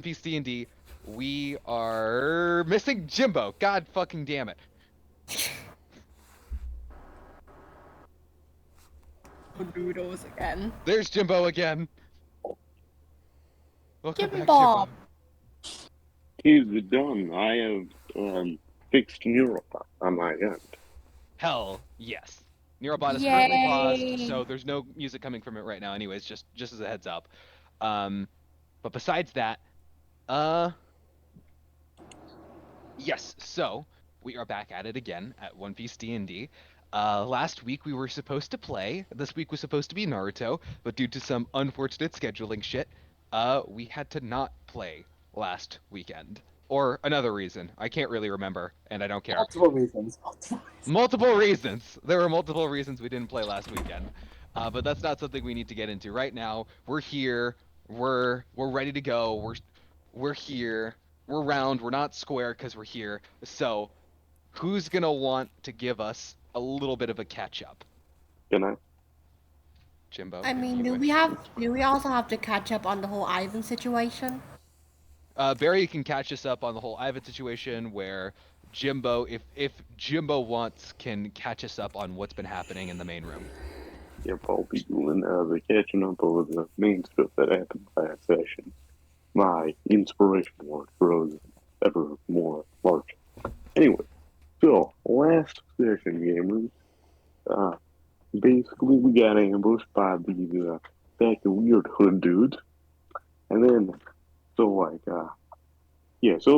NPC&D, we are missing Jimbo. God fucking damn it. Doodles again. There's Jimbo again. Welcome Give me back, Bob. Jimbo. He's done. I have fixed Neurobot on my end. Hell yes. Neurobot is currently paused, Yay! so there's no music coming from it right now anyways, just as a heads up. Um, but besides that, uh yes, so we are back at it again at One Piece D&D. Last week we were supposed to play. This week was supposed to be Naruto, but due to some unfortunate scheduling shit, we had to not play last weekend. Or another reason. I can't really remember, and I don't care. Multiple reasons. Multiple reasons. There were multiple reasons we didn't play last weekend. But that's not something we need to get into right now. We're here. We're ready to go. We're here. We're round. We're not square because we're here. So, who's gonna want to give us a little bit of a catch up? Can I? Jimbo, I if mean, you do wish. we also have to catch up on the whole Ivan situation? Barry can catch us up on the whole Ivan situation where Jimbo, if Jimbo wants, can catch us up on what's been happening in the main room. Yep, I'll be doing the catching up over the main stuff that happened last session. My inspiration word grows ever more large. Anyway, so last session, gamers, basically we got ambushed by these stack of weird hood dudes, and then so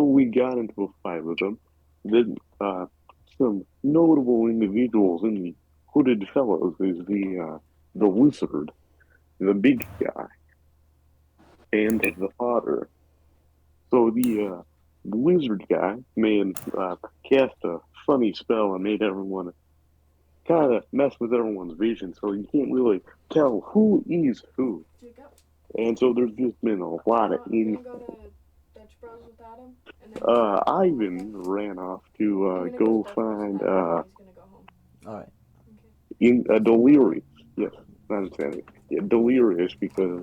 we got into a fight with them. Then some notable individuals in the hooded fellows is the wizard, the big guy, and the otter. So the wizard guy cast a funny spell and made everyone kind of mess with everyone's vision, so you can't really tell who is who. And so there's just been a lot of in. Go to Dutch Bros without him, and then go Ivan ran off to go find He's gonna go home. All right. in Delirious. Yes, not insanity. Yeah, Delirious because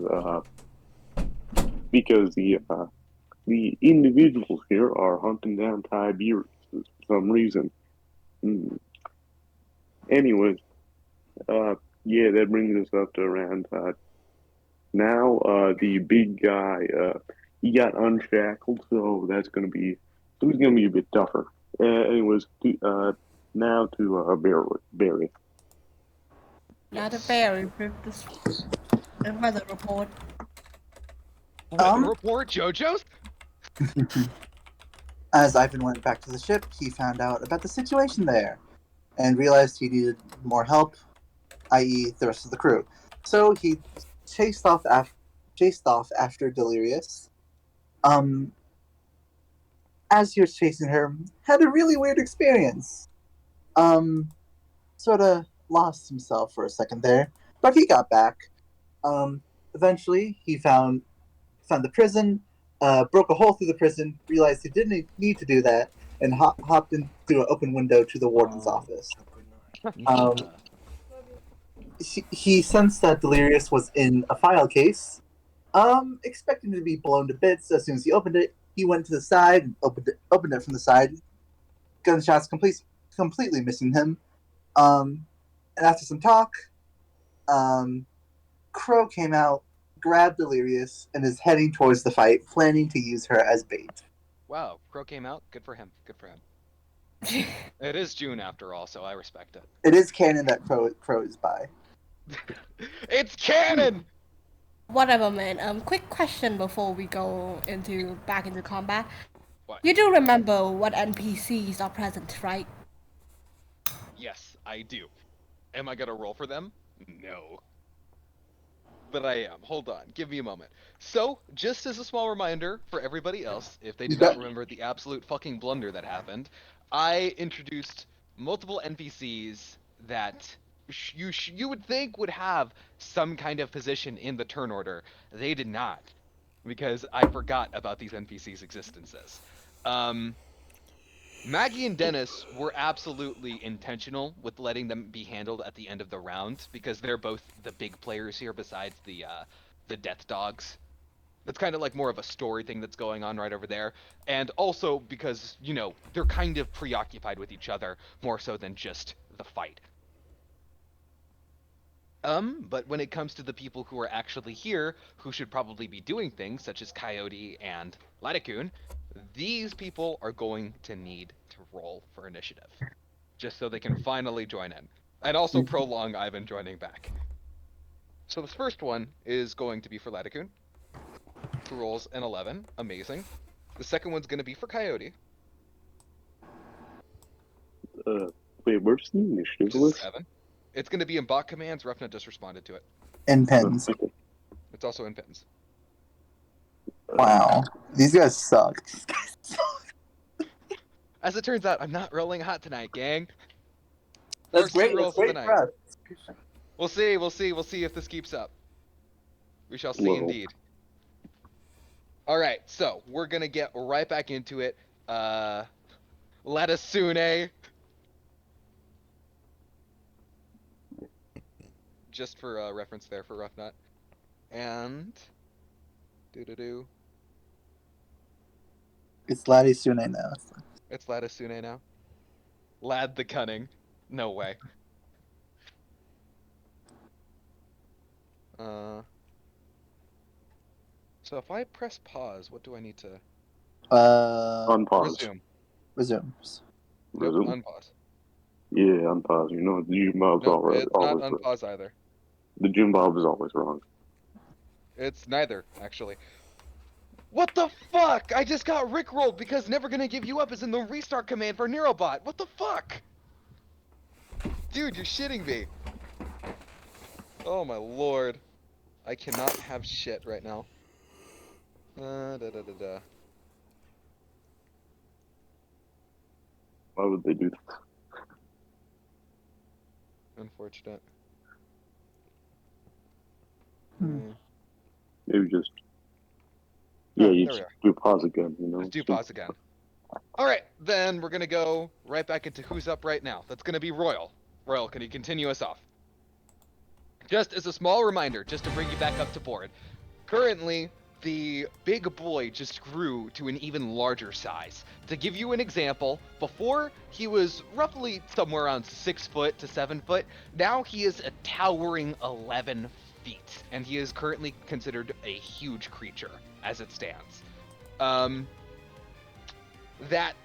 the individuals here are hunting down Tiberius for some reason. Hmm. Anyways, yeah, that brings us up to around now. The big guy, he got unshackled, so he's gonna be a bit tougher. Anyways, now to Barry. Not a Barry with this weather report. Weather report, JoJo's? As Ivan went back to the ship, he found out about the situation there and realized he needed more help, i.e., the rest of the crew. So he chased off after Delirious. As he was chasing her, had a really weird experience. Sort of lost himself for a second there, but he got back. Eventually, he found the prison, broke a hole through the prison, realized he didn't need to do that, and hopped in through an open window to the warden's office. He sensed that Delirious was in a file case, expecting to be blown to bits. As soon as he opened it, he went to the side and opened it from the side. Gunshots completely missing him. And after some talk, Crow came out, grabbed Delirious, and is heading towards the fight, planning to use her as bait. Wow, Crow came out. Good for him. Good for him. It is June after all, so I respect it. It is canon that Crow is by. It's canon. Whatever, man. Quick question before we go back into combat. What? You do remember what NPCs are present, right? Yes, I do. Am I gonna roll for them? No. But I am. Hold on. Give me a moment. So, just as a small reminder for everybody else, if they did not remember the absolute fucking blunder that happened, I introduced multiple NPCs that you would think would have some kind of position in the turn order. They did not, because I forgot about these NPCs' existences. Maggie and Dennis were absolutely intentional with letting them be handled at the end of the round because they're both the big players here besides the Death Dogs. It's kind of like more of a story thing that's going on right over there. And also because, they're kind of preoccupied with each other more so than just the fight. But when it comes to the people who are actually here, who should probably be doing things, such as Coyote and Latikun, these people are going to need to roll for initiative. Just so they can finally join in. And also prolong Ivan joining back. So this first one is going to be for Latikun, who rolls an 11. Amazing. The second one's going to be for Coyote. Wait, where's the initiative Which is list? 7. It's going to be in bot commands. Roughnet just responded to it. And pens. Okay. It's also in pins. Wow. These guys suck. As it turns out, I'm not rolling hot tonight, gang. That's First two great. That's rolls of the great night. for us. We'll see if this keeps up. We shall see Whoa. indeed. Alright, so we're gonna get right back into it. Latasune. Just for reference there for Roughnut. And doo-doo-doo. It's Laddie Sune now. It's Latasune now. Lad the Cunning. No way. So if I press pause, what do I need to Unpause. resume? Resumes. Nope, Resume. unpause. Yeah, unpause. You know, the Jim Bob's Nope, always, it's not always wrong. unpause either. The Jim Bob is always wrong. It's neither, actually. What the fuck? I just got rickrolled because Never Gonna Give You Up is in the restart command for Neurobot. What the fuck? Dude, you're shitting me. Oh my lord. I cannot have shit right now. Da. Why would they do that? Unfortunate. Hmm. Maybe just... Oh, Yeah, you there we just are. do pause again, you know? Let's do pause again. Alright, then we're gonna go right back into who's up right now. That's gonna be Royal. Royal, can you continue us off? Just as a small reminder, just to bring you back up to board. Currently, the big boy just grew to an even larger size. To give you an example, before he was roughly somewhere around 6 foot to 7 foot. Now he is a towering 11 feet, and he is currently considered a huge creature as it stands. That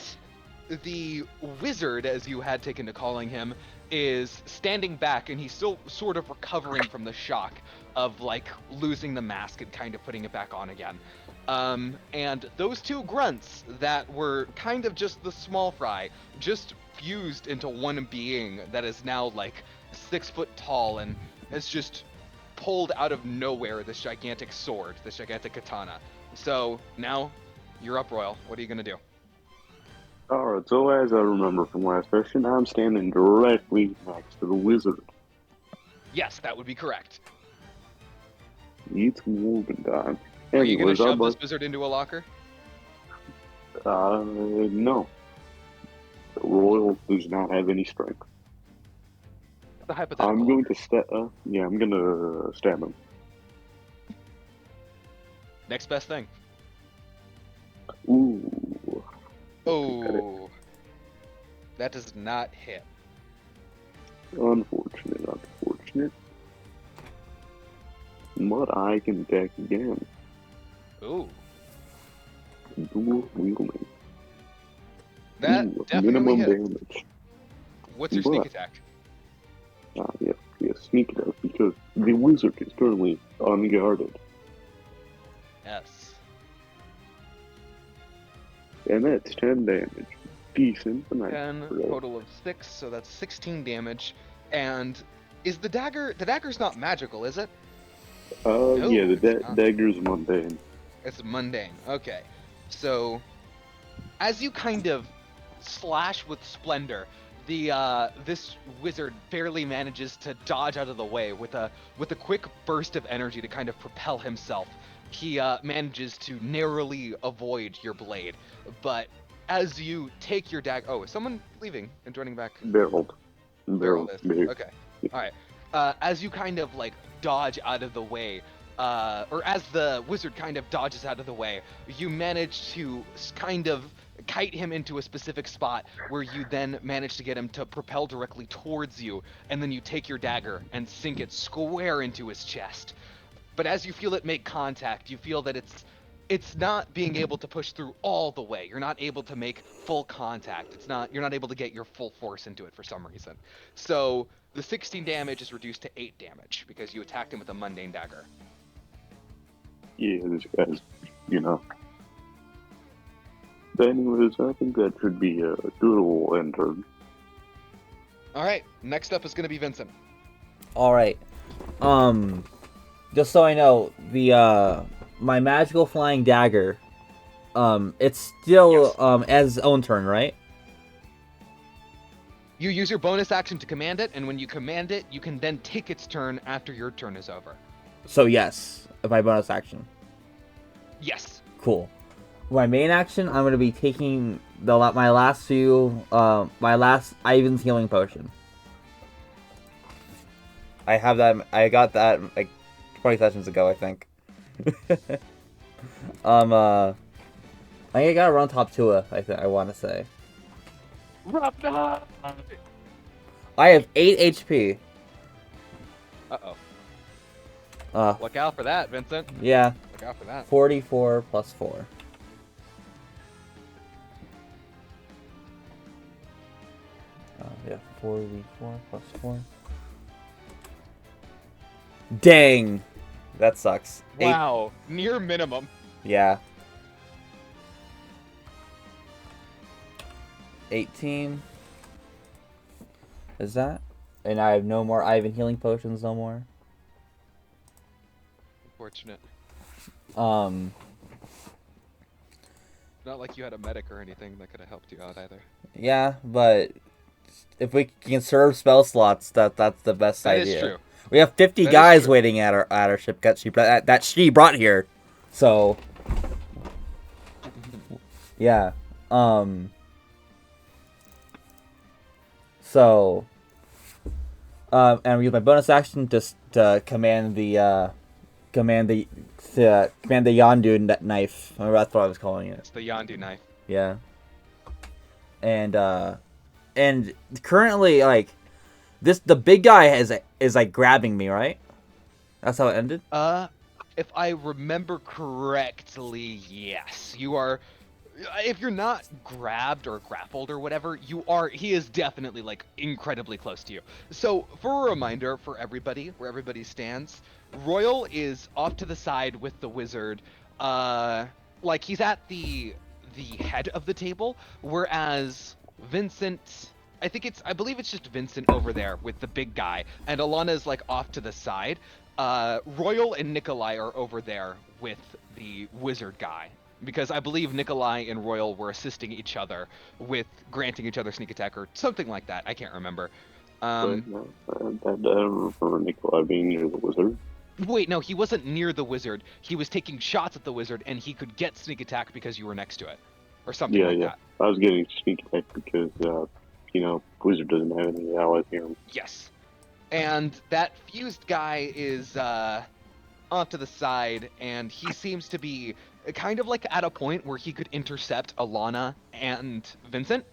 the wizard, as you had taken to calling him, is standing back, and he's still sort of recovering from the shock of like losing the mask and kind of putting it back on again. And those two grunts that were kind of just the small fry just fused into one being that is now like 6 foot tall and has just pulled out of nowhere this gigantic sword, this gigantic katana. So now you're up, Royal. What are you gonna do? Alright, so as I remember from last session, I'm standing directly next to the wizard. Yes, that would be correct. It's moving time. Are you gonna Anyways, I'd shove this like... wizard into a locker? No. The Royal does not have any strength. The hypothetical. I'm going to I'm gonna stab him. Next best thing. Ooh. Oh, that does not hit. Unfortunate. But I can attack again. Ooh, Dual wielding. that Ooh, definitely minimum hits. damage. What's your sneak But- attack? Yeah, sneak it out because the wizard is currently unguarded. Yes. And that's 10 damage. Decent, but not 10, great. total of 6, so that's 16 damage. And is the dagger's not magical, is it? No, Yeah, the it's not. dagger's mundane. It's mundane. Okay. So, as you kind of slash with splendor, this wizard barely manages to dodge out of the way with a quick burst of energy to kind of propel himself. He manages to narrowly avoid your blade, but as you take your dagger, is someone leaving and joining back? Barreled. Barrel is. Big. Okay. All right. As you kind of like dodge out of the way, or as the wizard kind of dodges out of the way, you manage to kind of kite him into a specific spot where you then manage to get him to propel directly towards you, and then you take your dagger and sink it square into his chest. But as you feel it make contact, you feel that it's not being able to push through all the way. You're not able to make full contact. You're not able to get your full force into it for some reason. So the 16 damage is reduced to 8 damage because you attacked him with a mundane dagger. Yeah, this guy's, you know. But anyways, I think that should be a doable end turn. All right, next up is going to be Vincent. All right. Just so I know, the my magical flying dagger, it's still Yes. as own turn, right? You use your bonus action to command it, and when you command it, you can then take its turn after your turn is over. So yes, my bonus action. Yes. Cool. My main action, I'm gonna be taking my last Ivan's healing potion. I have that. I got that like 20 sessions ago, I think. I think I got around top 2. I want to say. I have 8 HP. Uh-oh. Look out for that, Vincent. Yeah. Look out for that. 44 plus 4. Yeah, 44 plus 4. Dang! That sucks. Wow. Near minimum. Yeah. 18. Is that? And I have no more Ivan healing potions no more. Unfortunate. Um, Not like you had a medic or anything that could have helped you out either. yeah, but if we can serve spell slots, that's the best That idea. is true. We have 50 That is guys true. waiting at our ship that she brought here. So yeah. So and we use my bonus action just to command the Yondu knife. That's what I was calling it. It's the Yondu knife. Yeah. And currently, like, the big guy is like grabbing me, right? That's how it ended? If I remember correctly, yes. You are, if you're not grabbed or grappled or whatever, he is definitely, like, incredibly close to you. So, for a reminder for everybody, where everybody stands, Royal is off to the side with the wizard, like, he's at the head of the table, whereas Vincent, I believe it's just Vincent over there with the big guy, and Alana's, like, off to the side. Royal and Nikolai are over there with the wizard guy, because I believe Nikolai and Royal were assisting each other with granting each other sneak attack or something like that. I can't remember. I don't remember Nikolai being near the wizard. Wait, no, he wasn't near the wizard. He was taking shots at the wizard, and he could get sneak attack because you were next to it, or something like that. I was getting sneak attack because, wizard doesn't have any allies here. Yes. And that fused guy is off to the side, and he seems to be kind of like at a point where he could intercept Alana and Vincent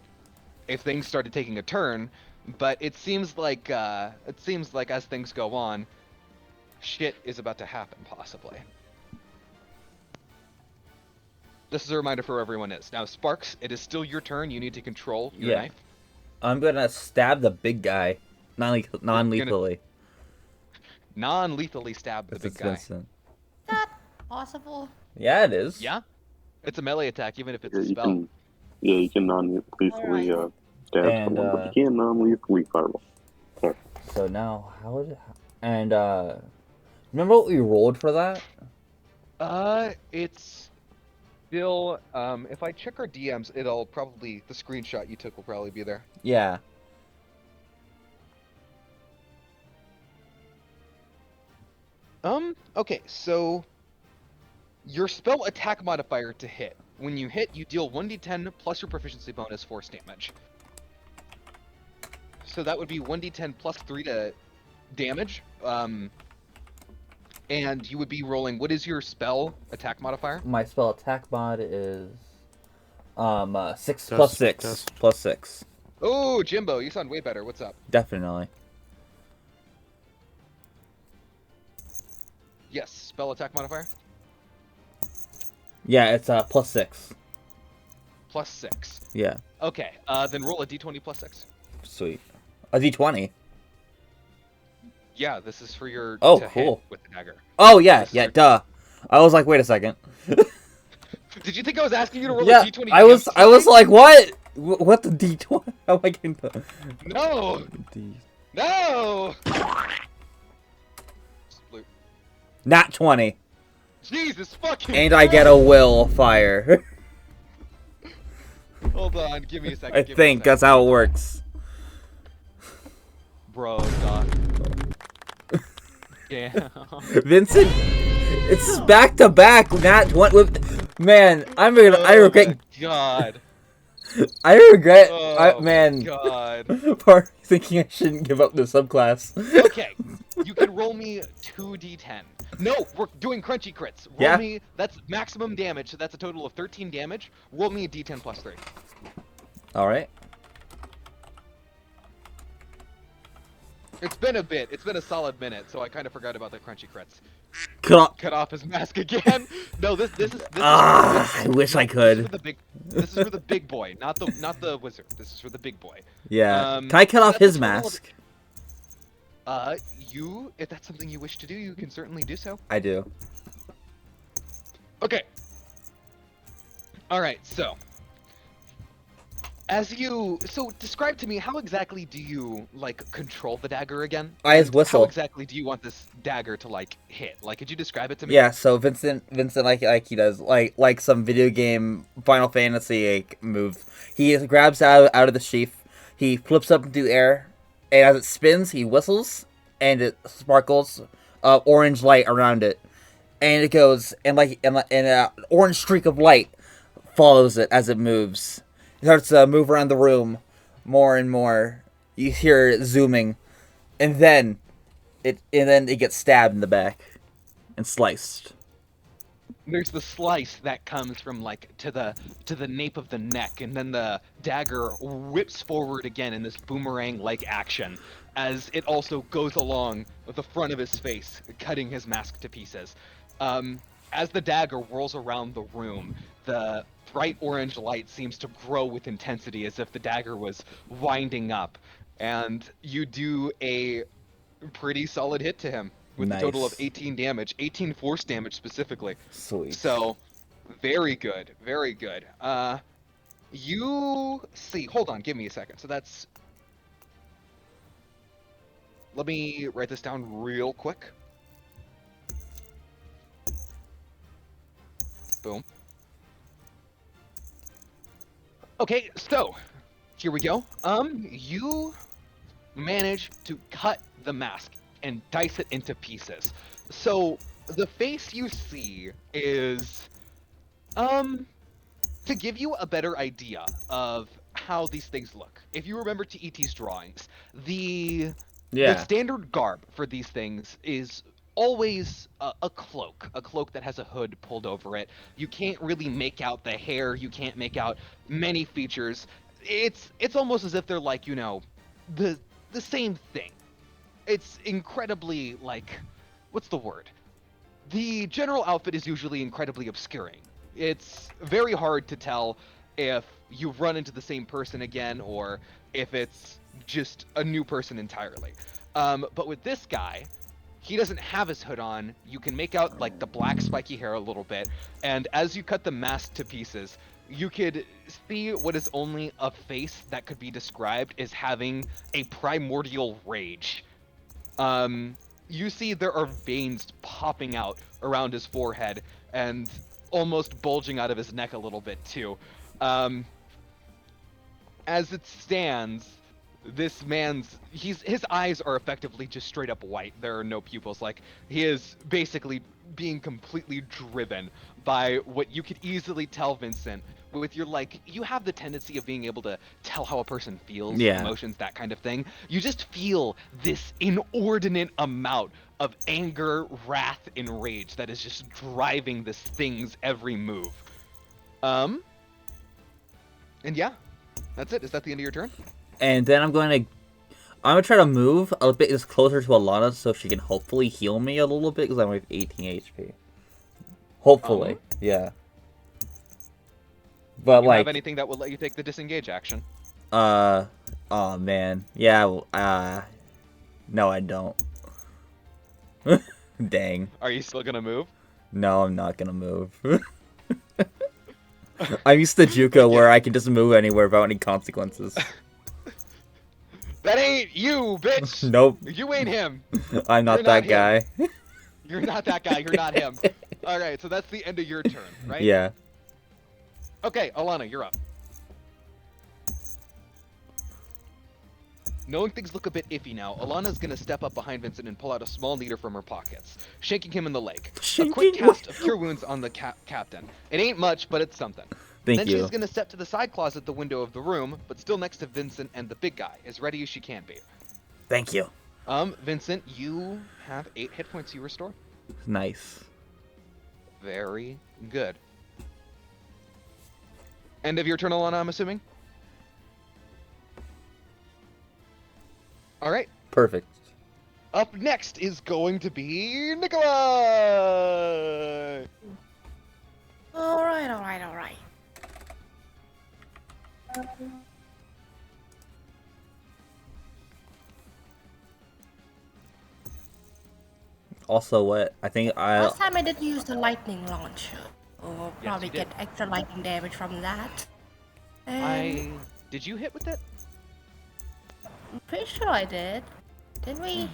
if things started taking a turn. But it seems like as things go on, shit is about to happen, possibly. This is a reminder for where everyone is. Now, Sparks, it is still your turn. You need to control your knife. I'm gonna stab the big guy. Non-lethally. Non-lethally stab the If big it's guy. Vincent. Possible. Yeah, it is. Yeah? It's a melee attack, even if it's a You spell. can, you can non-lethally stab And, someone, but you can't non-lethally fireball. So now, how would it... And, remember what we rolled for that? It's still, if I check our DMs, the screenshot you took will probably be there. Yeah. Okay, so your spell attack modifier to hit. When you hit, you deal 1d10 plus your proficiency bonus force damage. So that would be 1d10 plus 3 to damage. and you would be rolling. What is your spell attack modifier? My spell attack mod is 6 Dust- plus 6 dust. plus 6. Oh, Jimbo, you sound way better. What's up? Definitely. Yes, spell attack modifier Yeah, it's plus 6. plus 6. Yeah, Okay, then roll a d20 plus 6. sweet. A d20. Yeah, this is for your Oh, to hit cool. with the dagger. Oh yeah, This is yeah, for- duh. I was like, wait a second. Did you think I was asking you to roll Yeah, a d20? I was damage like, what? What the d20? How am I getting the die? No! d? No! Sploot. Not 20, Jesus fucking and I get a will fire. Hold on, give me a second. I give me a think that's second. how it works. Bro, Doc. Damn. Vincent, it's back to back. Not one with man. I Oh regret. my God. I regret. Oh man. God. For thinking I shouldn't give up the subclass. Okay, you can roll me 2d10. No, we're doing crunchy crits. Roll Yeah. me, that's maximum damage, so that's a total of 13 damage. Roll me a d10 plus 3. All right. It's been a bit. It's been a solid minute, so I kind of forgot about the crunchy crits. Cut. Cut off his mask again. No, this is I wish I This is could. for the big. This is for the big boy, not the wizard. This is for the big boy. Yeah. Um, Can I cut off that's his a total of- mask? If that's something you wish to do, you can certainly do so. I do. Okay. Alright, so. Describe to me, how exactly do you, like, control the dagger again? I just And whistle. How exactly do you want this dagger to, like, hit? Like, could you describe it to me? Yeah. So Vincent, like he does, like some video game Final Fantasy like, move. He grabs out of the sheath. He flips up into the air, and as it spins, he whistles, and it sparkles orange light around it, and it goes and an orange streak of light follows it as it moves. It starts to move around the room more and more. You hear it zooming, and then it gets stabbed in the back and sliced. There's the slice that comes from, like, to the nape of the neck, and then the dagger whips forward again in this boomerang-like action, as it also goes along the front of his face, cutting his mask to pieces. As the dagger whirls around the room, the bright orange light seems to grow with intensity, as if the dagger was winding up, and you do a pretty solid hit to him with a total of Nice. 18 damage, 18 force damage specifically. Sweet. So, very good, very good. You see, hold on, give me a second. So that's. Let me write this down real quick. Boom. Okay, so here we go. You manage to cut the mask and dice it into pieces. So the face you see is, to give you a better idea of how these things look. If you remember TET's drawings, the standard garb for these things is always a cloak that has a hood pulled over it. You can't really make out the hair, you can't make out many features. It's almost as if they're like, you know, the same thing. It's incredibly, like, what's the word? The general outfit is usually incredibly obscuring. It's very hard to tell if you've run into the same person again or if it's just a new person entirely. But with this guy, he doesn't have his hood on. You can make out, like, the black spiky hair a little bit, and as you cut the mask to pieces, you could see what is only a face that could be described as having a primordial rage. You see there are veins popping out around his forehead and almost bulging out of his neck a little bit too. As it stands, this man's his eyes are effectively just straight up white. There are no pupils. Like, he is basically being completely driven by what you could easily tell, Vincent, with your like, you have the tendency of being able to tell how a person feels, Yeah. emotions, that kind of thing. You just feel this inordinate amount of anger, wrath, and rage that is just driving this thing's every move. And yeah, that's it. Is that the end of your turn? And then I'm gonna try to move a bit just closer to Alana so she can hopefully heal me a little bit because I only have 18 HP. Hopefully, yeah. But You like, have anything that will let you take the disengage action? oh man, yeah. No, I don't. Dang. Are you still gonna move? No, I'm not gonna move. I'm used to Juko where I can just move anywhere without any consequences. That ain't you, bitch! Nope, You ain't him! I'm not You're that not guy. You're not that guy, you're not him. Alright, so that's the end of your turn, right? Yeah. Okay, Alana, you're up. Knowing things look a bit iffy now, Alana's gonna step up behind Vincent and pull out a small needle from her pockets, shanking him in the leg. A quick cast of Cure Wounds on the captain. It ain't much, but it's something. Thank Then you. she's gonna step to the side closet at the window of the room, but still next to Vincent and the big guy, as ready as she can be. Thank you. Vincent, you have 8 hit points you restore. Nice. Very good. End of your turn, Alana, I'm assuming? Alright. Perfect. Up next is going to be Nikolai! Alright. Also, what I think Last time I did use the lightning launcher. Or Yes, probably you did. get extra lightning damage from that. And Did you hit with it? I'm pretty sure I did. Didn't we?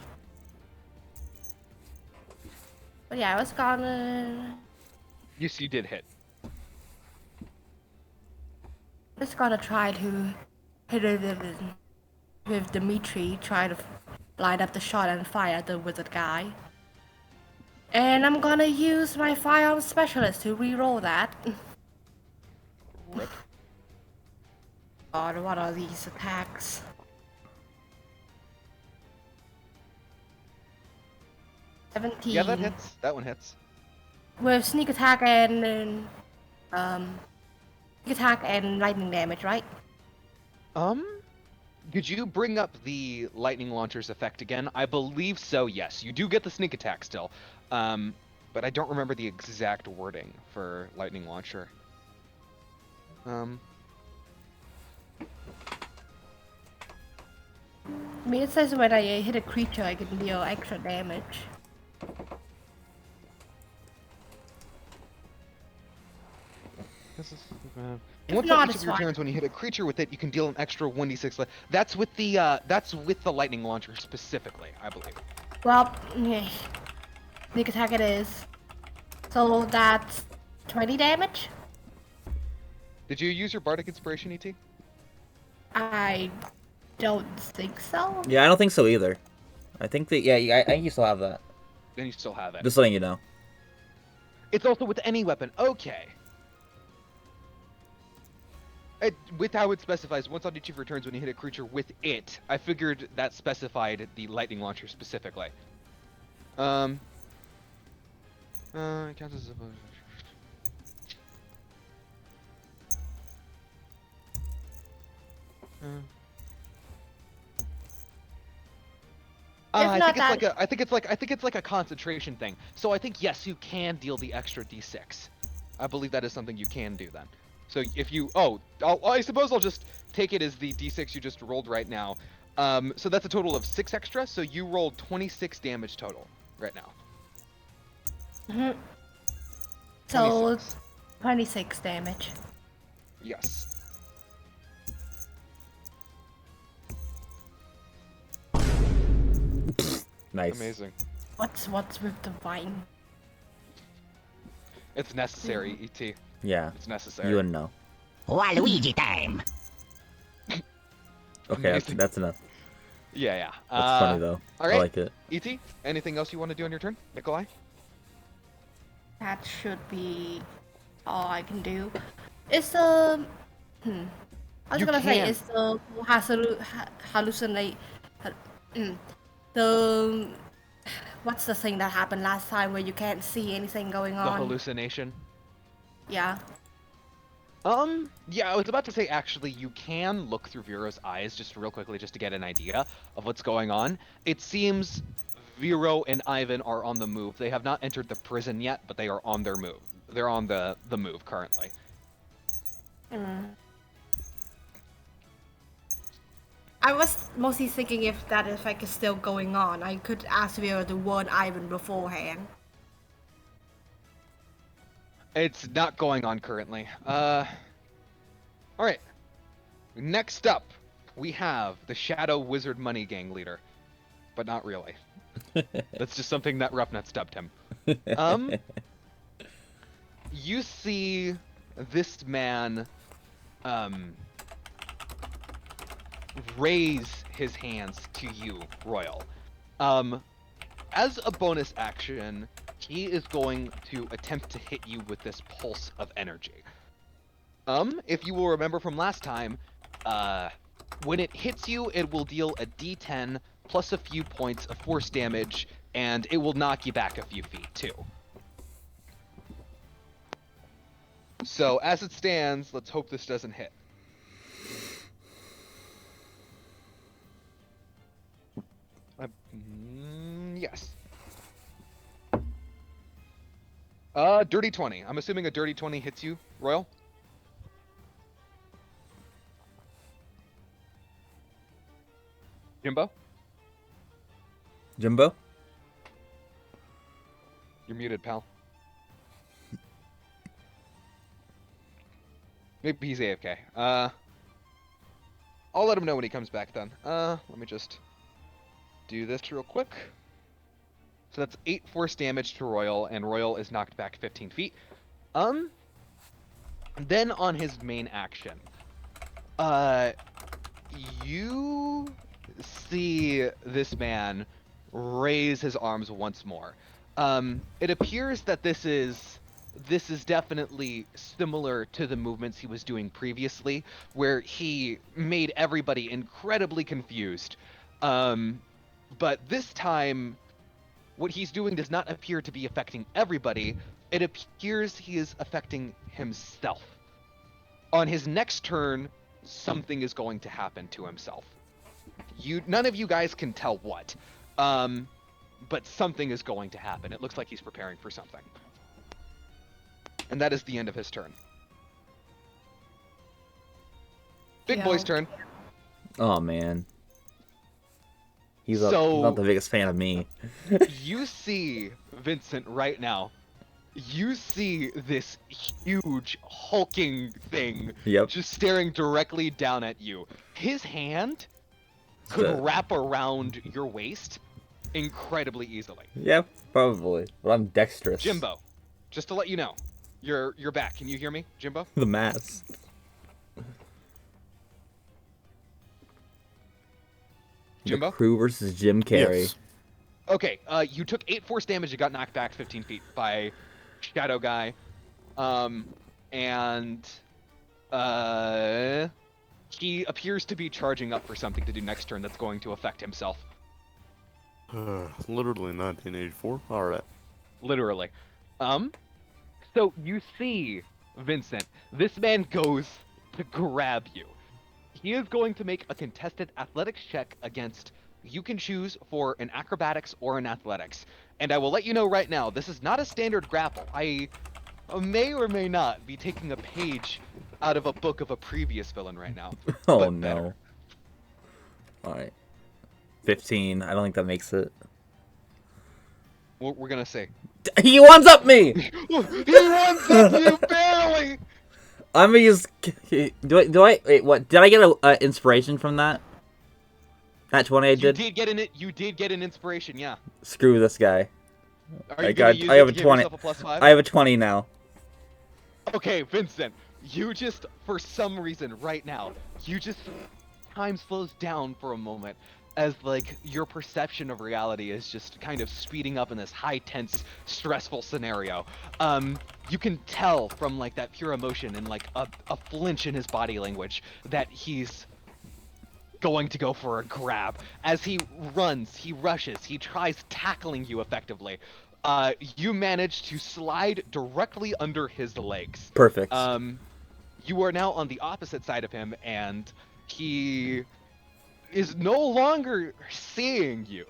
But yeah, I was gonna... Yes, you did hit. Just gonna try to hit it with Dimitri, try to line up the shot and fire at the wizard guy. And I'm gonna use my firearm specialist to re-roll that. Rip. God, what are these attacks? 17. Yeah, that hits. That one hits. With sneak attack and sneak attack and lightning damage, right? Could you bring up the lightning launcher's effect again? I believe so, yes. You do get the sneak attack still. But I don't remember the exact wording for lightning launcher. I mean, it says when I hit a creature, I can deal extra damage. This is, If once not, each it's of your fine. turns, when you hit a creature with it, you can deal an extra 1d6. That's with the lightning launcher specifically, I believe. Well, yeah. Sneak attack it is. So that's 20 damage? Did you use your bardic inspiration, ET? I don't think so. Yeah, I don't think so either. I think that I think you still have that. Then you still have it. Just letting you know. It's also with any weapon. Okay. With how it specifies, once on each of your turns when you hit a creature with it, I figured that specified the lightning launcher specifically. Counts as a... I not think it's like a concentration thing. So I think yes, you can deal the extra d6. I believe that is something you can do then. So if you I suppose I'll just take it as the d6 you just rolled right now. So that's a total of 6 extra. So you rolled 26 damage total right now. Mm-hmm. So 26. 26 damage. Yes. Nice. Amazing. What's with the vine? It's necessary, ET. Yeah, It's necessary. you wouldn't know. Waluigi time. Okay, Amazing. that's enough. Yeah. That's funny though. all I right. like it. ET, anything else you want to do on your turn, Nikolai? That should be all I can do. It's the I was You gonna say can. it's the hallucinate. The what's the thing that happened last time where you can't see anything going The on? hallucination. Yeah. Yeah, I was about to say actually you can look through Vero's eyes just real quickly just to get an idea of what's going on. It seems Vero and Ivan are on the move. They have not entered the prison yet, but they are on their move. They're on the move currently. I was mostly thinking if that effect is still going on. I could ask Vera to warn Ivan beforehand. It's not going on currently. Alright. Next up, we have the Shadow Wizard Money Gang leader. But not really. That's just something that Roughnut dubbed him. You see this man, raise his hands to you, Royal. As a bonus action, he is going to attempt to hit you with this pulse of energy. If you will remember from last time, when it hits you, it will deal a d10 plus a few points of force damage, and it will knock you back a few feet, too. So, as it stands, let's hope this doesn't hit. Yes. Dirty 20. I'm assuming a dirty 20 hits you, Royal? Jimbo? Jimbo? You're muted, pal. Maybe he's AFK. I'll let him know when he comes back then. Let me just do this real quick. So that's 8 force damage to Royal, and Royal is knocked back 15 feet. Then on his main action, you see this man raise his arms once more. It appears that this is definitely similar to the movements he was doing previously, where he made everybody incredibly confused. But this time, what he's doing does not appear to be affecting everybody. It appears he is affecting himself. On his next turn, something is going to happen to himself. None of you guys can tell what. But something is going to happen. It looks like he's preparing for something. And that is the end of his turn. Big boy's turn. Oh man. He's So- not the biggest fan of me. You see Vincent right now. You see this huge hulking thing Yep. just staring directly down at you. His hand could So- wrap around your waist incredibly easily. Yeah, probably. But I'm dexterous. Jimbo, just to let you know, you're back. Can you hear me, Jimbo? The mask. Jimbo? The Crew versus Jim Carrey. Yes. Okay, you took 8 force damage. You got knocked back 15 feet by Shadow Guy. He appears to be charging up for something to do next turn that's going to affect himself. Literally 1984. All right. Literally. So you see, Vincent, this man goes to grab you. He is going to make a contested athletics check against, you can choose for an acrobatics or an athletics. And I will let you know right now, this is not a standard grapple. I may or may not be taking a page out of a book of a previous villain right now. Oh but no. better. Alright. 15. I don't think that makes it. We're gonna say. He ones up me! He runs up you barely! I'm gonna use. Do I? Wait, what? Did I get a inspiration from that? That 20 I You did? did get an inspiration, yeah. Screw this guy. Are I you got- gonna use I it have to a give 20. yourself a plus 5? I have a 20 now. Okay, Vincent, you just, for some reason, right now, time slows down for a moment as like your perception of reality is just kind of speeding up in this high tense, stressful scenario. You can tell from like that pure emotion and like a flinch in his body language that he's going to go for a grab. As he runs, he rushes, he tries tackling you effectively. You manage to slide directly under his legs. Perfect. You are now on the opposite side of him, and he is no longer seeing you.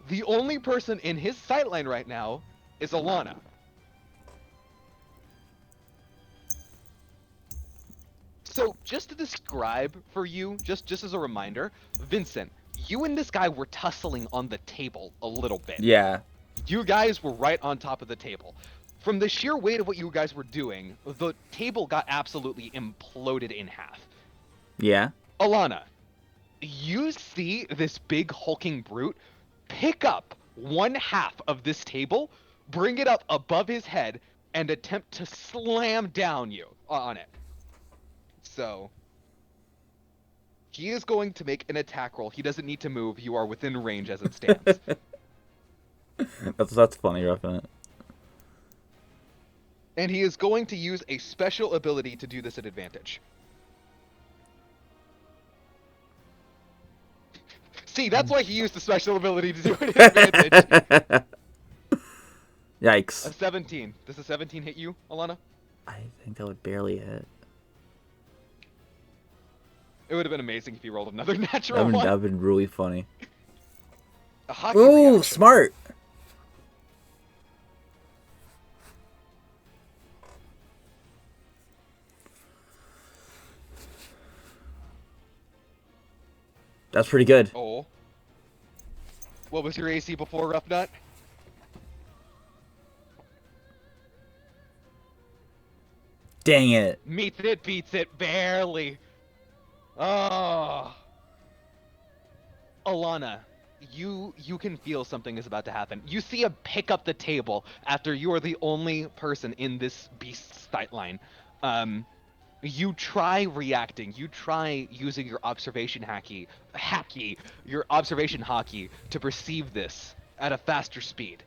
The only person in his sightline right now is Alana. So, just to describe for you, just as a reminder, Vincent, you and this guy were tussling on the table a little bit. Yeah. You guys were right on top of the table. From the sheer weight of what you guys were doing, the table got absolutely imploded in half. Yeah. Alana, you see this big hulking brute pick up one half of this table, bring it up above his head, and attempt to slam down you on it. So, he is going to make an attack roll. He doesn't need to move. You are within range as it stands. That's funny, roughing it. And he is going to use a special ability to do this at advantage. See, that's why he used the special ability to do it at advantage. Yikes. A 17. Does a 17 hit you, Alana? I think that would barely hit. It would have been amazing if you rolled another natural That would one. have been really funny. A hockey Ooh, reaction. smart. That's pretty good. Oh. What was your AC before, Rough Nut? Dang it. Meets it, beats it, barely. Oh. Alana, you can feel something is about to happen. You see him pick up the table after you are the only person in this beast's sightline. You try reacting. You try using your observation your observation hockey to perceive this at a faster speed.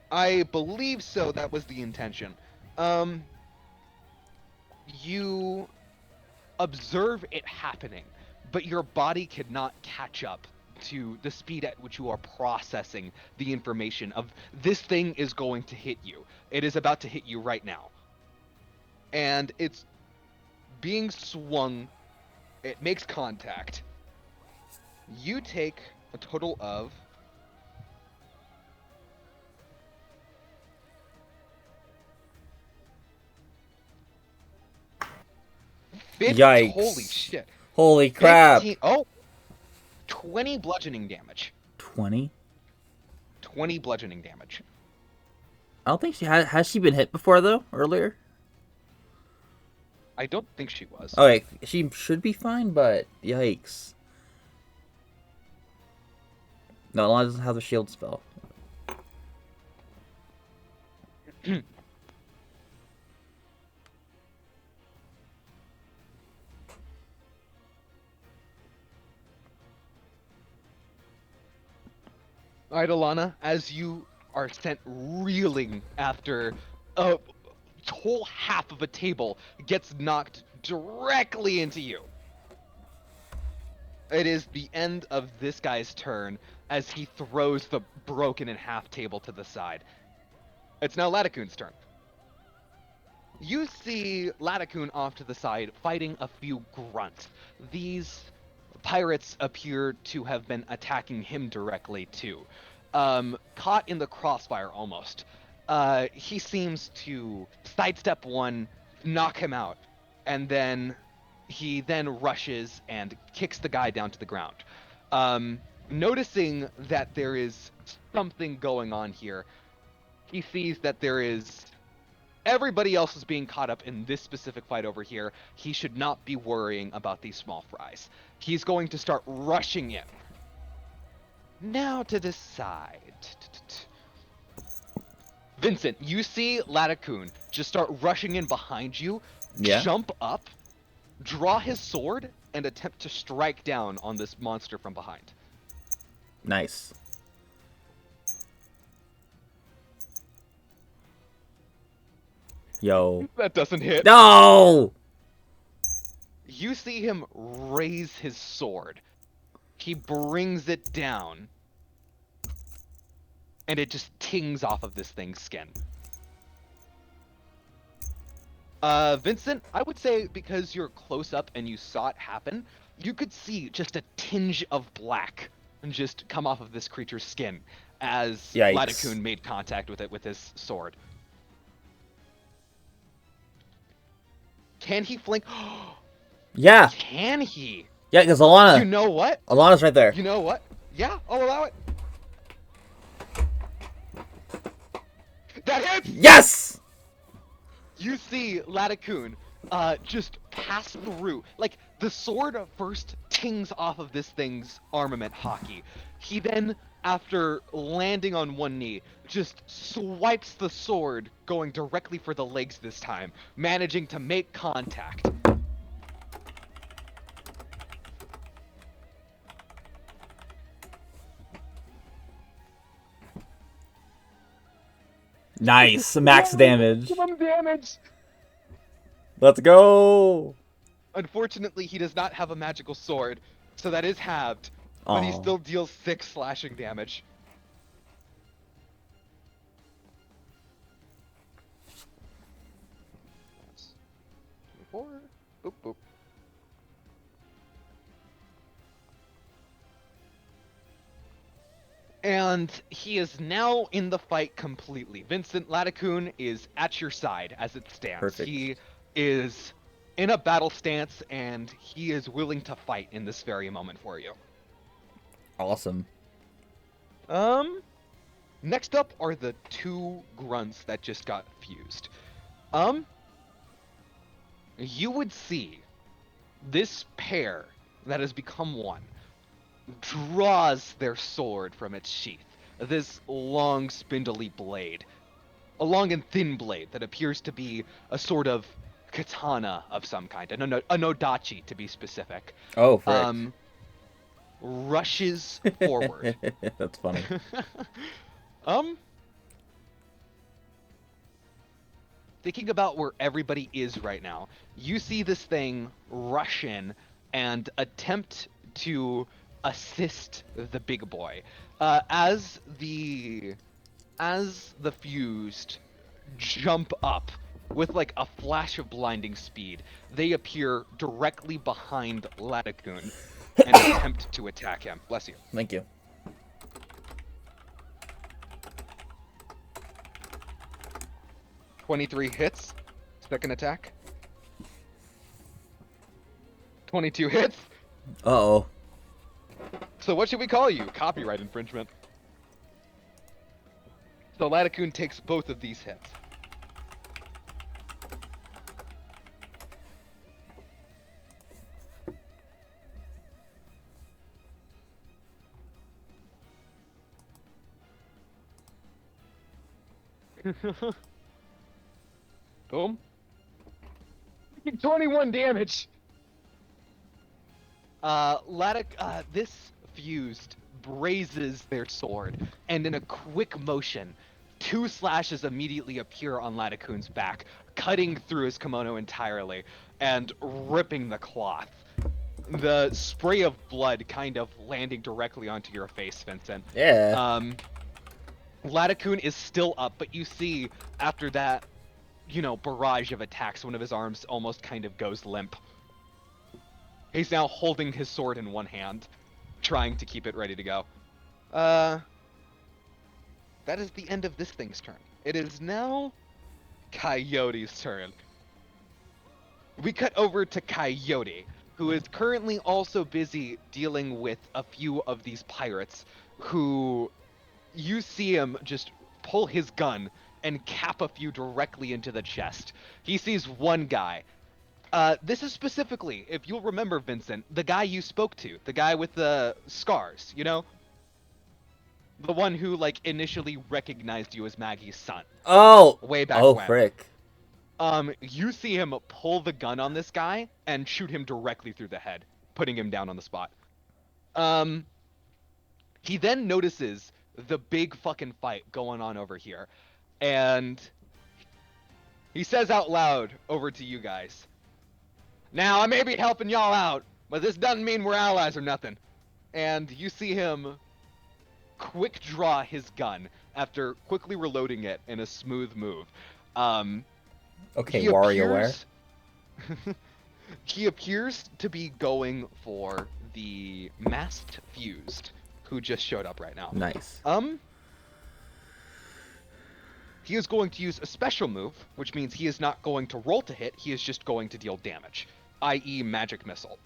I believe so. That was the intention. You observe it happening, but your body cannot catch up to the speed at which you are processing the information of this thing is going to hit you. It is about to hit you right now. And it's being swung. It makes contact. You take a total of 50. Yikes. Holy shit. Holy crap. 20 bludgeoning damage. 20? 20 bludgeoning damage. I don't think she has she been hit before though earlier. I don't think she was. Okay, she should be fine, but yikes. No, Alana doesn't have the shield spell. Alright, Alana, as you are sent reeling after a whole half of a table gets knocked directly into you. It is the end of this guy's turn as he throws the broken in half table to the side. It's now Latacoon's turn. You see Latacoon off to the side fighting a few grunts. These pirates appear to have been attacking him directly too. Caught in the crossfire almost. He seems to sidestep one, knock him out, and then he then rushes and kicks the guy down to the ground. Noticing that there is something going on here, he sees that there is everybody else is being caught up in this specific fight over here. He should not be worrying about these small fries. He's going to start rushing in. Now to the side. Vincent, you see Latacoon just start rushing in behind you, Yeah. jump up, draw his sword and attempt to strike down on this monster from behind. Nice. Yo. That doesn't hit. No! You see him raise his sword. He brings it down. And it just tings off of this thing's skin. Vincent, I would say because you're close up and you saw it happen, you could see just a tinge of black and just come off of this creature's skin as Yikes. Ladakun made contact with it with his sword. Can he flank? Yeah. Can he? Yeah, because Alana. You know what? Alana's right there. You know what? Yeah, I'll allow it. That hits! Yes! You see Ladakun just pass through. Like, the sword first tings off of this thing's armament hockey. He then, after landing on one knee, just swipes the sword, going directly for the legs this time, managing to make contact. Nice. Max damage. Give him damage! Let's go. Unfortunately, he does not have a magical sword, so that is halved, but he Aw. still deals 6 slashing damage. That's 24. Boop, boop. And he is now in the fight completely. Vincent Ladakun is at your side as it stands. Perfect. He is in a battle stance, and he is willing to fight in this very moment for you. Awesome. Next up are the 2 grunts that just got fused. You would see this pair that has become one draws their sword from its sheath. This long, spindly blade. A long and thin blade that appears to be a sort of katana of some kind. A nodachi, to be specific. Oh, frick. Rushes forward. That's funny. Thinking about where everybody is right now, you see this thing rush in and attempt to assist the big boy. As the fused jump up with like a flash of blinding speed, they appear directly behind Ladakun and attempt to attack him. Bless you. Thank you. $23 hits. Second attack. 22 hits. Uh-oh. So what should we call you? Copyright infringement. So Ladakun takes both of these hits. Boom. 21 damage. This fused raises their sword, and in a quick motion, 2 slashes immediately appear on Ladakun's back, cutting through his kimono entirely and ripping the cloth. The spray of blood kind of landing directly onto your face, Vincent. Yeah. Ladakun is still up, but you see after that, barrage of attacks, one of his arms almost kind of goes limp. He's now holding his sword in one hand, trying to keep it ready to go. That is the end of this thing's turn. It is now Coyote's turn. We cut over to Coyote, who is currently also busy dealing with a few of these pirates who you see him just pull his gun and cap a few directly into the chest. He sees one guy. This is specifically, if you'll remember, Vincent, the guy you spoke to, the guy with the scars, the one who, initially recognized you as Maggie's son. Oh! Way back Oh, when. frick. You see him pull the gun on this guy and shoot him directly through the head, putting him down on the spot. He then notices the big fucking fight going on over here, and he says out loud over to you guys, "Now, I may be helping y'all out, but this doesn't mean we're allies or nothing." And you see him quick draw his gun after quickly reloading it in a smooth move. Okay, He WarioWare. He appears to be going for the masked fused, who just showed up right now. Nice. He is going to use a special move, which means he is not going to roll to hit, he is just going to deal damage, i.e. magic missile.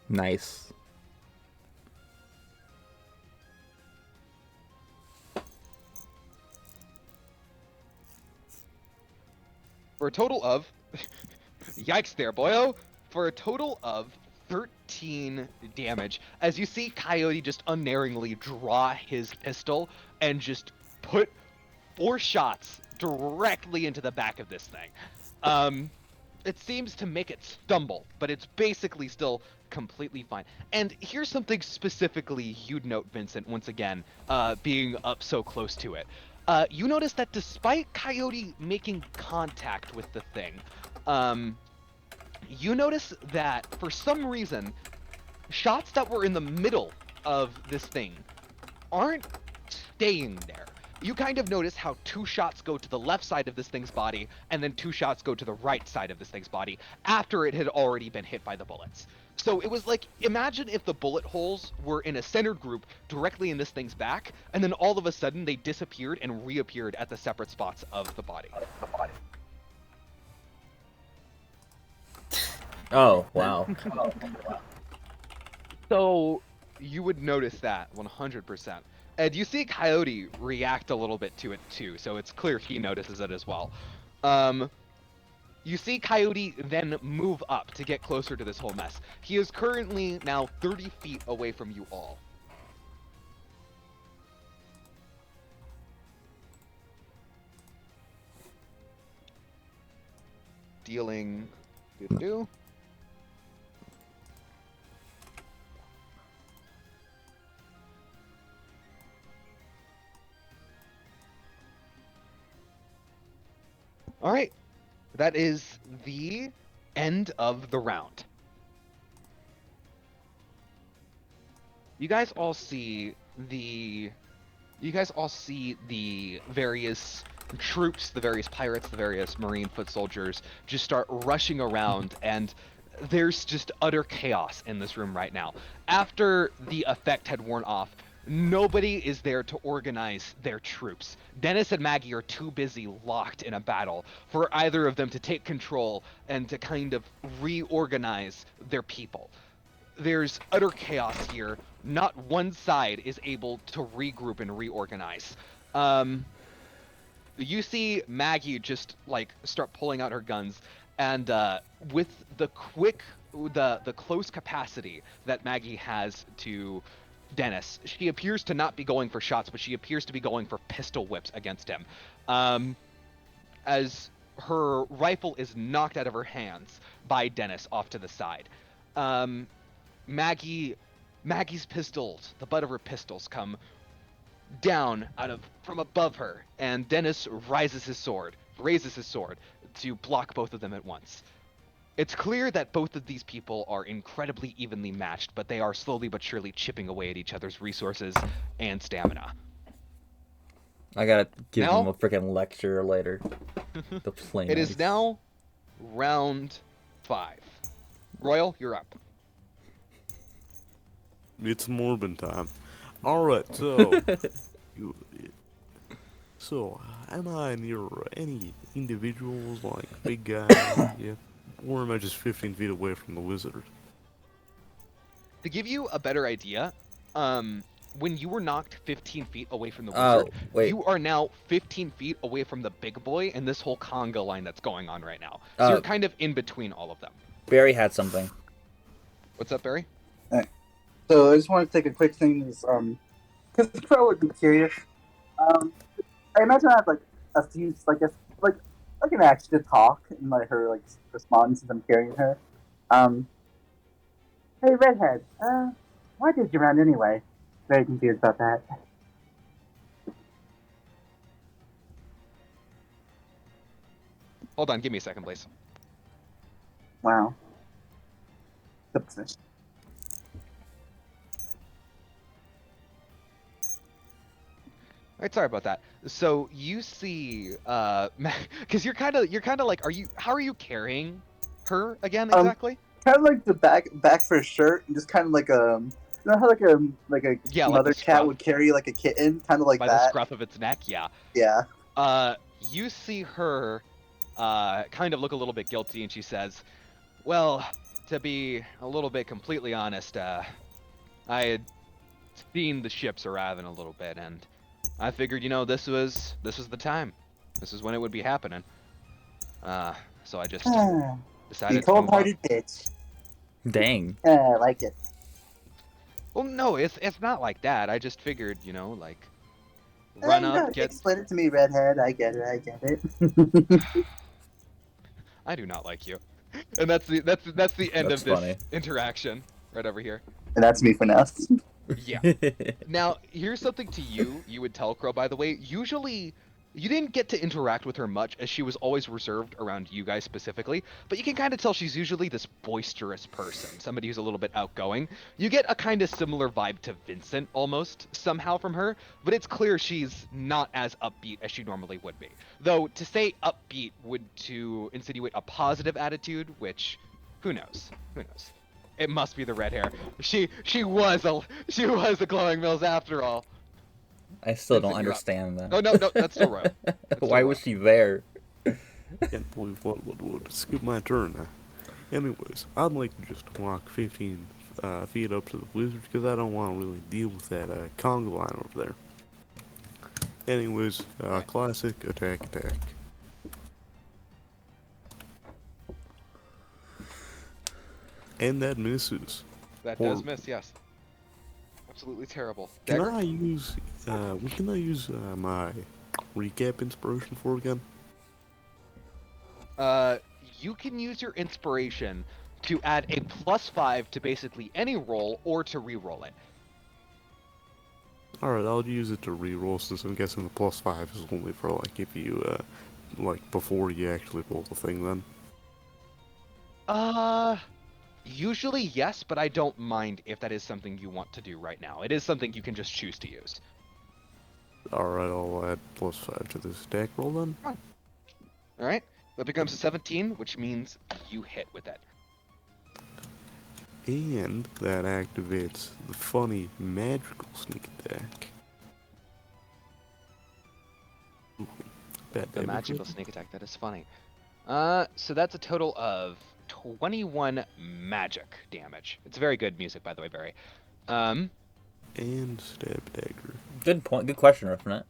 Nice. For a total of... Yikes there, boyo! For a total of 13 damage, as you see Coyote just unerringly draw his pistol and just put 4 shots directly into the back of this thing. It seems to make it stumble, but it's basically still completely fine. And here's something specifically you'd note, Vincent, once again, being up so close to it. You notice that despite Coyote making contact with the thing, you notice that for some reason, shots that were in the middle of this thing aren't staying there. You kind of notice how 2 shots go to the left side of this thing's body, and then 2 shots go to the right side of this thing's body after it had already been hit by the bullets. So it was like, imagine if the bullet holes were in a centered group directly in this thing's back, and then all of a sudden they disappeared and reappeared at the separate spots of the body. Oh, wow. So you would notice that 100%. And you see Coyote react a little bit to it too, so it's clear he notices it as well. You see Coyote then move up to get closer to this whole mess. He is currently now 30 feet away from you all. Dealing... doo-doo-doo. All right, that is the end of the round. You guys all see the various troops, the various pirates, the various marine foot soldiers just start rushing around, and there's just utter chaos in this room right now. After the effect had worn off, nobody is there to organize their troops. Dennis and Maggie are too busy locked in a battle for either of them to take control and to kind of reorganize their people. There's utter chaos here. Not one side is able to regroup and reorganize. You see Maggie just like start pulling out her guns, and with the close capacity that Maggie has to Dennis, she appears to not be going for shots, but she appears to be going for pistol whips against him. As her rifle is knocked out of her hands by Dennis off to the side. Maggie's pistols, the butt of her pistols, come down from above her, and Dennis raises his sword to block both of them at once. It's clear that both of these people are incredibly evenly matched, but they are slowly but surely chipping away at each other's resources and stamina. I gotta give Now- them a freaking lecture later. The plane. It is now round 5. Royal, you're up. It's Morbin time. Alright, so... am I near any individuals, like big guys? Yeah. Or am I just 15 feet away from the wizard? To give you a better idea, when you were knocked 15 feet away from the Oh, wizard, wait. you are now 15 feet away from the big boy and this whole conga line that's going on right now. So you're kind of in between all of them. Barry had something. What's up, Barry? So I just want to take a quick thing, because the pro would be curious. I imagine I have like a few, like I can actually talk and let her like respond since I'm carrying her. Hey redhead, why did you run anyway? Very confused about that. Hold on, give me a second, please. Wow. All right, sorry about that. So you see, because you're kind of like, how are you carrying her again exactly? Kind of like the back for a shirt, and just kind of like you know how like a Yeah, like mother the cat scruff. would carry like a kitten, kind of like By that. the scruff of its neck, yeah. Yeah. You see her, kind of look a little bit guilty, and she says, "Well, to be a little bit completely honest, I had seen the ships arriving a little bit, and I figured, this was the time. This is when it would be happening. So I just You decided to move on." cold-hearted bitch. Dang. I like it. Well, no, it's not like that. I just figured, like, run up, get. Explain it to me, redhead. I get it. I do not like you, and that's the end That's of this funny. interaction right over here. And that's me for now. Yeah. Now, here's something to you would tell Crow, by the way. Usually, you didn't get to interact with her much, as she was always reserved around you guys specifically, but you can kind of tell she's usually this boisterous person, somebody who's a little bit outgoing. You get a kind of similar vibe to Vincent, almost, somehow from her, but it's clear she's not as upbeat as she normally would be. Though, to say upbeat would to insinuate a positive attitude, which, who knows? Who knows? It must be the red hair. She was a Glowing Mills after all. I still don't Vincent, you're up. understand that. Oh no, that's still Royal. Why was she there? Can't believe what would skip my turn. Anyways, I'd like to just walk 15 feet up to the wizard because I don't want to really deal with that conga line over there. Anyways, classic attack. And that misses. That does miss, yes. Absolutely terrible. Can Dagger? I use my recap inspiration for again? You can use your inspiration to add a +5 to basically any roll or to re-roll it. Alright, I'll use it to reroll since I'm guessing the +5 is only for like if you like before you actually roll the thing then. Usually yes, but I don't mind if that is something you want to do right now. It is something you can just choose to use. Alright, I'll add +5 to this attack roll then. Alright, that becomes a 17, which means you hit with it. And that activates the funny magical sneak attack. Ooh, bad The damage magical roll. sneak attack, that is funny. So that's a total of 21 magic damage. It's very good music, by the way, Barry. And stab dagger. Good point. Good question, Riffnet.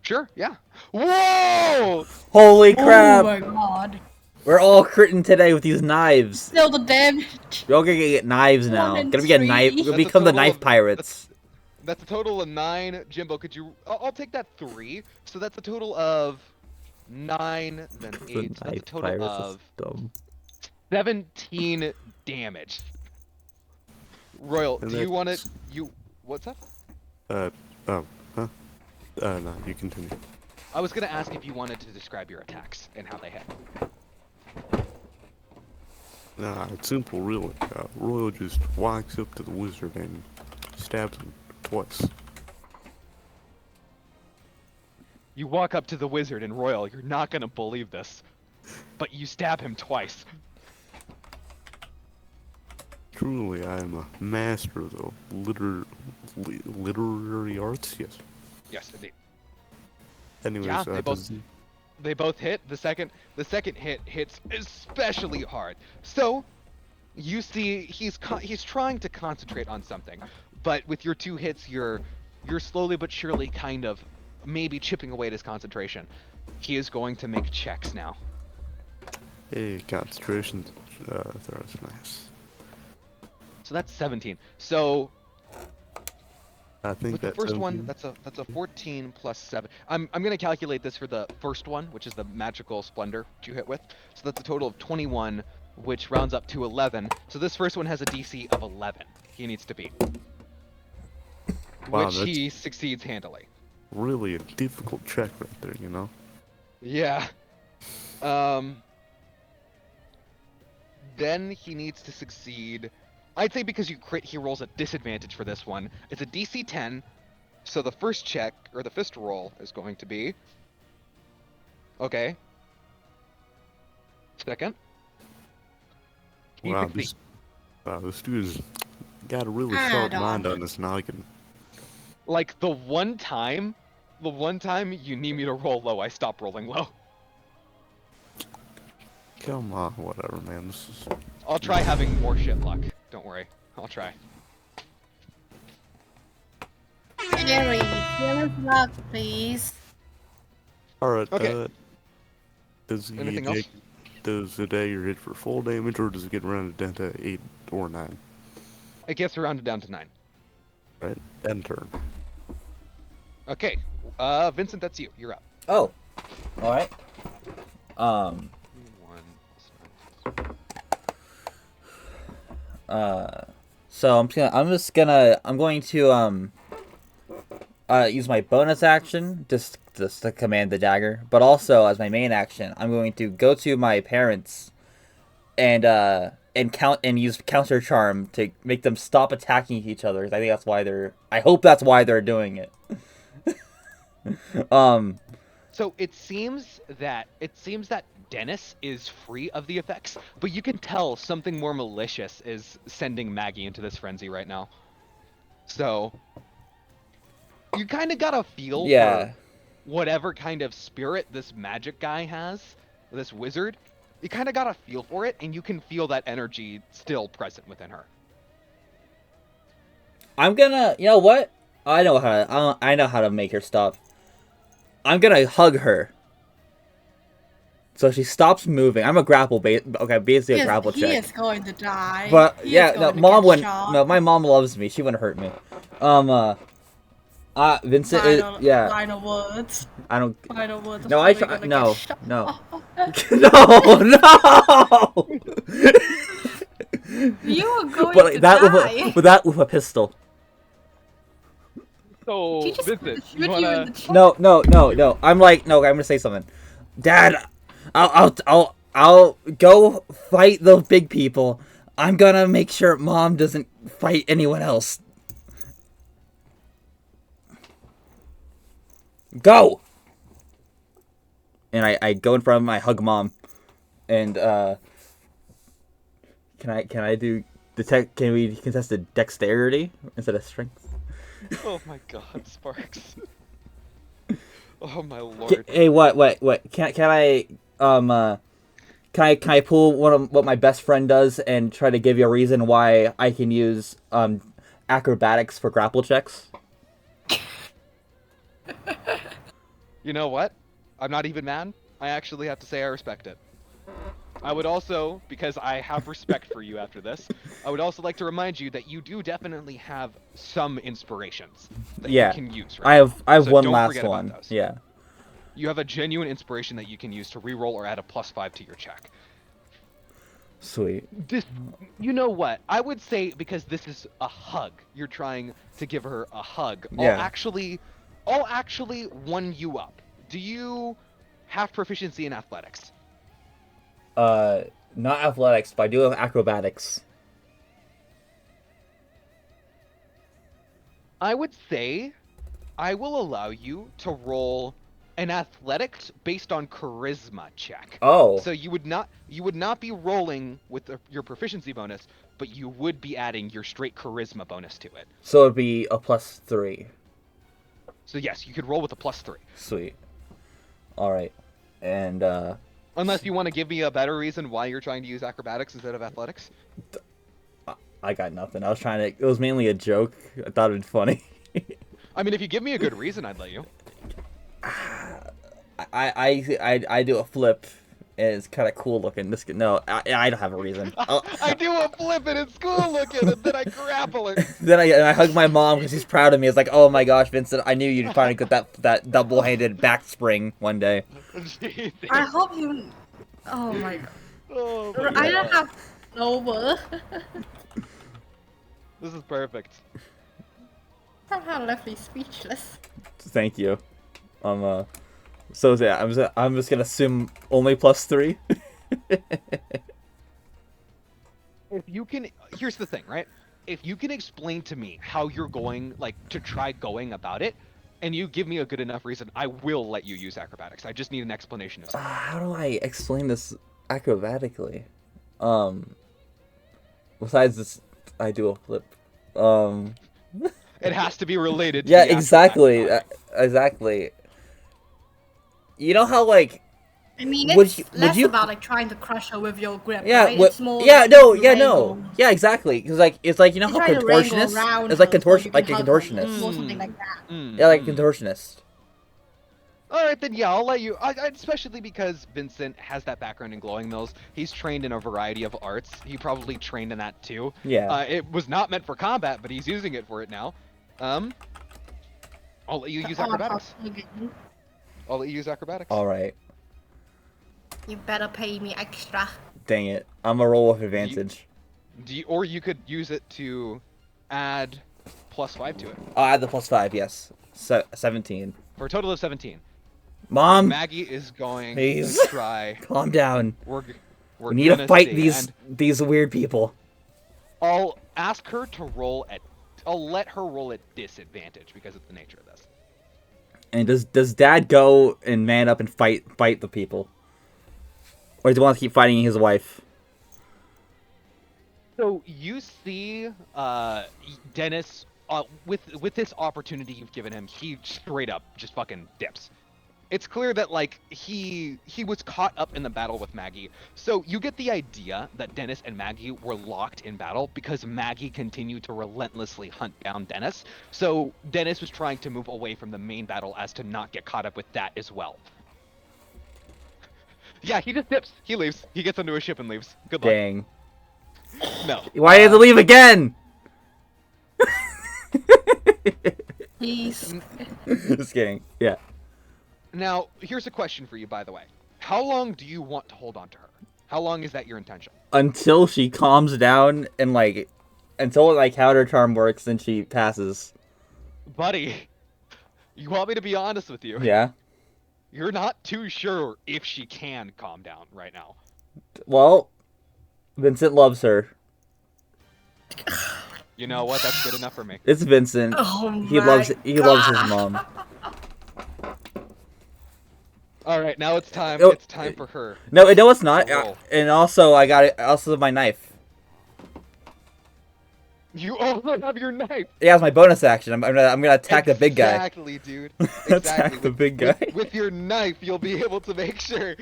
Sure, yeah. Whoa! Holy crap! Oh my god. We're all critting today with these knives. Still the damage. We're all gonna get knives now. and Gonna be a three. knife. We're That's gonna a become the total knife of- pirates. That's a total of 9. Jimbo, could you... I'll take that 3. So that's a total of 9, then 8. So that's a Knife total pirates is of dumb. 17 damage. Royal, And do you want that's- to... What's up? No, you continue. I was going to ask if you wanted to describe your attacks and how they hit. Nah, it's simple, really. Royal just walks up to the wizard and stabs him twice. You walk up to the wizard and Royal, you're not going to believe this, but you stab him twice. Truly, I am a master of the literary arts. Yes. Yes, indeed. Anyways, Yeah, they both- does- They both hit. The second hit hits especially hard. So, you see he's trying to concentrate on something, but with your 2 hits, you're slowly but surely kind of maybe chipping away at his concentration. He is going to make checks now. Hey, concentration. That's nice. So that's 17. So I think With the that's first one, 17. that's a 14 plus 7. I'm gonna calculate this for the first one, which is the magical splendor that you hit with. So that's a total of 21, which rounds up to 11. So this first one has a DC of 11. He needs to beat, Wow, which that's he succeeds handily. really a difficult check right there, you know? Yeah. Then he needs to succeed. I'd say because you crit, he rolls a disadvantage for this one. It's a DC 10, so the first check, or the first roll, is going to be... Okay. Second. He Wow, succeeds. this dude's got a really Ah, sharp dog. mind on this noggin. Like, the one time you need me to roll low, I stop rolling low. Come on, whatever, man. This is I'll try having more shit luck. Don't worry. I'll try. Jerry, fearless luck, please. alright. Okay. Does he Anything else? does the dagger hit for full damage, or does it get rounded down to 8 or 9? It gets rounded down to 9. Right? End turn. Okay. Vincent, that's you. You're up. Oh, all right. 1 So I'm going to use my bonus action just to command the dagger, but also as my main action, I'm going to go to my parents and use counter charm to make them stop attacking each other. 'Cause I think I hope that's why they're doing it. So it seems that Dennis is free of the effects, but you can tell something more malicious is sending Maggie into this frenzy right now. So you kind of got a feel Yeah. for whatever kind of spirit this magic guy has, this wizard. You kind of got a feel for it, and you can feel that energy still present within her. I'm gonna, you know what? I know how to make her stop. I'm gonna hug her, so she stops moving. I'm a grapple basically a grapple He check. is going to die. But He is yeah, no, going to mom get wouldn't. shot. No, my mom loves me. She wouldn't hurt me. Vincent, yeah, Final words. I don't. Final words. No, I Probably try. gonna No, get shot. no, no. You are going But to that die. with a pistol. So He just Vincent, shoot you you wanna? in the chest. No. I'm gonna say something. Dad, I'll go fight the big people. I'm gonna make sure Mom doesn't fight anyone else. Go. And I go in front of him, I hug Mom, and can I do detect? Can we contest the dexterity instead of strength? Oh my God, Sparks. Oh my lord. Hey, what? Can I pull what my best friend does and try to give you a reason why I can use acrobatics for grapple checks? You know what? I'm not even mad. I actually have to say I respect it. I would also, because I have respect for you after this, I would also like to remind you that you do definitely have some inspirations that Yeah. you can use. Right I have So one don't last forget about one. those. Yeah. You have a genuine inspiration that you can use to reroll or add a +5 to your check. Sweet. This, you know what? I would say because this is a hug. You're trying to give her a hug. Yeah. I'll actually one you up. Do you have proficiency in athletics? Not athletics, but I do have acrobatics. I would say I will allow you to roll an athletics based on charisma check. Oh. So you would not be rolling with your proficiency bonus, but you would be adding your straight charisma bonus to it. So it'd be a +3. So yes, you could roll with a +3. Sweet. All right. And Unless you want to give me a better reason why you're trying to use acrobatics instead of athletics. I got nothing. I was trying to. It was mainly a joke. I thought it'd be funny. I mean, if you give me a good reason, I'd let you. I do a flip, It's kind of cool looking. No, I don't have a reason. I do a flip and it's cool looking, and then I grapple her. Then I hug my mom because she's proud of me. It's like, oh my gosh, Vincent, I knew you'd finally get that double-handed back spring one day. Jesus. I hope you. Oh my god. Oh my I don't God. have over. This is perfect. Somehow left me speechless. Thank you. So yeah, I'm just gonna assume only +3. If you can, here's the thing, right? If you can explain to me how you're going, like, to try going about it, and you give me a good enough reason, I will let you use acrobatics. I just need an explanation of something. How do I explain this acrobatically? Besides this, I do a flip. It has to be related to Yeah, the actual exactly. acrobatic. Exactly. You know how, like, I mean, Would it's you- would less you- about like trying to crush her with your grip, yeah, right? what, It's more yeah, like no, you yeah, no, wrangle. yeah, exactly. Because like it's like, you know You how try to wrangle contortionist, around it's like her so you like a can hug her, contortionist. or something like that. Yeah, like Mm. contortionist. All right, then yeah, I'll let you. Especially because Vincent has that background in glowing mills. He's trained in a variety of arts. He probably trained in that too. Yeah. It was not meant for combat, but he's using it for it now. I'll let you use The odd acrobatics. hugging. I'll let you use acrobatics. All right. You better pay me extra. Dang it. I'm a roll with advantage. Or you could use it to add +5 to it I'll add the +5. Yes. 17. for a total of 17. Mom, Maggie is going please. to try. calm down. We're We need to gonna fight see, and these weird people. I'll ask her to roll at. I'll let her roll at disadvantage because of the nature of this. And does Dad go and man up and fight the people, or does he want to keep fighting his wife? So you see, Dennis, with this opportunity you've given him, he straight up just fucking dips. It's clear that like he was caught up in the battle with Maggie. So you get the idea that Dennis and Maggie were locked in battle because Maggie continued to relentlessly hunt down Dennis. So Dennis was trying to move away from the main battle as to not get caught up with that as well. Yeah, he just dips. He leaves. He gets onto a ship and leaves. Good luck. Dang. No. Why did he leave again? He's Just kidding. Yeah. Now, here's a question for you, by the way. How long do you want to hold on to her? How long is that your intention? Until she calms down and like, until like counter charm works and she passes. Buddy, you want me to be honest with you? Yeah. You're not too sure if she can calm down right now. Well, Vincent loves her. You know what? That's good enough for me. It's Vincent. oh He my loves his God. mom. All right, now it's time. Oh, It's time for her. No, it's not. Roll. And also, I got it. Also, my knife. You also have your knife. Yeah, it's my bonus action. I'm gonna attack the big guy. Exactly, dude. Attack Exactly. the big guy. With your knife, you'll be able to make sure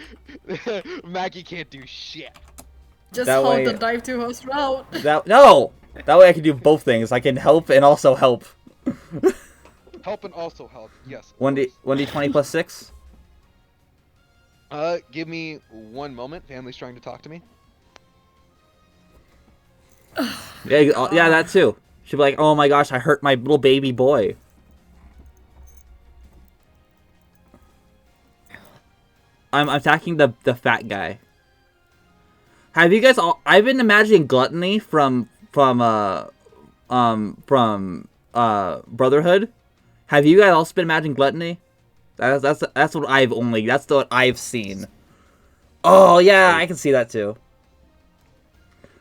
Maggie can't do shit. Just That hold way- the knife to her throat. That way I can do both things. I can help and also help. Help and also help. Yes. 1d20 plus 6. Give me one moment. Family's trying to talk to me. Yeah, that too. She'll be like, "Oh my gosh, I hurt my little baby boy." I'm attacking the fat guy. Have you guys all? I've been imagining gluttony from Brotherhood. Have you guys also been imagining gluttony? That's what what I've seen. Oh yeah, I can see that too.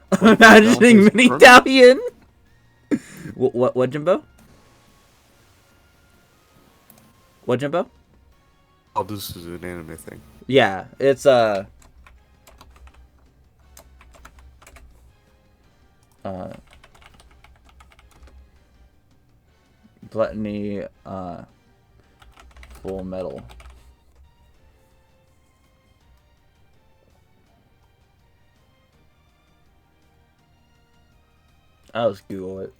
I'm imagining Delta's Mini front? Stallion. What Jimbo? What Jimbo? Oh, this is an anime thing. Yeah, it's gluttony, Full Metal. I'll just Google it.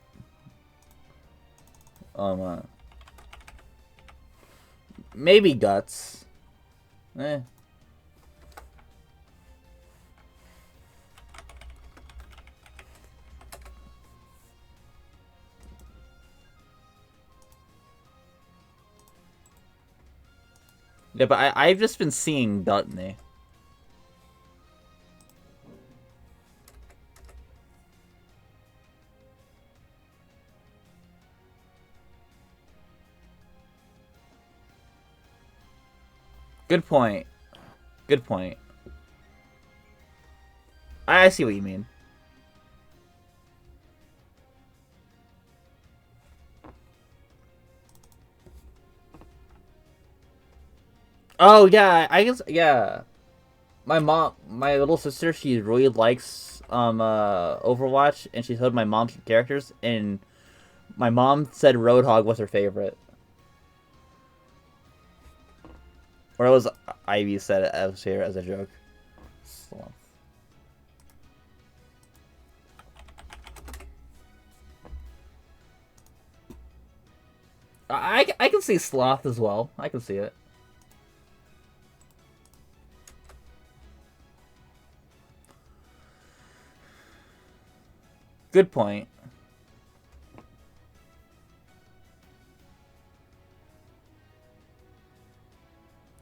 Maybe Guts. Yeah, but I've just been seeing Gluttony. Good point. Good point. I see what you mean. Oh yeah, I guess yeah. My little sister, she really likes Overwatch, and she showed my mom some characters, and my mom said Roadhog was her favorite. Or it was Ivy said it as a joke. So. I can see Sloth as well. I can see it. Good point.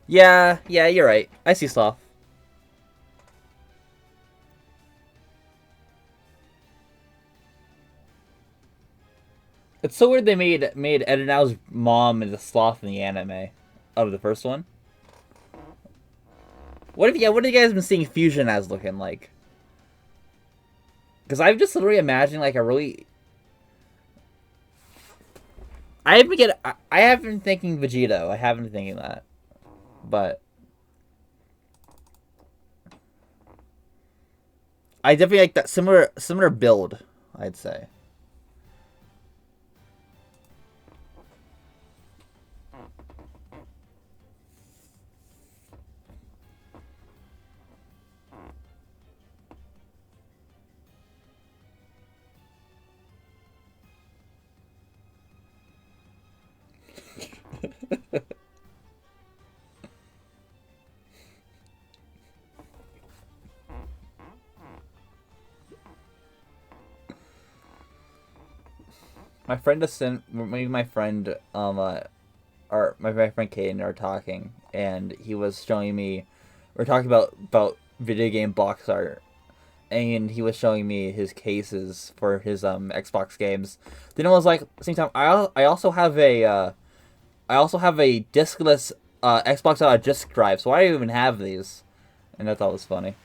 Yeah, you're right. I see Sloth. It's so weird they made Edenau's mom into Sloth in the anime of the first one. What have you guys been seeing Fusion as looking like? Because I've just literally imagined like a really. I have been thinking Vegito. I haven't been thinking that, but I definitely like that similar build. I'd say. My friend just sent maybe my friend or my friend Caden are talking, and he was showing me we're talking about video game box art, and he was showing me his cases for his Xbox games. Then I was like, at the same time, I also have a diskless Xbox disk drive, so I even have these, and I thought it was funny.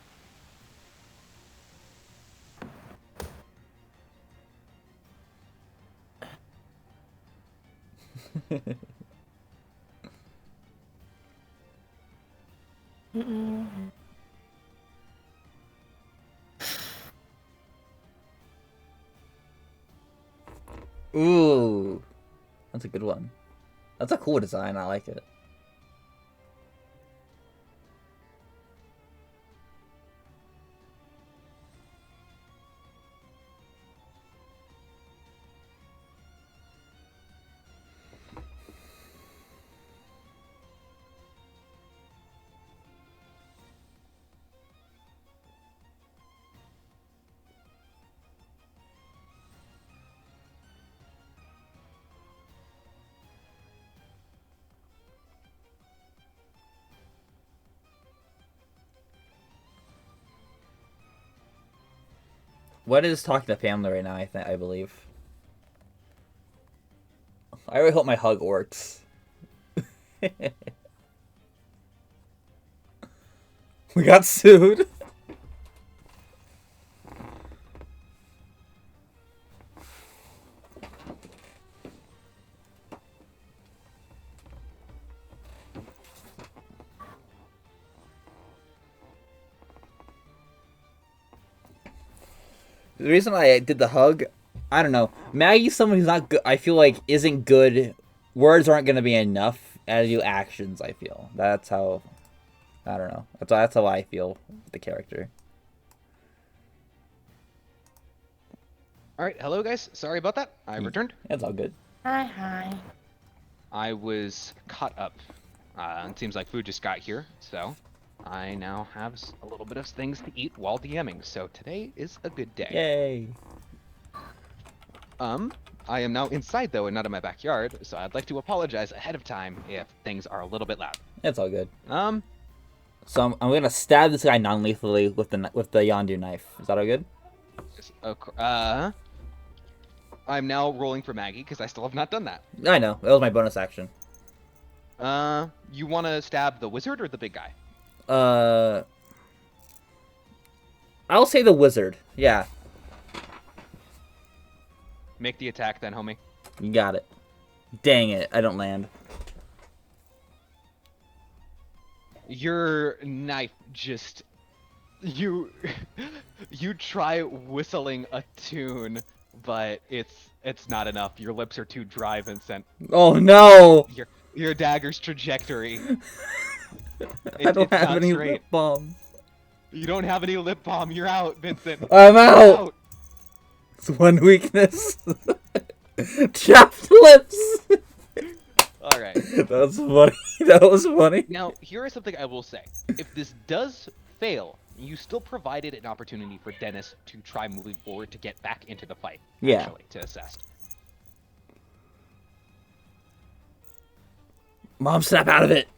Ooh, that's a good one. That's a cool design. I like it. What is talking to family right now? I believe. I really hope my hug works. We got sued. The reason I did the hug, I don't know. Maggie's someone who's not good. I feel like isn't good. Words aren't gonna be enough. As do actions. I feel that's how. I don't know. That's how I feel with the character. All right, hello guys. Sorry about that. I returned. That's all good. Hi. I was caught up. It seems like food just got here, so I now have a little bit of things to eat while DMing. So today is a good day. Yay. I am now inside though and not in my backyard, so I'd like to apologize ahead of time if things are a little bit loud. It's all good. Um, So I'm gonna stab this guy non-lethally with the Yondu knife. Is that all good? I'm now rolling for Maggie because I still have not done that. I know. That was my bonus action. You want to stab the wizard or the big guy? I'll say the wizard. Yeah, Make the attack then, homie. you got it. Dang it, I don't land. Your knife just you try whistling a tune, but it's not enough. Your lips are too dry, Vincent. Oh no! Your dagger's trajectory. I don't it's have not any straight. lip balm. You don't have any lip balm. You're out, Vincent. I'm You're out. It's one weakness. Chapped lips. All right. That was funny. That was funny. Now, here is something I will say. If this does fail, you still provided an opportunity for Dennis to try moving forward to get back into the fight. Yeah. Actually, to assess. Mom, snap out of it.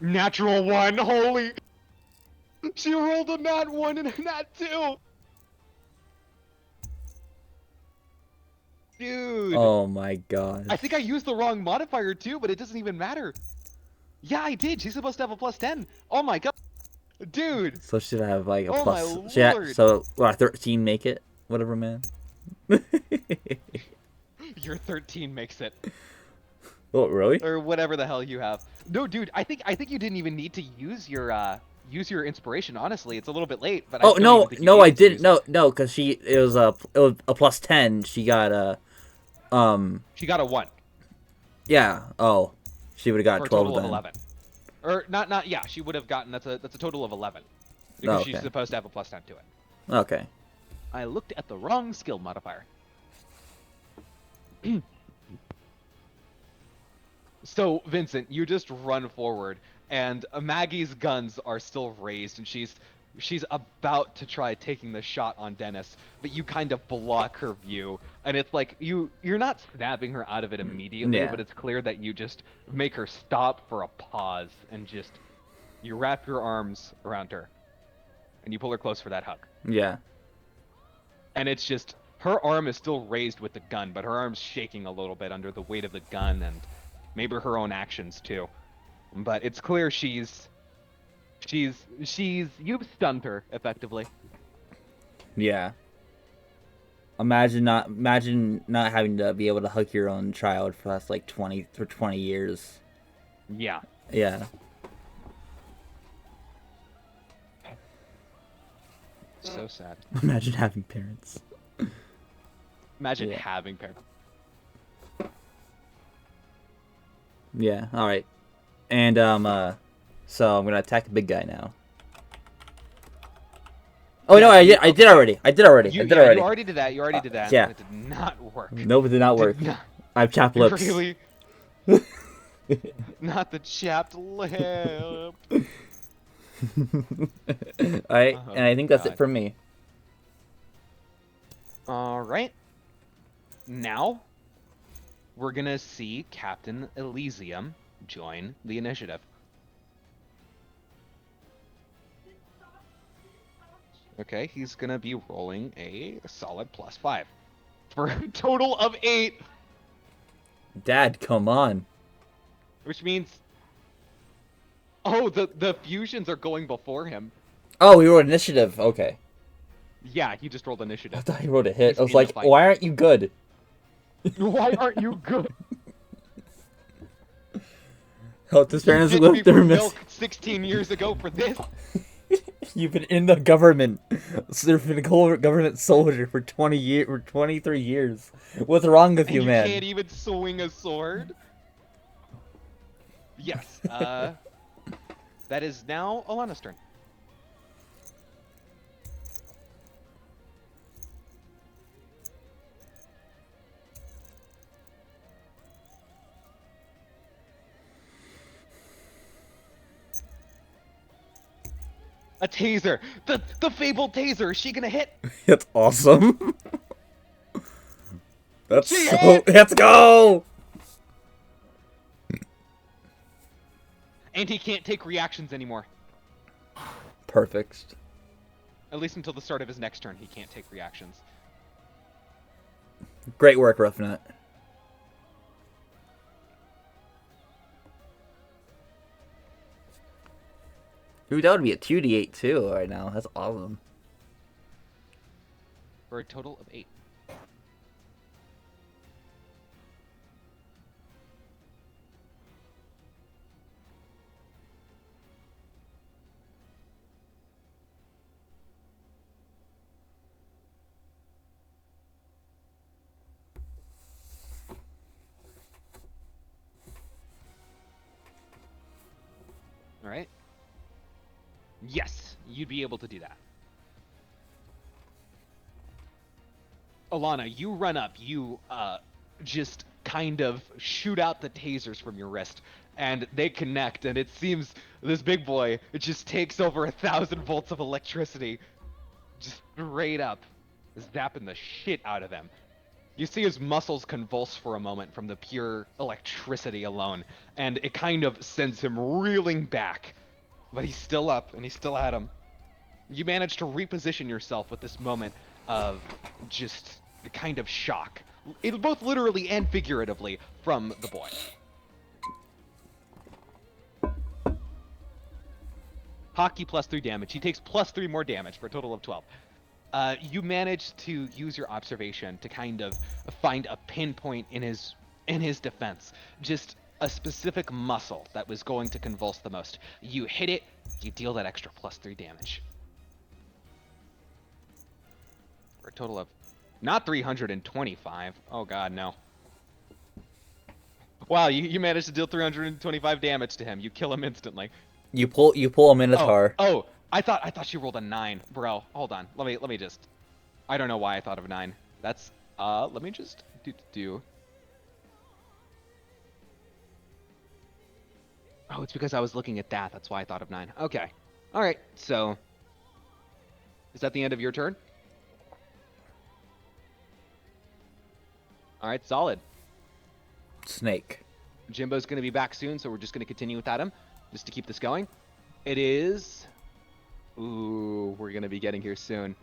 Natural 1, holy! She rolled a nat 1 and a nat 2! Dude! Oh my god. I think I used the wrong modifier too, but it doesn't even matter. Yeah, I did. She's supposed to have a plus 10. Oh my god. Dude! So should I have like a Oh plus? my Should I- lord. so what? 13 make it? Whatever, man. Your 13 makes it. Oh really? Or whatever the hell you have. No, dude, I think you didn't even need to use your inspiration, honestly. It's a little bit late, but Oh I no, even think you no, I needed to use didn't. it. No, because it was a plus 10. She got a She got a 1 yeah. Oh, she would have got for a 12 total then. of 11. Or not yeah, she would have gotten that's a total of 11. Because she's okay. supposed to have a plus 10 to it. Okay. I looked at the wrong skill modifier. So, Vincent, you just run forward, and Maggie's guns are still raised, and she's about to try taking the shot on Dennis, but you kind of block her view, and it's like you're not snapping her out of it immediately, Yeah. but it's clear that you just make her stop for a pause, and just you wrap your arms around her, and you pull her close for that hug. Yeah. And it's just her arm is still raised with the gun, but her arm's shaking a little bit under the weight of the gun and maybe her own actions too. But it's clear she's you've stunned her effectively. Yeah. Imagine not having to be able to hug your own child for the last like 20 years. Yeah. Yeah. So sad. Imagine having parents. Imagine Yeah. having parents. Yeah. All right. And so I'm gonna attack the big guy now. Oh no, I did already. I did already. You already. already did that. You already did that. yeah. It did not work. Nope, it did not work. Did not- I have chapped lips. Really? Not the chapped lip. Alright, Oh, and I think that's God. it for me. All right. Now, we're gonna see Captain Elysium join the initiative. Okay, he's gonna be rolling a solid +5 for a total of 8, Dad, come on. which means, oh, the fusions are going before him. Oh, he wrote initiative. Okay. Yeah, he just rolled I initiative. thought he wrote a hit. He's I was in the like, fight. why aren't you good? Why aren't you good? Help his parents You get me live their for miss. milk 16 years ago for this. You've been in the government. Serving a government soldier for 23 years. What's wrong with And you, you man? can't even swing a sword? Yes, that is now Alana's turn. A taser! The fabled taser! Is she gonna hit? That's awesome. That's She so. hit! Let's go. And he can't take reactions anymore. Perfect. At least until the start of his next turn, he can't take reactions. Great work, Roughnut. Ooh, that would be a 2d8 too right now. That's awesome. For a total of 8. All right. Yes, you'd be able to do that. Alana, you run up, you just kind of shoot out the tasers from your wrist, and they connect, and it seems this big boy, it just takes over 1,000 volts of electricity, just straight up, zapping the shit out of him. You see his muscles convulse for a moment from the pure electricity alone, and it kind of sends him reeling back. But he's still up, and he's still at him. You manage to reposition yourself with this moment of just kind of shock. It, both literally and figuratively, from the boy. Hockey +3 damage. He takes +3 more damage for a total of 12. You manage to use your observation to kind of find a pinpoint in his defense. Just a specific muscle that was going to convulse the most. You hit it, you deal that extra +3 damage. For a total of not 325. Oh god, no. Wow, you managed to deal 325 damage to him. You kill him instantly. You pull a Minotaur. Oh, I thought she rolled a 9. Bro, hold on. Let me just, I don't know why I thought of 9. That's let me just do. Oh, it's because I was looking at that. That's why I thought of 9. Okay. All right. So, is that the end of your turn? All right, solid. Snake. Jimbo's going to be back soon, so we're just going to continue without him, just to keep this going. It is... Ooh, we're going to be getting here soon.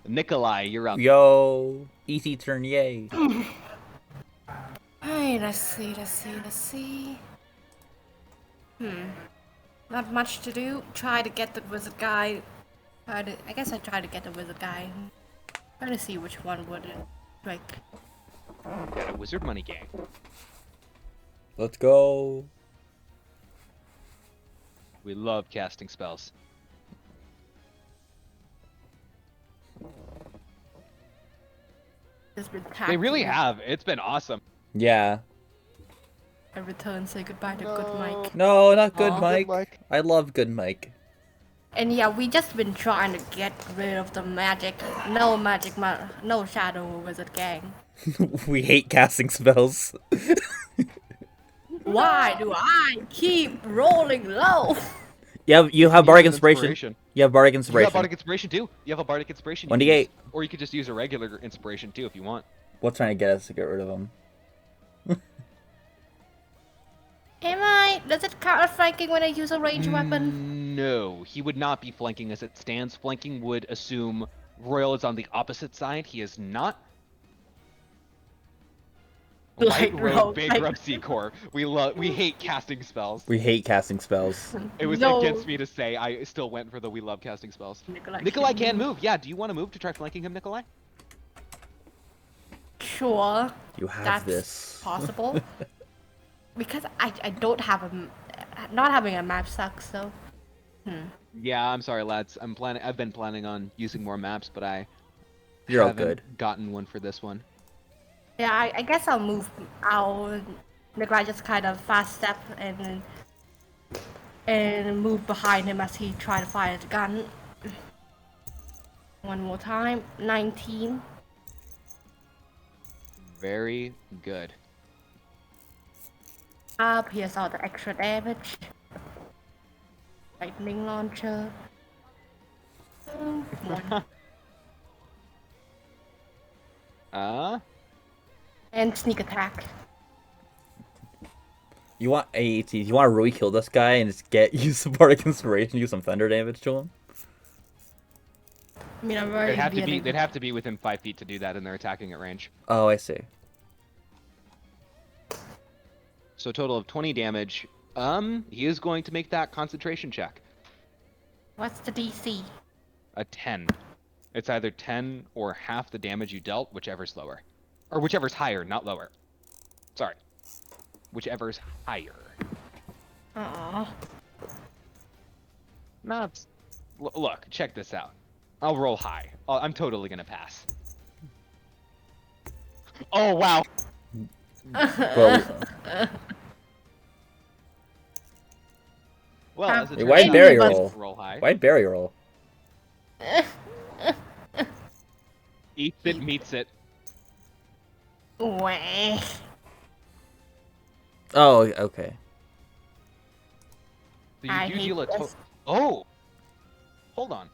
Nikolai, you're up. Yo, easy turn, yay. Alright, let's see. Not much to do. Try to get the wizard guy. I guess I try to get the wizard guy. Try to see which one would break. Got a wizard money gang. Let's go. We love casting spells. It's been They really tacky. have. It's been awesome. Yeah. I return, say goodbye to good Mike. No, not good, Aw. Mike. I love good Mike. And yeah, we just been trying to get rid of the magic. No shadow wizard gang. We hate casting spells. Why do I keep rolling low? You have Bardic Use an Inspiration. You have Bardic You Inspiration. have Bardic Inspiration too. You have a Bardic Inspiration. 1d8. Use. Or you could just use a regular Inspiration too if you want. What's trying to get us to get rid of him? Does it count as flanking when I use a ranged weapon? No, he would not be flanking as it stands. Flanking would assume Royal is on the opposite side. He is not. Light Like, Road bro, Bankruptcy Corps. We hate casting spells. We hate casting spells. It was No. against me to say. I still went for the we love casting spells. Nikolai Nikolai can can move. Yeah, do you want to move to try flanking him, Nikolai? Sure, You have that's this. possible. Because I don't have not having a map sucks, so. Yeah, I'm sorry, lads. I've been planning on using more maps, but I You're all haven't good. gotten one for this one. Yeah, I guess I'll move. Nikolai just kind of fast step and move behind him as he try to fire the gun. One more time. 19. Very good. Here's all the extra damage. Lightning launcher. One. Uh, And sneak attack. You want AET? You want to really kill this guy and just use some Bardic Inspiration, use some thunder damage to him? I mean, I'm already They'd have to be within 5 feet to do that, and they're attacking at range. Oh, I see. So a total of 20 damage. He is going to make that concentration check. What's the DC? A 10. It's either 10 or half the damage you dealt, whichever's lower. Or whichever's higher, not lower. Sorry. Whichever's higher. Aww. Not. Look, check this out. I'll roll high. I'm totally gonna pass. Oh, wow. Well, Well, as it turns White out, berry I roll. didn't roll high. White berry roll. Eats it, meets it. Wah. Oh, okay. So I you do hate deal a this. Oh! Hold on.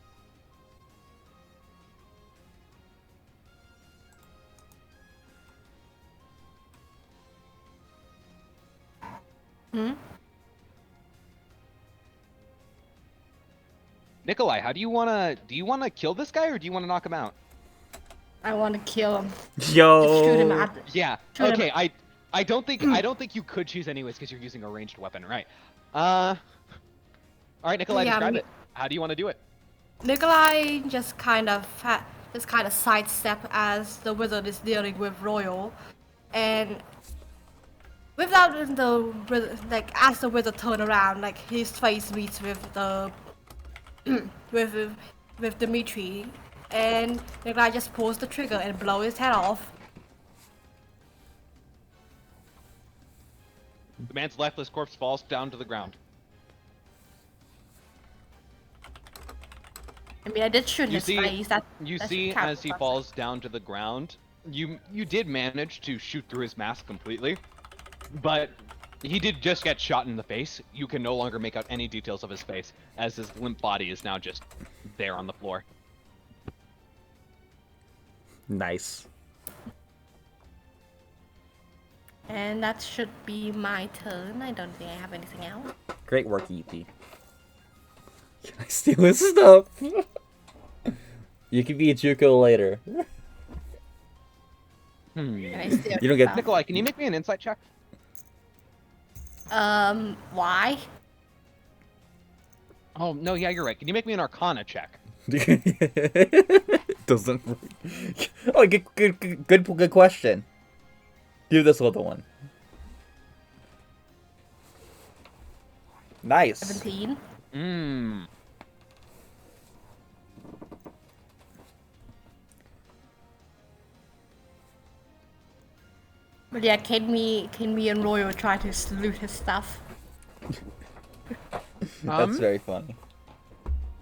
Hmm? Nikolai, how do you wanna kill this guy or do you wanna knock him out? I want to kill him. Yo. Shoot him at the... Yeah. Shoot him. Okay, I don't think you could choose anyways because you're using a ranged weapon, right? Alright, Nikolai, Yeah, describe me- it. How do you want to do it? Nikolai just kind of sidestep as the wizard is dealing with Royal, and without as the wizard turn around, like his face meets with the with Dimitri, and Nikolai just pulls the trigger and blow his head off. The man's lifeless corpse falls down to the ground. I mean, I did shoot You his see- face. You that see, should count as he for falls down to the ground, you did manage to shoot through his mask completely, but he did just get shot in the face. You can no longer make out any details of his face, as his limp body is now just there on the floor. Nice. And that should be my turn. I don't think I have anything else. Great work, E.T. Can I steal his stuff? You can be a Juko later. Can I steal You don't get- stuff? Nikolai, can you make me an insight check? Why? Oh, no, yeah, you're right. Can you make me an Arcana check? Doesn't. Oh, good question. Do this little one. Nice. 17. Mmm. But yeah, can me and Royal try to loot his stuff? That's very funny.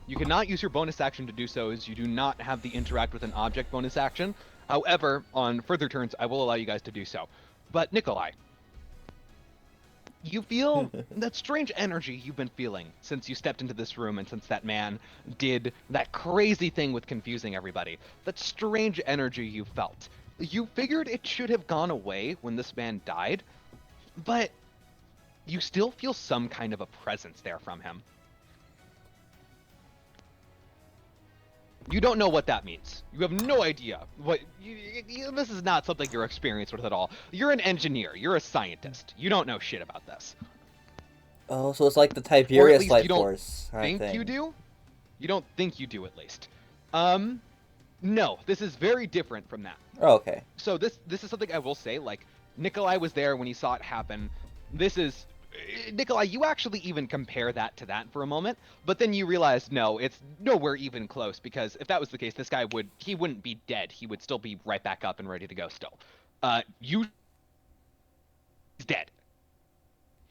You cannot use your bonus action to do so, as you do not have the interact with an object bonus action. However, on further turns, I will allow you guys to do so. But Nikolai, you feel that strange energy you've been feeling since you stepped into this room and since that man did that crazy thing with confusing everybody. That strange energy you felt. You figured it should have gone away when this man died, but you still feel some kind of a presence there from him. You don't know what that means. You have no idea what. This is not something you're experienced with at all. You're an engineer. You're a scientist. You don't know shit about this. Oh, so it's like the Or at Tiberius least life you don't force. kind of think you thing. do? You don't think you do, at least. No. This is very different from that. Oh, okay. So this is something I will say. Like, Nikolai was there when he saw it happen. This is. Nikolai, you actually even compare that to that for a moment, but then you realize, no, it's nowhere even close, because if that was the case, this guy wouldn't be dead. He would still be right back up and ready to go still. He's dead.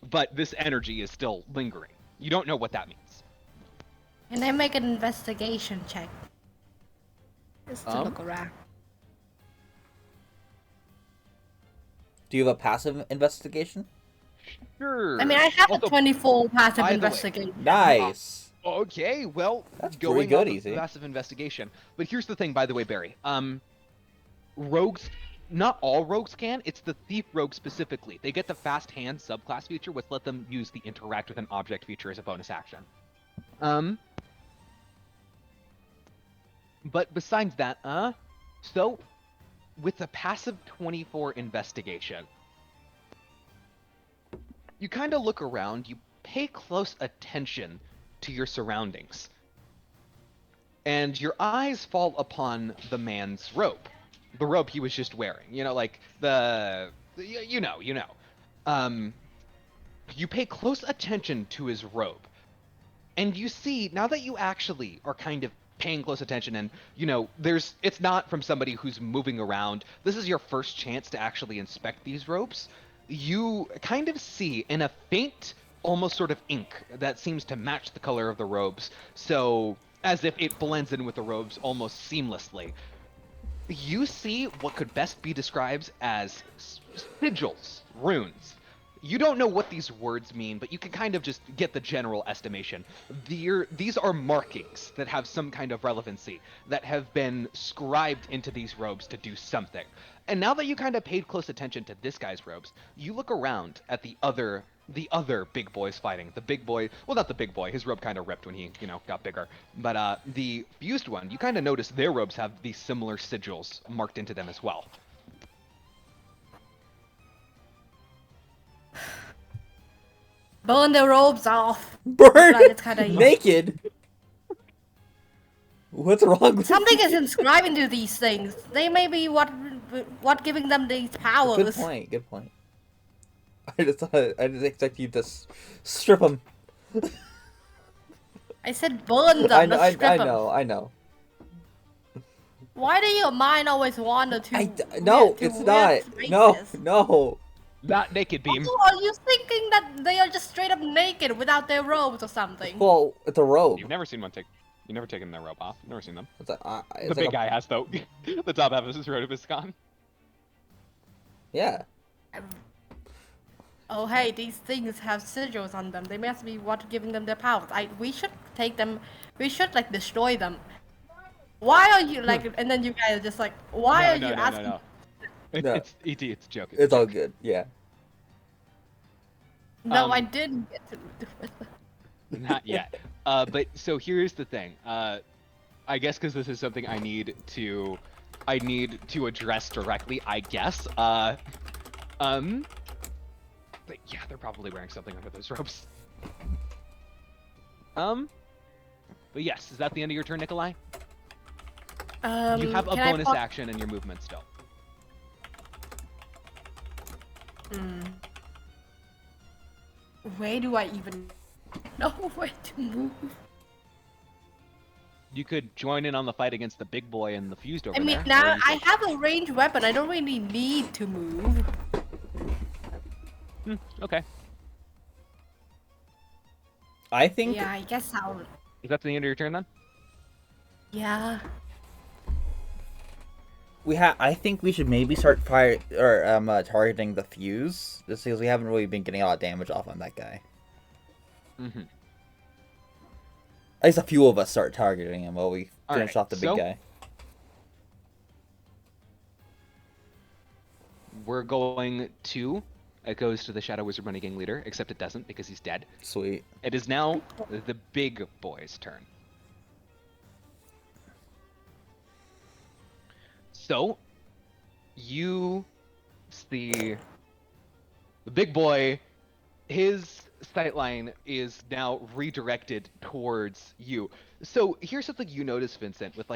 But this energy is still lingering. You don't know what that means. Can I make an investigation check? Just to Um? look around. Do you have a passive investigation? Sure. I mean, I have Also, a 24 passive by the way- investigation. Nice. Okay, well, That's going pretty good, off of Easy. passive investigation. But here's the thing, by the way, Barry. Rogues not all rogues can. It's the thief rogue specifically. They get the fast hand subclass feature, which let them use the interact with an object feature as a bonus action. But besides that, so with a passive 24 investigation, you kind of look around, you pay close attention to your surroundings, and your eyes fall upon the man's robe. The robe he was just wearing. You know, like you know. You pay close attention to his robe, and you see, now that you actually are kind of paying close attention, and it's not from somebody who's moving around, this is your first chance to actually inspect these robes. You kind of see in a faint, almost sort of ink that seems to match the color of the robes, so as if it blends in with the robes almost seamlessly. You see what could best be described as sigils, runes. You don't know what these words mean, but you can kind of just get the general estimation. These are markings that have some kind of relevancy, that have been scribed into these robes to do something. And now that you kind of paid close attention to this guy's robes, you look around at the other big boys fighting. The big boy, well, not the big boy, his robe kind of ripped when he, got bigger. But the fused one, you kind of notice their robes have these similar sigils marked into them as well. Burn their robes off. Burn It's kinda naked. What's wrong with Something is inscribed into these things. They may be what giving them these powers. Good point. Good point. I didn't expect you to strip them. I said burn them, not strip them. I know. Why do your mind always wander to? No, it's not. No. Not naked beam. Oh, are you thinking that they are just straight up naked without their robes or something? Well, it's a robe. You've never seen one You've never taken their robe off. Never seen them. It's the like big guy has though. The top half of his robe is gone. Yeah. Oh hey, these things have sigils on them. They must be what giving them their powers. We should take them. We should destroy them. Why are you And then you guys are just why are you asking? No. It's ET. It's a joke. It's all good. Yeah. No, I didn't get to do it. Not yet. But so here's the thing. I guess because this is something I need to address directly. I guess. But yeah, they're probably wearing something under those robes. But yes, is that the end of your turn, Nikolai? You have a bonus action and your movement still. Where do I even know where to move? You could join in on the fight against the big boy and the fused over there. I mean, now I have a ranged weapon. I don't really need to move. Okay. I think. Yeah, I guess I'll. Is that the end of your turn then? Yeah. I think we should maybe start targeting the fuse, just because we haven't really been getting a lot of damage off on that guy. Mm-hmm. At least a few of us start targeting him while we finish off the big guy. We're going to. It goes to the Shadow Wizard Renegade leader, except it doesn't because he's dead. Sweet. It is now the big boy's turn. So, you see the big boy, his sightline is now redirected towards you. So here's something you notice, Vincent, with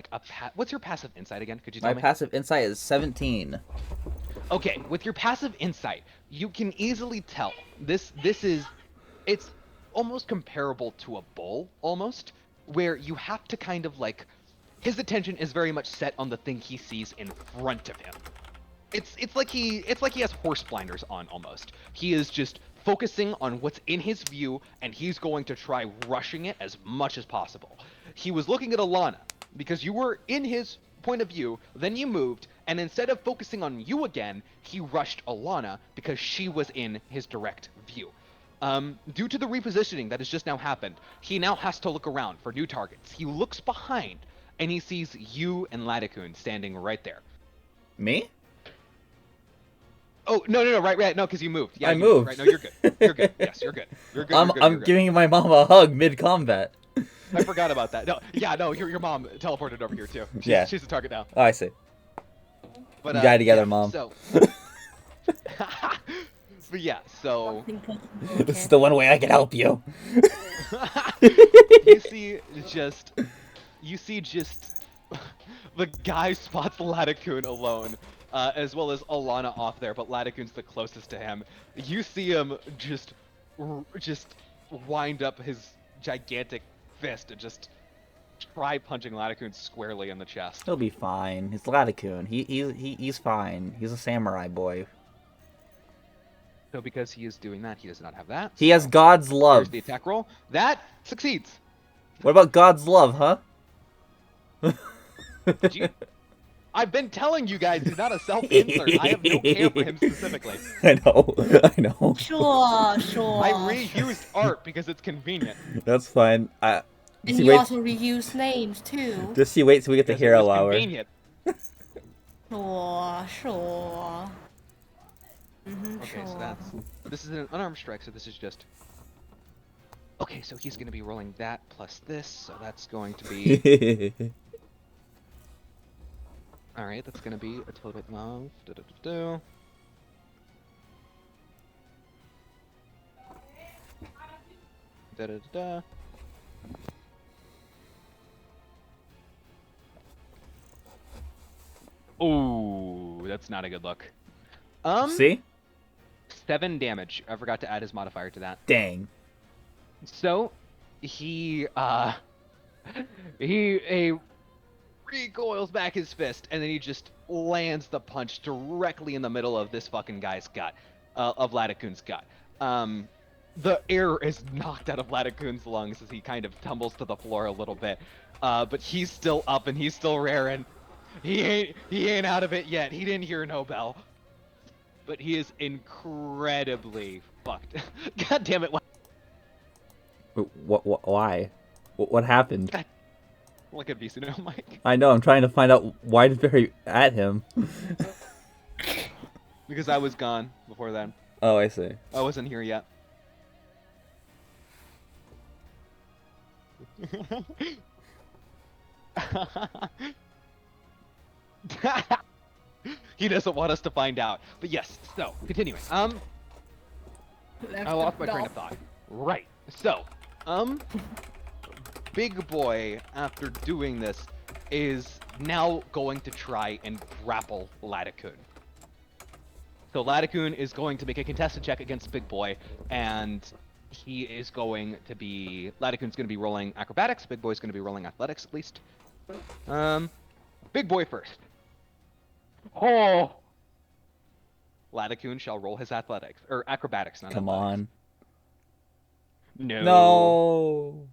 what's your passive insight again? Could you tell me? My passive insight is 17. Okay, with your passive insight, you can easily tell it's almost comparable to a bull, almost, where you have to kind of his attention is very much set on the thing he sees in front of him. It's like he has horse blinders on almost. He is just focusing on what's in his view, and he's going to try rushing it as much as possible. He was looking at Alana because you were in his point of view, then you moved, and instead of focusing on you again, he rushed Alana because she was in his direct view. Due to the repositioning that has just now happened, he now has to look around for new targets. He looks behind, and he sees you and Ladakun standing right there. Me? Oh no, right, no, because you moved. Yeah, I you moved. Right, no, you're good. You're good. Yes, you're good. You're good. You're I'm good. giving my mom a hug mid combat. I forgot about that. No, yeah, no, your mom teleported over here too. She's the target now. Oh, I see. But Die together, yeah, Mom. So, but yeah, so This is the one way I can help you. you see just the guy spots Latticoon alone, as well as Alana off there, but Latticoon's the closest to him. You see him just wind up his gigantic fist and just try punching Latticoon squarely in the chest. He'll be fine. It's Latticoon. He's fine. He's a samurai boy. So because he is doing that, he does not have that. He has God's Here's love. the attack roll. That succeeds. What about God's love, huh? Did you? I've been telling you guys he's not a self-insert. I have no care for him specifically. I know. Sure. I reused art because it's convenient. That's fine. And Just you wait. also reuse names too. Just you wait till we get the Because it hero was hour. convenient. Sure. Okay, so this is an unarmed strike, so this is just. Okay, so he's gonna be rolling that plus this, so that's going to be. All right, that's gonna be a total of Oh, that's not a good look. See? 7 damage. I forgot to add his modifier to that. Dang. So, he recoils back his fist, and then he just lands the punch directly in the middle of this fucking guy's gut, of Latticoon's gut. The air is knocked out of Latticoon's lungs as he kind of tumbles to the floor a little bit, but he's still up and he's still raring. He ain't out of it yet. He didn't hear no bell, but he is incredibly fucked. God damn it! What? Why? What happened? Look at Visuno, Mike. I know. I'm trying to find out why did Barry at him. Because I was gone before then. Oh, I see. I wasn't here yet. He doesn't want us to find out. But yes, so continuing. I lost my train of thought. Right. So, Big Boy, after doing this, is now going to try and grapple Latticoon. So Latticoon is going to make a contested check against Big Boy, and he is going to be... Latticoon's going to be rolling acrobatics. Big Boy's going to be rolling athletics, at least. Big Boy first. Oh! Latticoon shall roll his athletics. Or acrobatics, not Come athletics. on. No. No.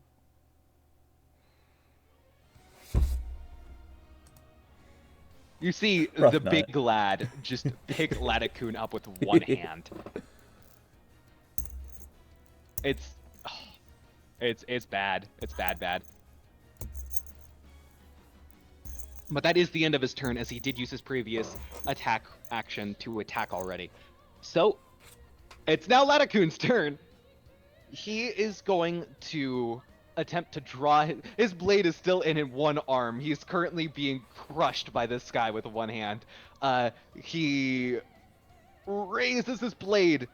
You see Rough the nut. big lad just pick Latticoon up with one hand. It's bad. It's bad. But that is the end of his turn, as he did use his previous attack action to attack already. So, it's now Latticoon's turn. He is going to attempt to draw his blade is still in one arm. He's currently being crushed by this guy with one hand. He raises his blade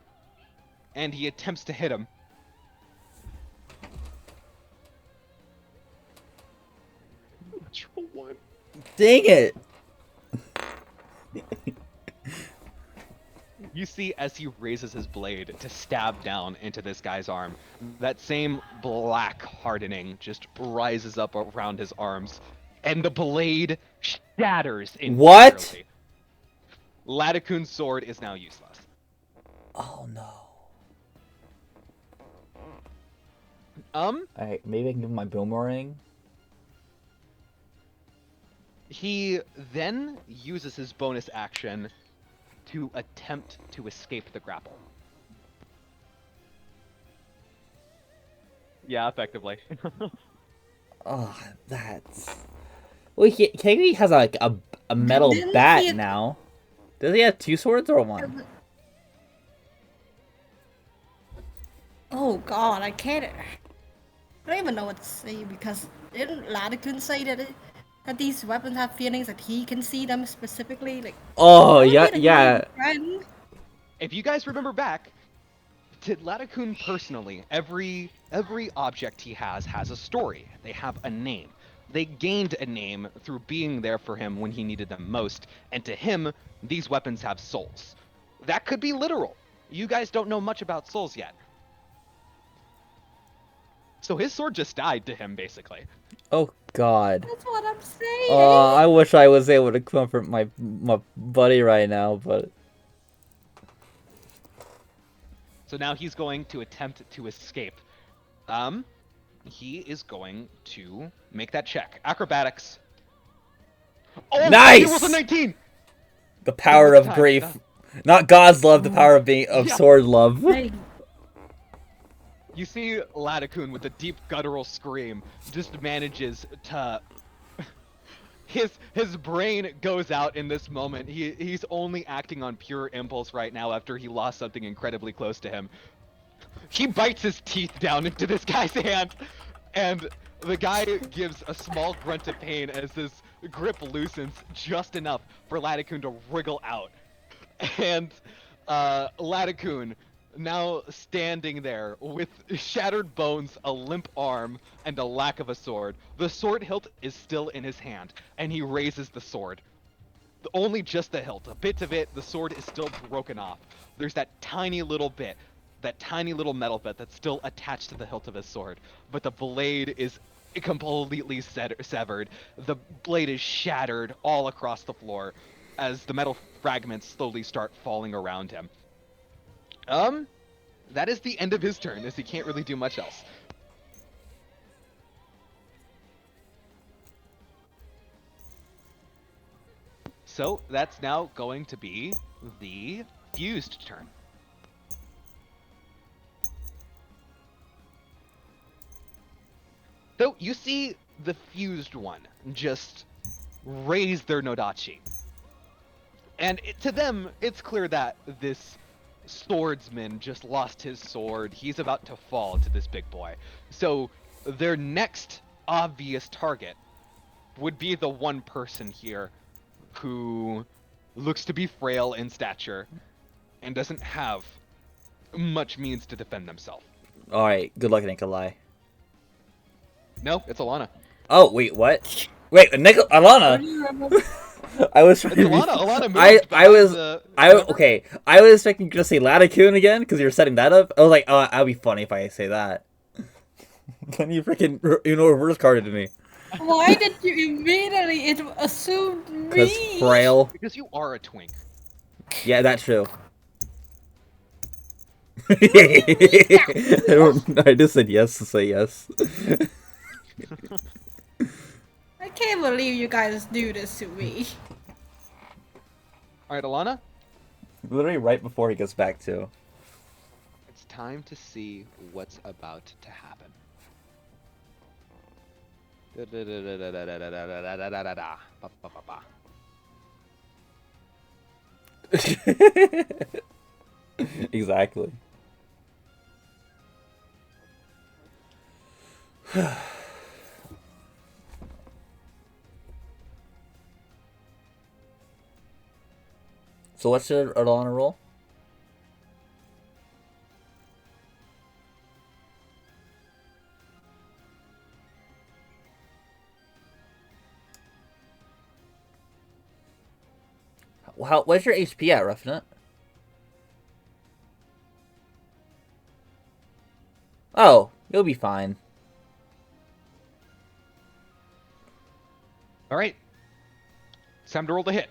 and he attempts to hit him. Natural 1. Dang it. You see, as he raises his blade to stab down into this guy's arm, that same black hardening just rises up around his arms, and the blade shatters entirely. What? Latticoon's sword is now useless. Oh no. Alright, maybe I can give him my boomerang. He then uses his bonus action to attempt to escape the grapple. Yeah, effectively. Oh, that's... Well, Kagami has like a metal Didn't bat he- now. Does he have 2 swords or 1? Oh God, I can't. I don't even know what to say because didn't Ladakun say that these weapons have feelings that he can see them specifically? Like, Oh, that would yeah, be like yeah. my friend. If you guys remember back, to Ladakun personally, every object he has a story. They have a name. They gained a name through being there for him when he needed them most, and to him, these weapons have souls. That could be literal. You guys don't know much about souls yet. So his sword just died to him, basically. Oh God. That's what I'm saying. I wish I was able to comfort my buddy right now, but So now he's going to attempt to escape. He is going to make that check. Acrobatics. Oh, Nice! He was a 19! the power One of more time. grief, not God's love, the power of being Yeah. sword love. Hey, You see Ladakun with a deep guttural scream just manages to his brain goes out in this moment. He's only acting on pure impulse right now after he lost something incredibly close to him. He bites his teeth down into this guy's hand, and the guy gives a small grunt of pain as this grip loosens just enough for Ladakun to wriggle out. And Ladakun, now standing there with shattered bones, a limp arm, and a lack of a sword. The sword hilt is still in his hand, and he raises the sword. Only just the hilt. A bit of it, the sword is still broken off. There's that tiny little bit, that tiny little metal bit that's still attached to the hilt of his sword. But the blade is completely severed. The blade is shattered all across the floor as the metal fragments slowly start falling around him. That is the end of his turn, as he can't really do much else. So that's now going to be the fused turn. So you see the fused one just raise their Nodachi. And to them, it's clear that this swordsman just lost his sword. He's about to fall to this big boy. So their next obvious target would be the one person here who looks to be frail in stature and doesn't have much means to defend themselves. Alright, good luck, Nikolai. No, it's Alana. Oh, wait, what? Wait, Alana! I was trying It's to be... Alana moved okay, I was expecting you to say Ladakun again, because you're setting that up. I was like, oh, that'd be funny if I say that. Then you freaking, reverse carded me. why did you immediately assume me? Because frail. Because you are a twink. Yeah, that's true. I just said yes to say yes. I can't believe you guys do this to me. Alright, Alana, Literally right before he gets back to. it's time to see what's about to happen. Exactly. So what's your Alana roll? What's your HP at, Roughing It? Oh, you'll be fine. Alright. It's time to roll the hit.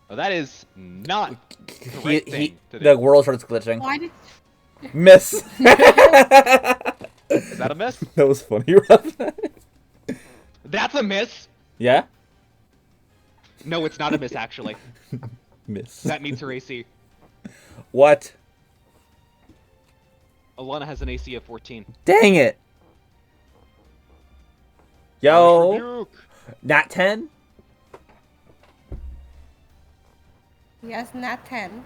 Well, that is not the right thing to do. The world starts glitching. Why did... Miss. Is that a miss? That was funny, Roughing It. That's a miss! Yeah? No, it's not a miss, actually. Miss. That meets her AC. What? Alana has an AC of 14. Dang it. Yo. Rebuke. Not 10? Yes, not 10.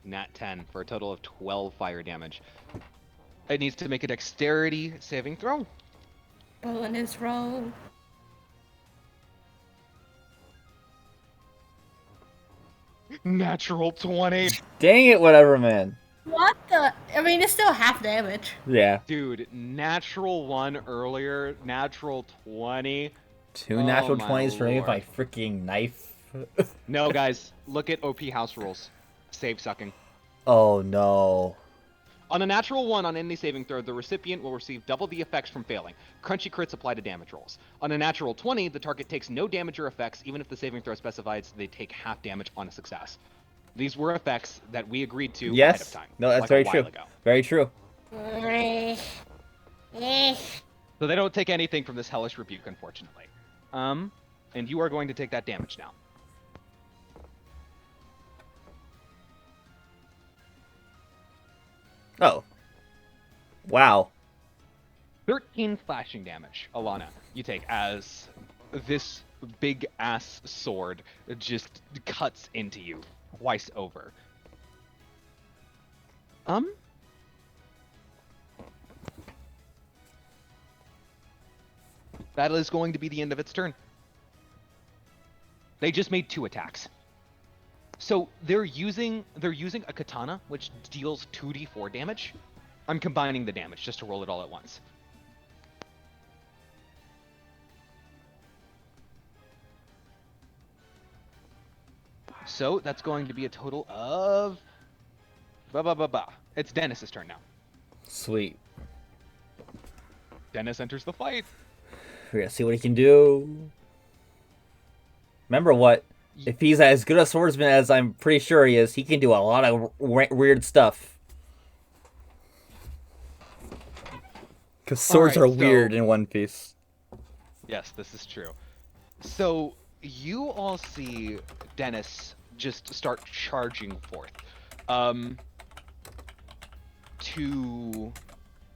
Nat 10 for a total of 12 fire damage. It needs to make a dexterity saving throw. Bonus roll. Natural 20. Dang it, whatever, man. What the? I mean, it's still half damage. Yeah. Dude, natural 1 earlier, natural 20. Two Oh natural my 20s for me with my lord. freaking knife. No, guys, look at OP house rules. Save sucking. Oh no. On a natural 1 on any saving throw, the recipient will receive double the effects from failing. Crunchy crits apply to damage rolls. On a natural 20, the target takes no damage or effects, even if the saving throw specifies they take half damage on a success. These were effects that we agreed to ahead of Yes. time. No, that's like very a while true. ago. Very true. So they don't take anything from this hellish rebuke, unfortunately. And you are going to take that damage now. Oh. Wow. 13 slashing damage, Alana, you take as this big ass sword just cuts into you twice over. That is going to be the end of its turn. They just made 2 attacks. So they're using a katana, which deals 2d4 damage. I'm combining the damage just to roll it all at once. So that's going to be a total of... It's Dennis's turn now. Sweet. Dennis enters the fight. We're gonna see what he can do. Remember what? If he's as good a swordsman as I'm pretty sure he is, he can do a lot of weird stuff. Because swords Alright, are so- weird in One Piece. Yes, this is true. So you all see Dennis just start charging forth. To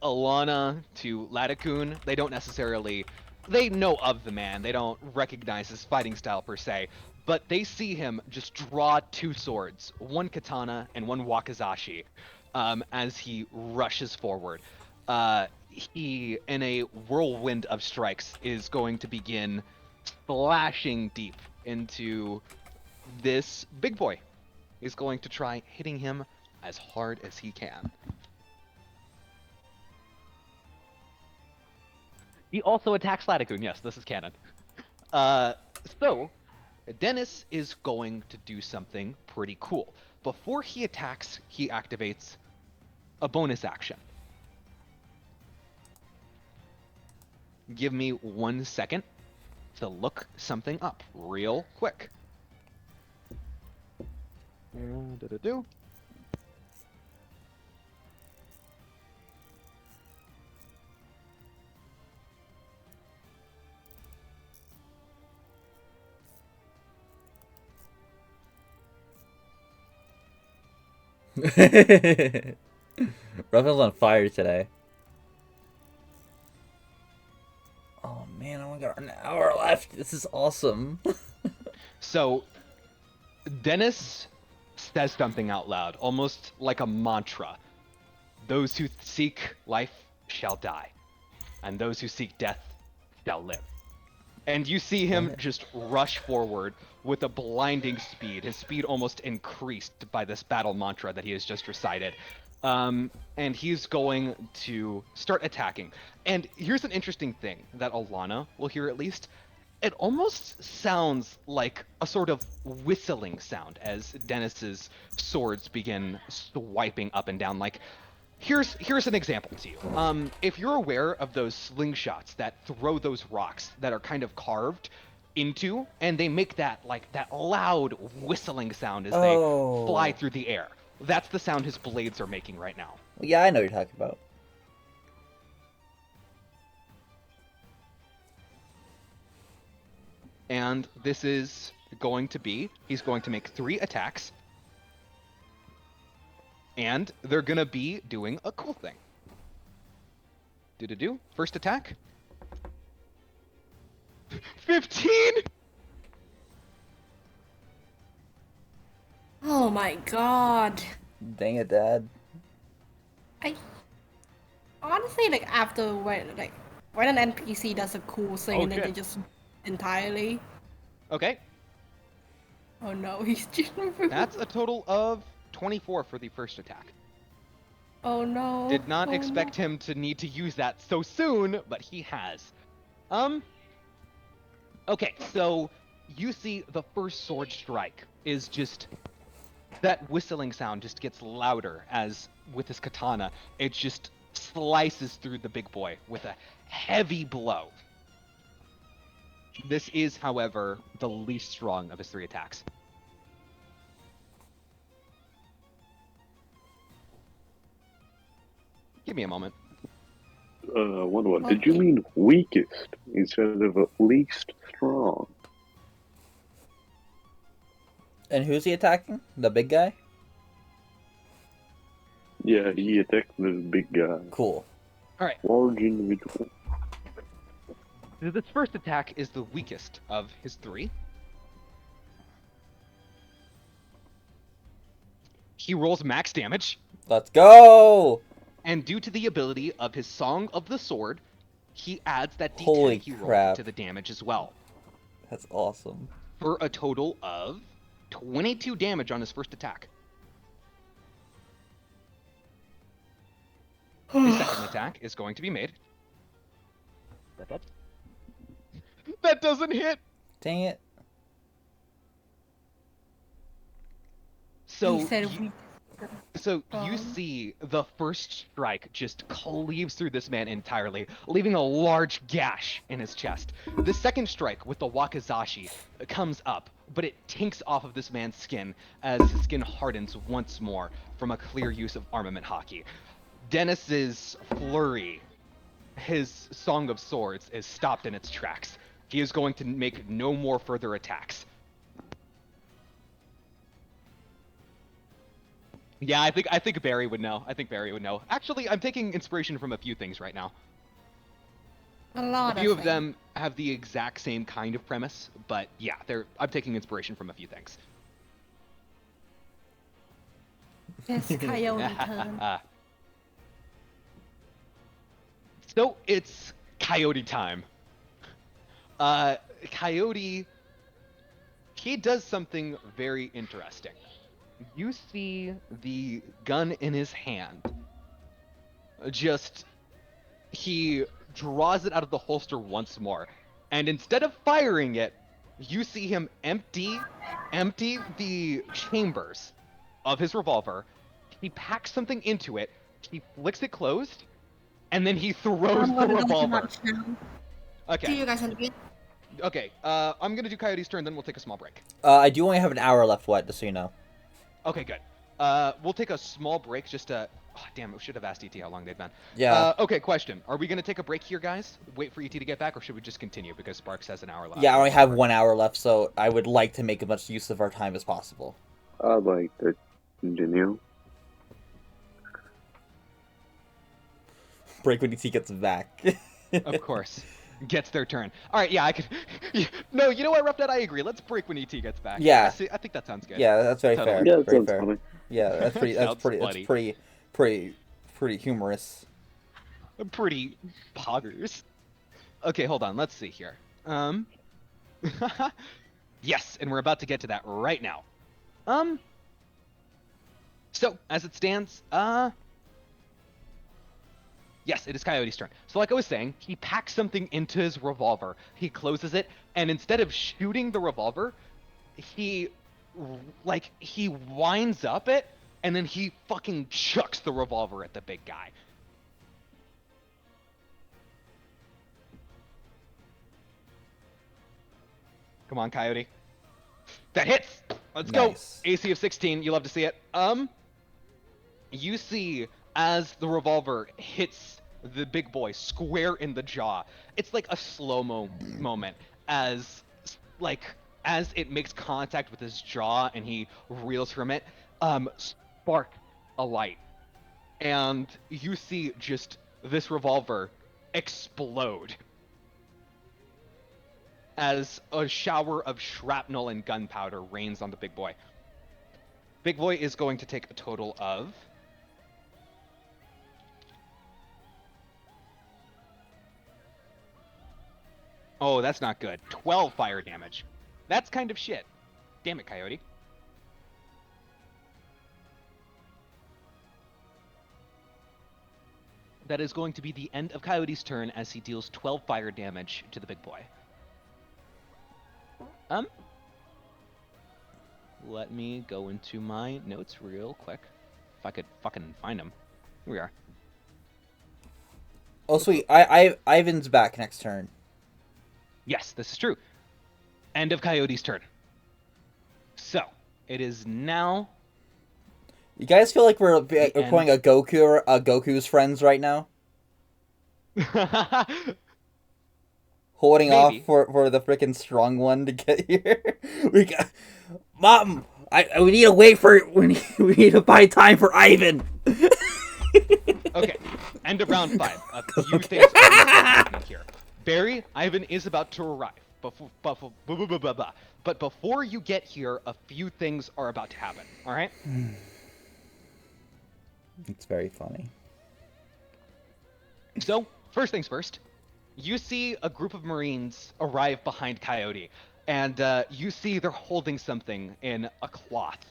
Alana, to Latikun, they don't necessarily... They know of the man, they don't recognize his fighting style per se, but they see him just draw 2 swords, one katana and one wakizashi, as he rushes forward. He, in a whirlwind of strikes, is going to begin slashing deep into this big boy. He's going to try hitting him as hard as he can. He also attacks Latikun. Yes, this is canon. So, Dennis is going to do something pretty cool. Before he attacks, he activates a bonus action. Give me 1 second to look something up real quick. Do-do-do. Ruffin's on fire today. Oh man, I only got an hour left. This is awesome. So, Dennis says something out loud, almost like a mantra. Those who seek life shall die, and those who seek death shall live. And you see him just rush forward with a blinding speed. His speed almost increased by this battle mantra that he has just recited. And he's going to start attacking. And here's an interesting thing that Alana will hear at least. It almost sounds like a sort of whistling sound as Dennis's swords begin swiping up and down. Like, here's an example to you. If you're aware of those slingshots that throw those rocks that are kind of carved into, and they make that loud whistling sound as they fly through the air. That's the sound his blades are making right now. Yeah, I know what you're talking about. And this is going to be, he's going to make 3 attacks. And they're gonna be doing a cool thing. Do-do-do. First attack. 15! Oh my god. Dang it, Dad. I honestly like after when an NPC does a cool thing Oh, and then they shit. just entirely. Okay, Oh no, he's just. that's a total of 24 for the first attack. Oh no. Did not oh, expect no. him to need to use that so soon, but he has. Okay, so you see the first sword strike is just that whistling sound just gets louder as with his katana, it just slices through the big boy with a heavy blow. This is, however, the least strong of his 3 attacks. Give me a moment. One. Did you mean weakest instead of least strong? And who's he attacking? The big guy? Yeah, he attacked this big guy. Cool. Large individual. This first attack is the weakest of his 3. He rolls max damage, Let's go! and due to the ability of his Song of the Sword, he adds that D10 Holy he rolled crap. to the damage as well, That's awesome. for a total of 22 damage on his first attack. His second attack is going to be made. That doesn't hit! Dang it. So He said you, we. you see the first strike just cleaves through this man entirely, leaving a large gash in his chest. The second strike with the wakizashi comes up, but it tinks off of this man's skin as his skin hardens once more from a clear use of armament hockey. Dennis's flurry, his Song of Swords, is stopped in its tracks. He is going to make no more further attacks. Yeah, I think Barry would know. I think Barry would know. Actually, I'm taking inspiration from a few things right now. A lot A few of things. them have the exact same kind of premise, but yeah, I'm taking inspiration from a few things. It's Coyote turn. So it's Coyote time. Coyote, he does something very interesting. You see the gun in his hand. He draws it out of the holster once more, and instead of firing it, you see him empty the chambers of his revolver. He packs something into it, he flicks it closed, and then he throws the revolver. See Okay, you guys in a bit. okay. I'm gonna do Coyote's turn, then we'll take a small break. I do only have an hour left, what, just so you know. Okay, good. We'll take a small break just to... Oh, damn, we should have asked ET how long they've been. Yeah. Okay, question. Are we going to take a break here, guys? Wait for ET to get back, or should we just continue because Sparks has an hour left? Yeah, I only have 1 hour left, so I would like to make as much use of our time as possible. I'd like to continue. Break when ET gets back. Of course. Gets their turn. All right, yeah, I could... No, you know what, Roughnut? I agree. Let's break when ET gets back. Yeah. I think that sounds good. Yeah, that's very Totally. fair. Yeah, that very sounds fair. funny. Yeah, that's pretty. Sounds pretty humorous. Pretty poggers. Okay, hold on. Let's see here. Yes, and we're about to get to that right now. So, as it stands, yes, it is Coyote's turn. So like I was saying, he packs something into his revolver. He closes it, and instead of shooting the revolver, he winds up it, and then he fucking chucks the revolver at the big guy. Come on, Coyote. That hits! Let's Nice. go! AC of 16, you love to see it. You see as the revolver hits the big boy square in the jaw. It's like a slow-mo moment as it makes contact with his jaw and he reels from it. Spark alight. And you see just this revolver explode as a shower of shrapnel and gunpowder rains on the big boy. Big Boy is going to take a total of... Oh, that's not good. 12 fire damage. That's kind of shit. Damn it, Coyote. That is going to be the end of Coyote's turn as he deals 12 fire damage to the Big Boy. Let me go into my notes real quick. If I could fucking find them. Here we are. Oh, sweet. Ivan's back next turn. Yes, this is true. End of Coyote's turn. So, it is now... You guys feel like we're playing a Goku's friends right now? Holding off for the freaking strong one to get here. Mom, we need to wait for we need to buy time for Ivan. Okay, end of round 5. A few things are happening here. Barry, Ivan is about to arrive. But before you get here, a few things are about to happen. All right? It's very funny. So, first things first. You see a group of Marines arrive behind Coyote, and you see they're holding something in a cloth.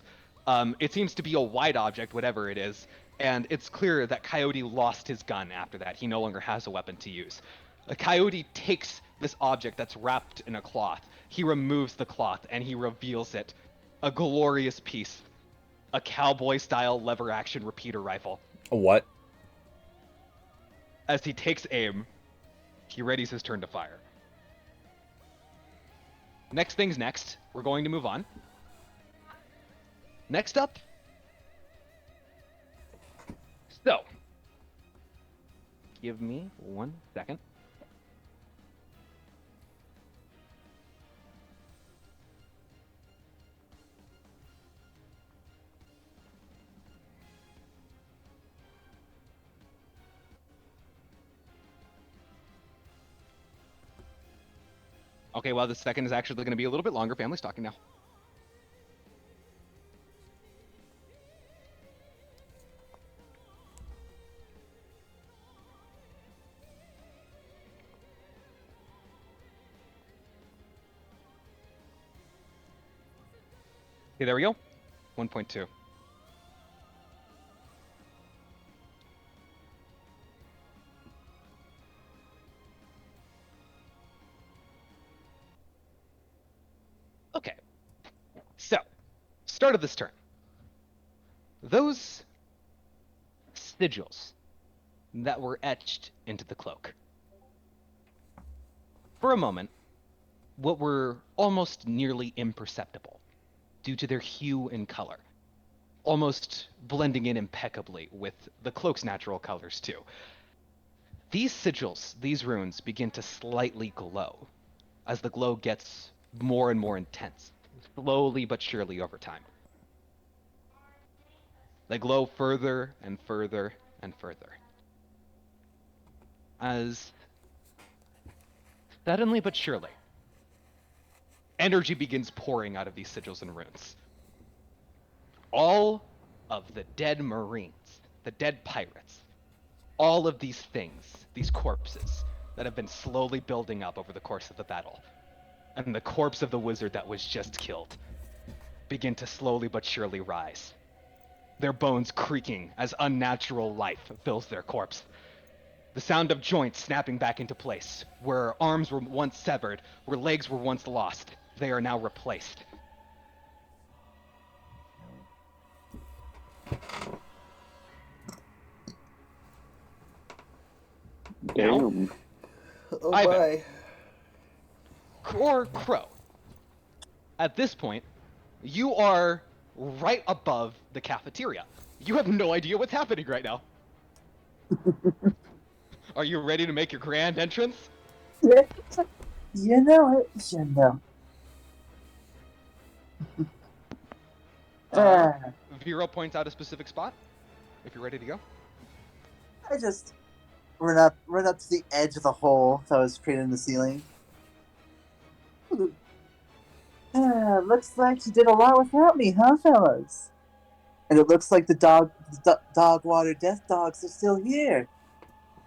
It seems to be a white object, whatever it is, and it's clear that Coyote lost his gun after that. He no longer has a weapon to use. Coyote takes this object that's wrapped in a cloth. He removes the cloth, and he reveals it. A glorious piece. A cowboy-style lever-action repeater rifle. A what? As he takes aim, he readies his turn to fire. Next thing's next. We're going to move on. Next up. So. Give me 1 second. Okay, well, the second is actually going to be a little bit longer. Family's talking now. Okay, there we go. 1.2. Okay. So, start of this turn. Those sigils that were etched into the cloak. For a moment, what were almost nearly imperceptible due to their hue and color, almost blending in impeccably with the cloak's natural colors too. These sigils, these runes, begin to slightly glow as the glow gets more and more intense, slowly but surely over time. They glow further and further and further. As suddenly but surely, energy begins pouring out of these sigils and runes. All of the dead Marines, the dead pirates, all of these things, these corpses that have been slowly building up over the course of the battle, and the corpse of the wizard that was just killed, begin to slowly but surely rise. Their bones creaking as unnatural life fills their corpse. The sound of joints snapping back into place. Where arms were once severed, where legs were once lost, they are now replaced. Damn. Oh Ivan. Or Crow. At this point, you are right above the cafeteria. You have no idea what's happening right now. Are you ready to make your grand entrance? You know it. You know. Vero points out a specific spot. If you're ready to go. I just run up to the edge of the hole that was created in the ceiling. Looks like you did a lot without me, huh, fellas? And it looks like the dog water death dogs are still here.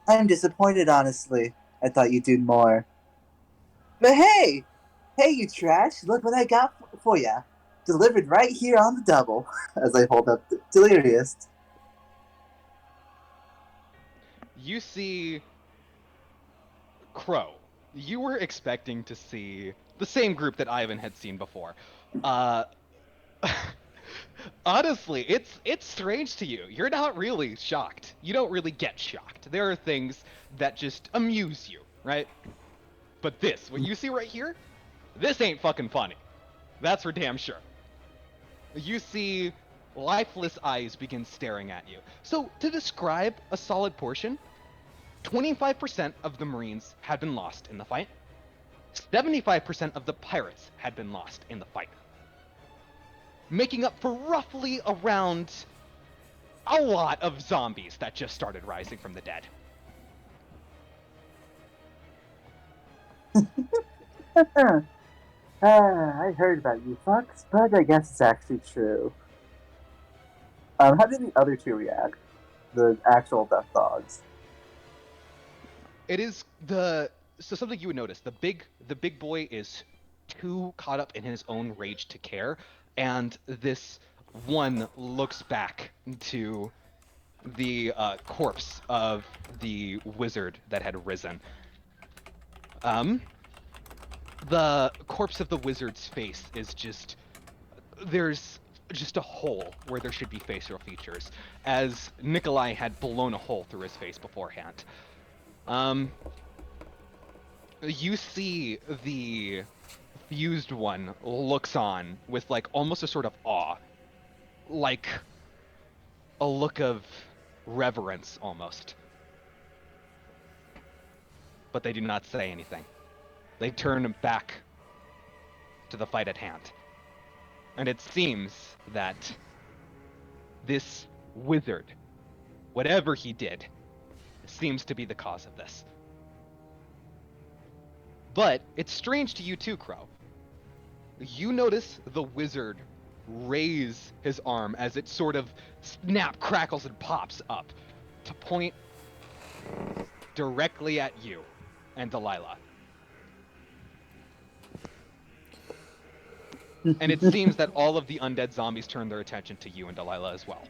I'm disappointed, honestly. I thought you'd do more. But hey! Hey, you trash! Look what I got for ya. Delivered right here on the double. As I hold up Delirious. You see Crow. You were expecting to see the same group that Ivan had seen before. Uh, honestly, it's strange to you. You're not really shocked. You don't really get shocked. There are things that just amuse you, right? But this, what you see right here, this ain't fucking funny. That's for damn sure. You see lifeless eyes begin staring at you. So, to describe a solid portion, 25% of the Marines had been lost in the fight. 75% of the pirates had been lost in the fight. Making up for roughly around a lot of zombies that just started rising from the dead. I heard about you fucks, but I guess it's actually true. How did the other two react? The actual death dogs. It is so something you would notice. The big boy is too caught up in his own rage to care, and this one looks back to the corpse of the wizard that had risen. The corpse of the wizard's face is there's just a hole where there should be facial features, as Nikolai had blown a hole through his face beforehand. You see the fused one looks on with like almost a sort of awe, like a look of reverence almost. But they do not say anything. They turn back to the fight at hand. And it seems that this wizard, whatever he did, seems to be the cause of this. But it's strange to you too, Crow. You notice the wizard raise his arm as it sort of crackles, and pops up to point directly at you and Delilah. And it seems that all of the undead zombies turn their attention to you and Delilah as well.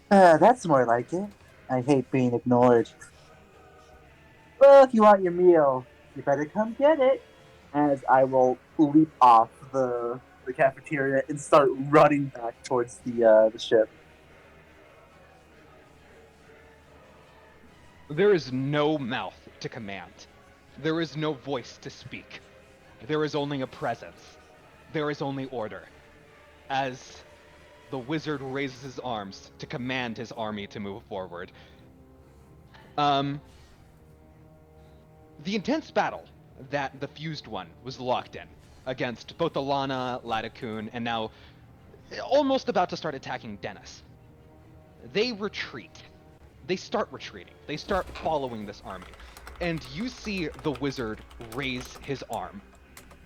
That's more like it. I hate being ignored. Well, if you want your meal, you better come get it. As I will leap off the cafeteria and start running back towards the ship. There is no mouth to command. There is no voice to speak. There is only a presence. There is only order. As the wizard raises his arms to command his army to move forward. The intense battle that the fused one was locked in against both Alana, Ladakun, and now almost about to start attacking Dennis. They retreat. They start retreating. They start following this army. And you see the wizard raise his arm,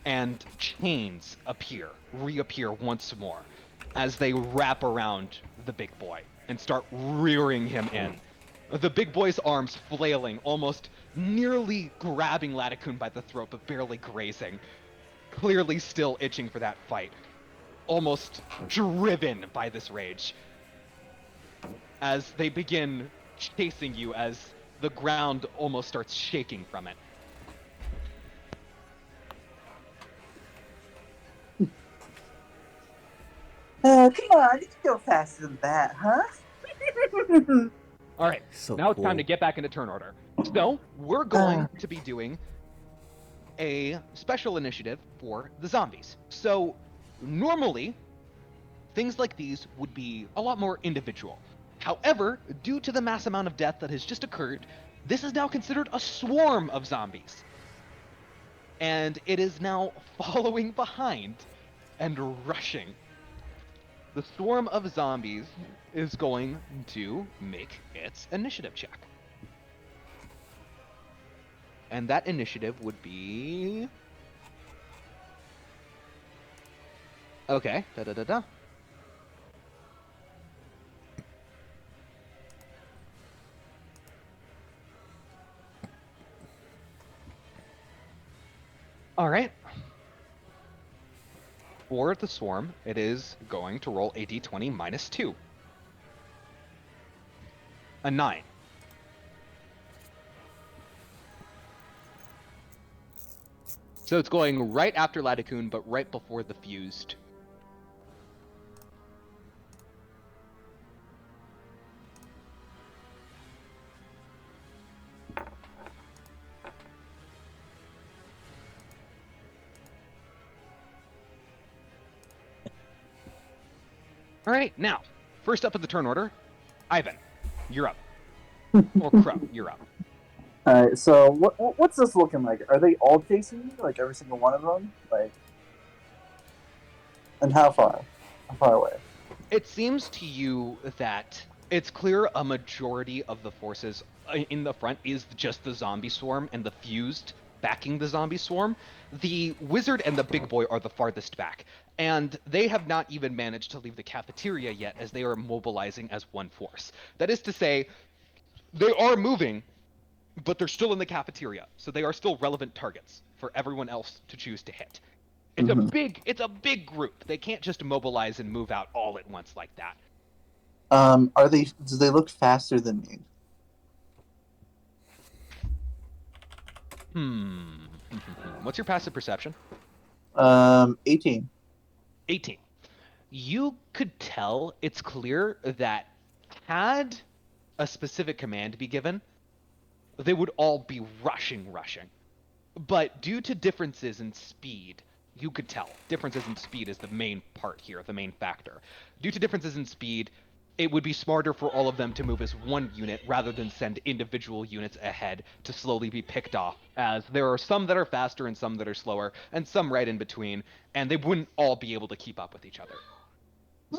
and chains reappear once more, as they wrap around the big boy and start rearing him in. The big boy's arms flailing, almost nearly grabbing Ladakun by the throat, but barely grazing. Clearly still itching for that fight. Almost driven by this rage. As they begin chasing you, as the ground almost starts shaking from it. Come on, you can go faster than that, huh? Alright, So now it's time cool. to get back into turn order. So, we're going to be doing a special initiative for the zombies. So, normally, things like these would be a lot more individual. However, due to the mass amount of death that has just occurred, this is now considered a swarm of zombies. And it is now following behind and rushing. The swarm of zombies is going to make its initiative check. And that initiative would be... Okay, For the swarm, it is going to roll a d20 minus 2. A 9. So it's going right after Latticoon, but right before the fused. All right, now, first up in the turn order, Ivan, you're up. Or Crow, you're up. Alright, so what's this looking like? Are they all chasing me? Like every single one of them? Like, and how far? How far away? It seems to you that it's clear a majority of the forces in the front is just the zombie swarm and the fused backing the zombie swarm. The wizard and the big boy are the farthest back, and they have not even managed to leave the cafeteria yet as they are mobilizing as one force. That is to say, they are moving, but they're still in the cafeteria, so they are still relevant targets for everyone else to choose to hit. It's a big group. They can't just mobilize and move out all at once like that. Do they look faster than me? What's your passive perception? 18. 18. You could tell it's clear that had a specific command be given, they would all be rushing. But due to differences in speed, you could tell. Differences in speed is the main part here, the main factor. Due to differences in speed, it would be smarter for all of them to move as one unit rather than send individual units ahead to slowly be picked off, as there are some that are faster and some that are slower, and some right in between, and they wouldn't all be able to keep up with each other.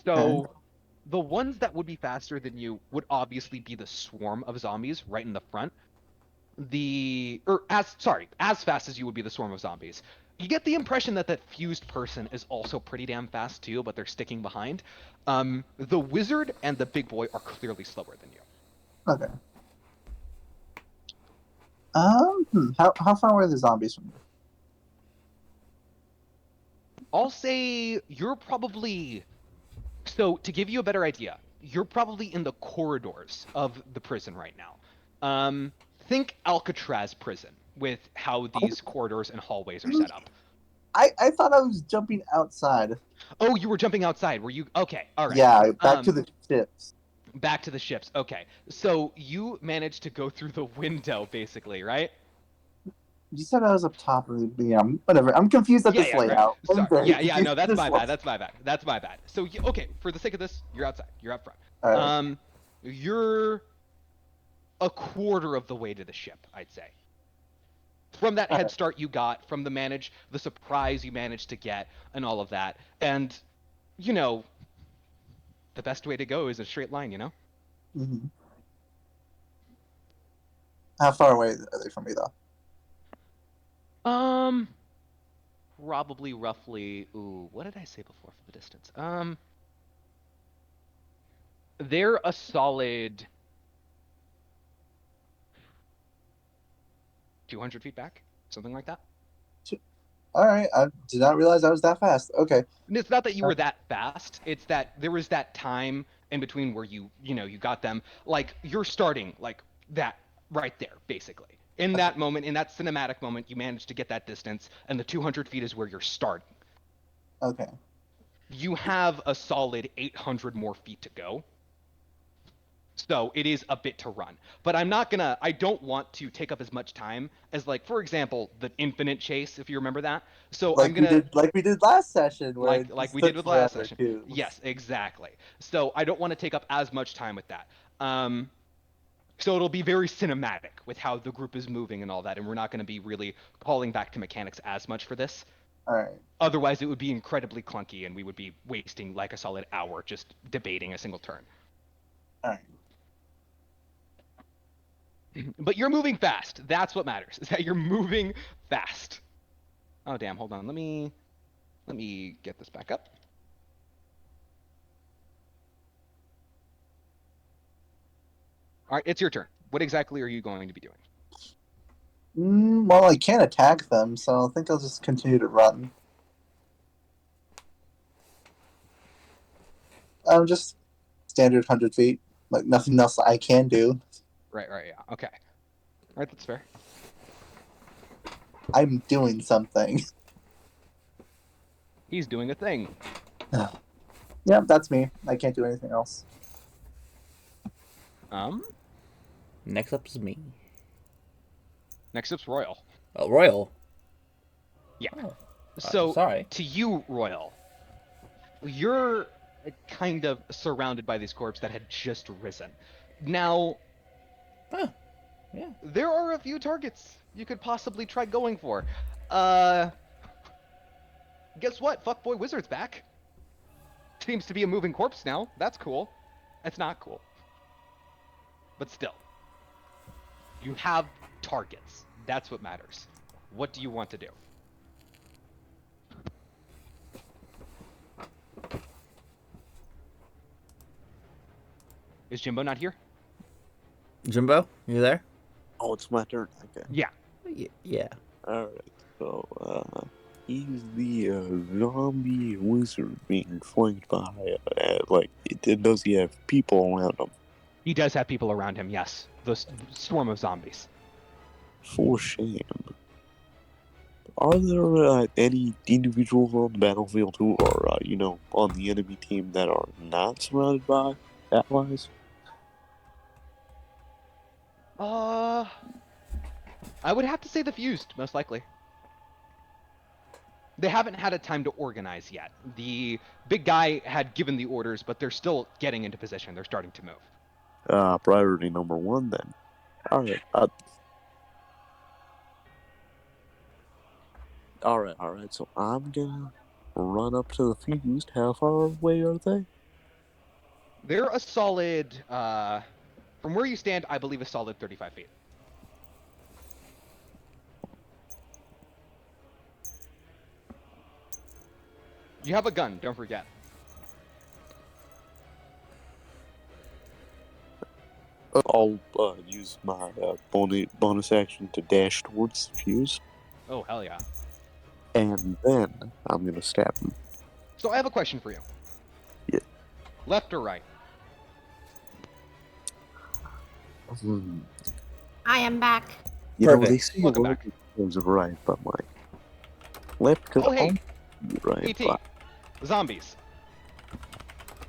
So the ones that would be faster than you would obviously be the swarm of zombies right in the front. As fast as you would be the swarm of zombies. You get the impression that that fused person is also pretty damn fast too, but they're sticking behind. The wizard and the big boy are clearly slower than you. Okay. How far away are the zombies from me? I'll say you're probably... So, to give you a better idea, you're probably in the corridors of the prison right now. Think Alcatraz prison, with how these corridors and hallways are set up. I thought I was jumping outside. Oh, you were jumping outside, were you? Okay, alright. Yeah, back to the ships. Back to the ships, okay. So, you managed to go through the window, basically, right? You said I was up top of the... Yeah, whatever. I'm confused at this layout. Sorry. No, that's my bad. That's my bad. So, okay, for the sake of this, you're outside. You're up front. Right. You're a quarter of the way to the ship, I'd say. From that head start you got, from the surprise you managed to get, and all of that. And, you know, the best way to go is a straight line, you know? Mm-hmm. How far away are they from me, though? Probably roughly... Ooh, what did I say before for the distance? They're a solid... 200 feet back? Something like that? Alright, I did not realize I was that fast. Okay. And it's not that you were that fast, it's that there was that time in between where you got them. Like, you're starting, like, that right there, basically. In that moment, in that cinematic moment, you managed to get that distance, and the 200 feet is where you're starting. Okay. You have a solid 800 more feet to go. So it is a bit to run. But I don't want to take up as much time as, like, for example, the infinite chase, if you remember that. So like we did last session. Where like we did with last session. Too. Yes, exactly. So I don't want to take up as much time with that. So it'll be very cinematic with how the group is moving and all that, and we're not going to be really calling back to mechanics as much for this. All right. Otherwise, it would be incredibly clunky, and we would be wasting like a solid hour just debating a single turn. All right. But you're moving fast. That's what matters, is that you're moving fast. Oh, damn. Hold on. Let me get this back up. All right, it's your turn. What exactly are you going to be doing? Well, I can't attack them, so I think I'll just continue to run. Just standard 100 feet. Like nothing else I can do. Right, yeah. Okay. Alright, that's fair. I'm doing something. He's doing a thing. Yeah, that's me. I can't do anything else. Next up is me. Next up's Royal. Oh, Royal. Yeah. Oh, So, sorry. to you, Royal, you're kind of surrounded by these corpses that had just risen. Now, Huh. Yeah. there are a few targets you could possibly try going for. Guess what? Fuckboy Wizard's back. Seems to be a moving corpse now. That's cool. That's not cool. But still. You have targets. That's what matters. What do you want to do? Is Jimbo not here? Jimbo, you there? Oh, it's my turn. Okay. Yeah. Yeah. Alright, so, he's the zombie wizard being flanked by, does he have people around him? He does have people around him, yes. The swarm of zombies. For shame. Are there any individuals on the battlefield who are, on the enemy team that are not surrounded by allies? I would have to say the Fused, most likely. They haven't had a time to organize yet. The big guy had given the orders, but they're still getting into position. They're starting to move. Priority number 1 then. Alright, Alright, so I'm gonna run up to the Fused. How far away are they? They're a solid, from where you stand, I believe a solid 35 feet. You have a gun, don't forget. I'll use my bonus action to dash towards the Fuse, Oh, hell yeah. and then I'm gonna stab him. So I have a question for you. Yeah. Left or right? I am back. You know, Perfect. they say Welcome a lot back. of things are right, but like left because Oh, hey. right. ET. Zombies.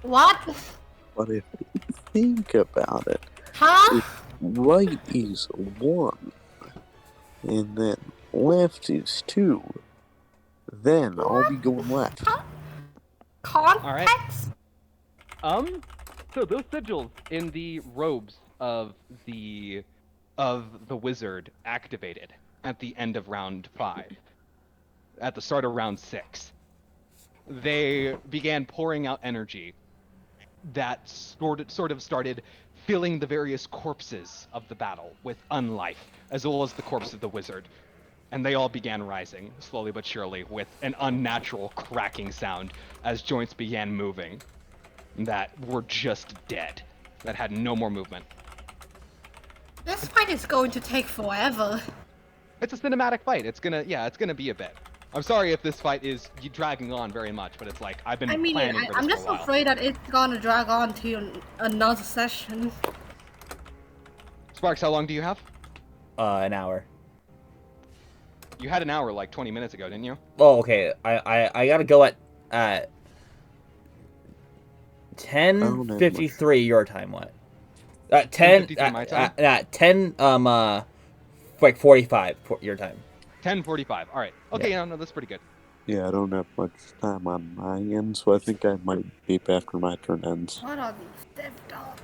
What? But if you think about it, Huh? right is 1, and then left is 2. Then I'll be going left. Context? So those sigils in the robes of the wizard activated at the end of round 5. At the start of round 6. They began pouring out energy that sort of started filling the various corpses of the battle with unlife, as well as the corpse of the wizard. And they all began rising, slowly but surely, with an unnatural cracking sound as joints began moving that were just dead, that had no more movement. This fight is going to take forever. It's a cinematic fight. It's gonna be a bit. I'm sorry if this fight is dragging on very much, but it's like I've been planning for this I'm for just a while. afraid that it's gonna drag on to another session. Sparks, how long do you have? An hour. You had an hour like 20 minutes ago, didn't you? Oh, okay. I gotta go at 10:53 your time. What? 10:53 my time? At 10 like 45 your time. 10:45. All right. Okay, Yeah. no, that's pretty good. Yeah, I don't have much time on my end, so I think I might beep after my turn ends. What are these dead dogs?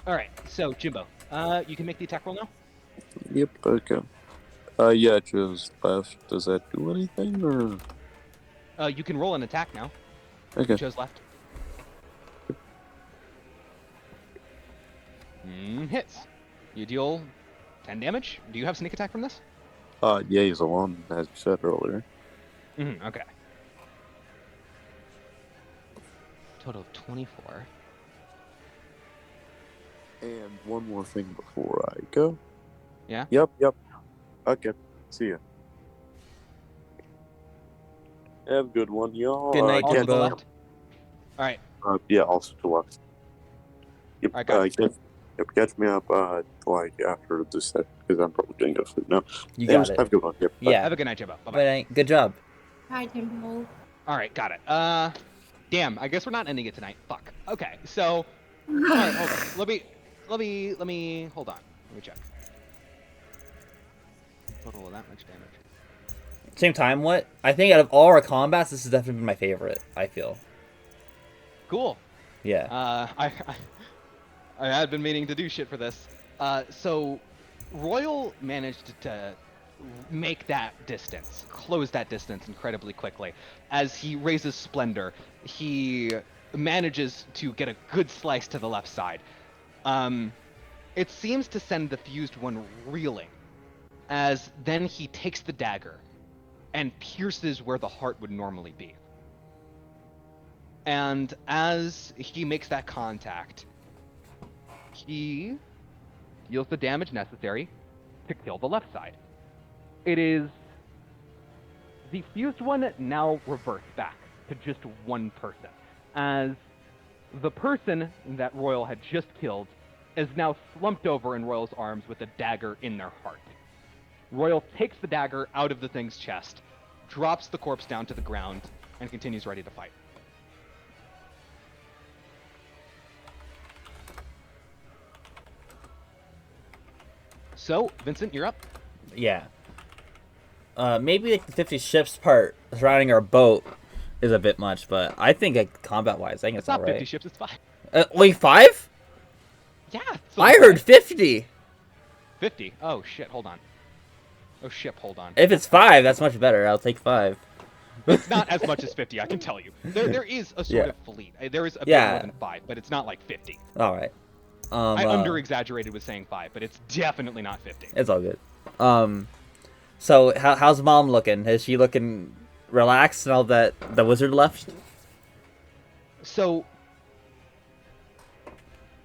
All right. So Jimbo, you can make the attack roll now. Yep, okay. Yeah, just left. Does that do anything, or? You can roll an attack now. Okay. You chose left. Hits. You deal 10 damage. Do you have sneak attack from this? Yeah, he's alone, as you said earlier. Okay. Total of 24. And one more thing before I go. Yeah? Yep. Okay, see ya. Have a good one, y'all. Good night, All to the Jimbo. left. All right. Yeah, also to left. Yep, Alright, got it. Catch me up, like, after this set, because I'm probably gonna go sleep now. You Anyways, got it. have a good one. Yep, bye. Yeah. Have a good night, Jimbo. Bye bye. But good job. Hi, Timbo. Alright, got it. Damn, I guess we're not ending it tonight. Fuck. Okay, so alright, hold on. Let me hold on. Let me check. Total of that much damage. Same time, what? I think out of all our combats, this has definitely been my favorite, I feel. Cool. Yeah. I had been meaning to do shit for this. So Royal managed to make that distance, close that distance incredibly quickly. As he raises Splendor, he manages to get a good slice to the left side. It seems to send the fused one reeling, as then he takes the dagger and pierces where the heart would normally be. And as he makes that contact, he deals the damage necessary to kill the left side. It is the fused one now reverts back to just one person, as the person that Royal had just killed is now slumped over in Royal's arms with a dagger in their heart. Royal takes the dagger out of the thing's chest, drops the corpse down to the ground, and continues ready to fight. So, Vincent, you're up. Yeah. Maybe like the 50 ships part surrounding our boat is a bit much, but I think like combat-wise, I think It's it's not alright. 50 ships, it's 5. Wait, 5? Yeah. I heard 50. 50. Oh shit, hold on. Oh shit, hold on. If it's 5, that's much better. I'll take 5. It's not as much as 50, I can tell you. There is a sort Yeah. of fleet. There is a bit Yeah. more than 5, but it's not like 50. Alright. I under-exaggerated with saying 5, but it's definitely not 50. It's all good. So how's Mom looking? Is she looking relaxed now that the wizard left? So,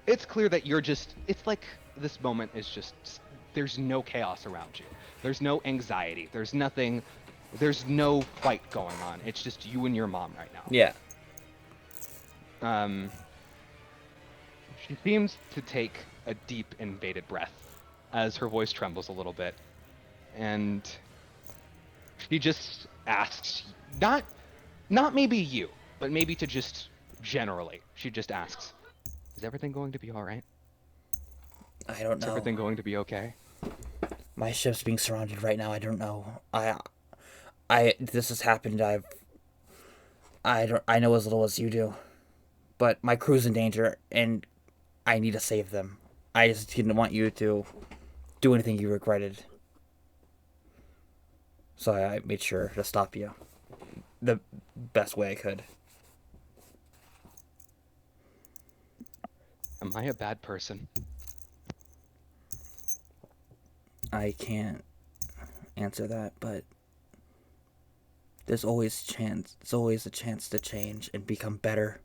it's clear that you're just, it's like this moment is just, there's no chaos around you. There's no anxiety. There's nothing, there's no fight going on. It's just you and your mom right now. Yeah. She seems to take a deep, invaded breath as her voice trembles a little bit. And she just asks, not maybe you, but maybe to just generally, she just asks, is everything going to be alright? I don't Is know. everything going to be okay? My ship's being surrounded right now. I don't know. This has happened. I know as little as you do, but my crew's in danger, and I need to save them. I just didn't want you to do anything you regretted, so I made sure to stop you the best way I could. Am I a bad person? I can't answer that, but there's always a chance to change and become better.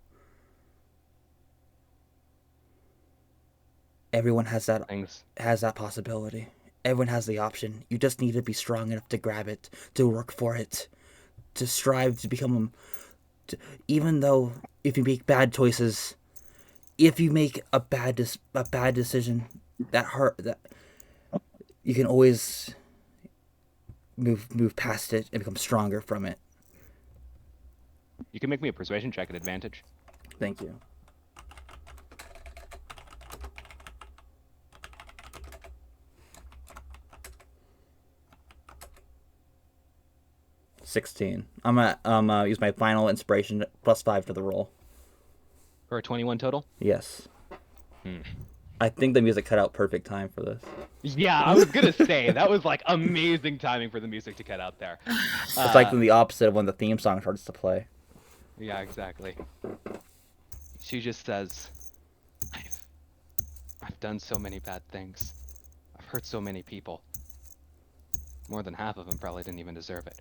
Everyone has that possibility. Everyone has the option. You just need to be strong enough to grab it, to work for it, to strive to become even though if you make bad choices, if you make a bad decision that you can always move past it and become stronger from it. You can make me a persuasion check at advantage. Thank you. $16. I'm gonna use my final inspiration +5 to the roll. For a 21 total? Yes. I think the music cut out perfect time for this. Yeah, I was gonna say, that was like amazing timing for the music to cut out there. It's like the opposite of when the theme song starts to play. Yeah, exactly. She just says, I've done so many bad things. I've hurt so many people. More than half of them probably didn't even deserve it.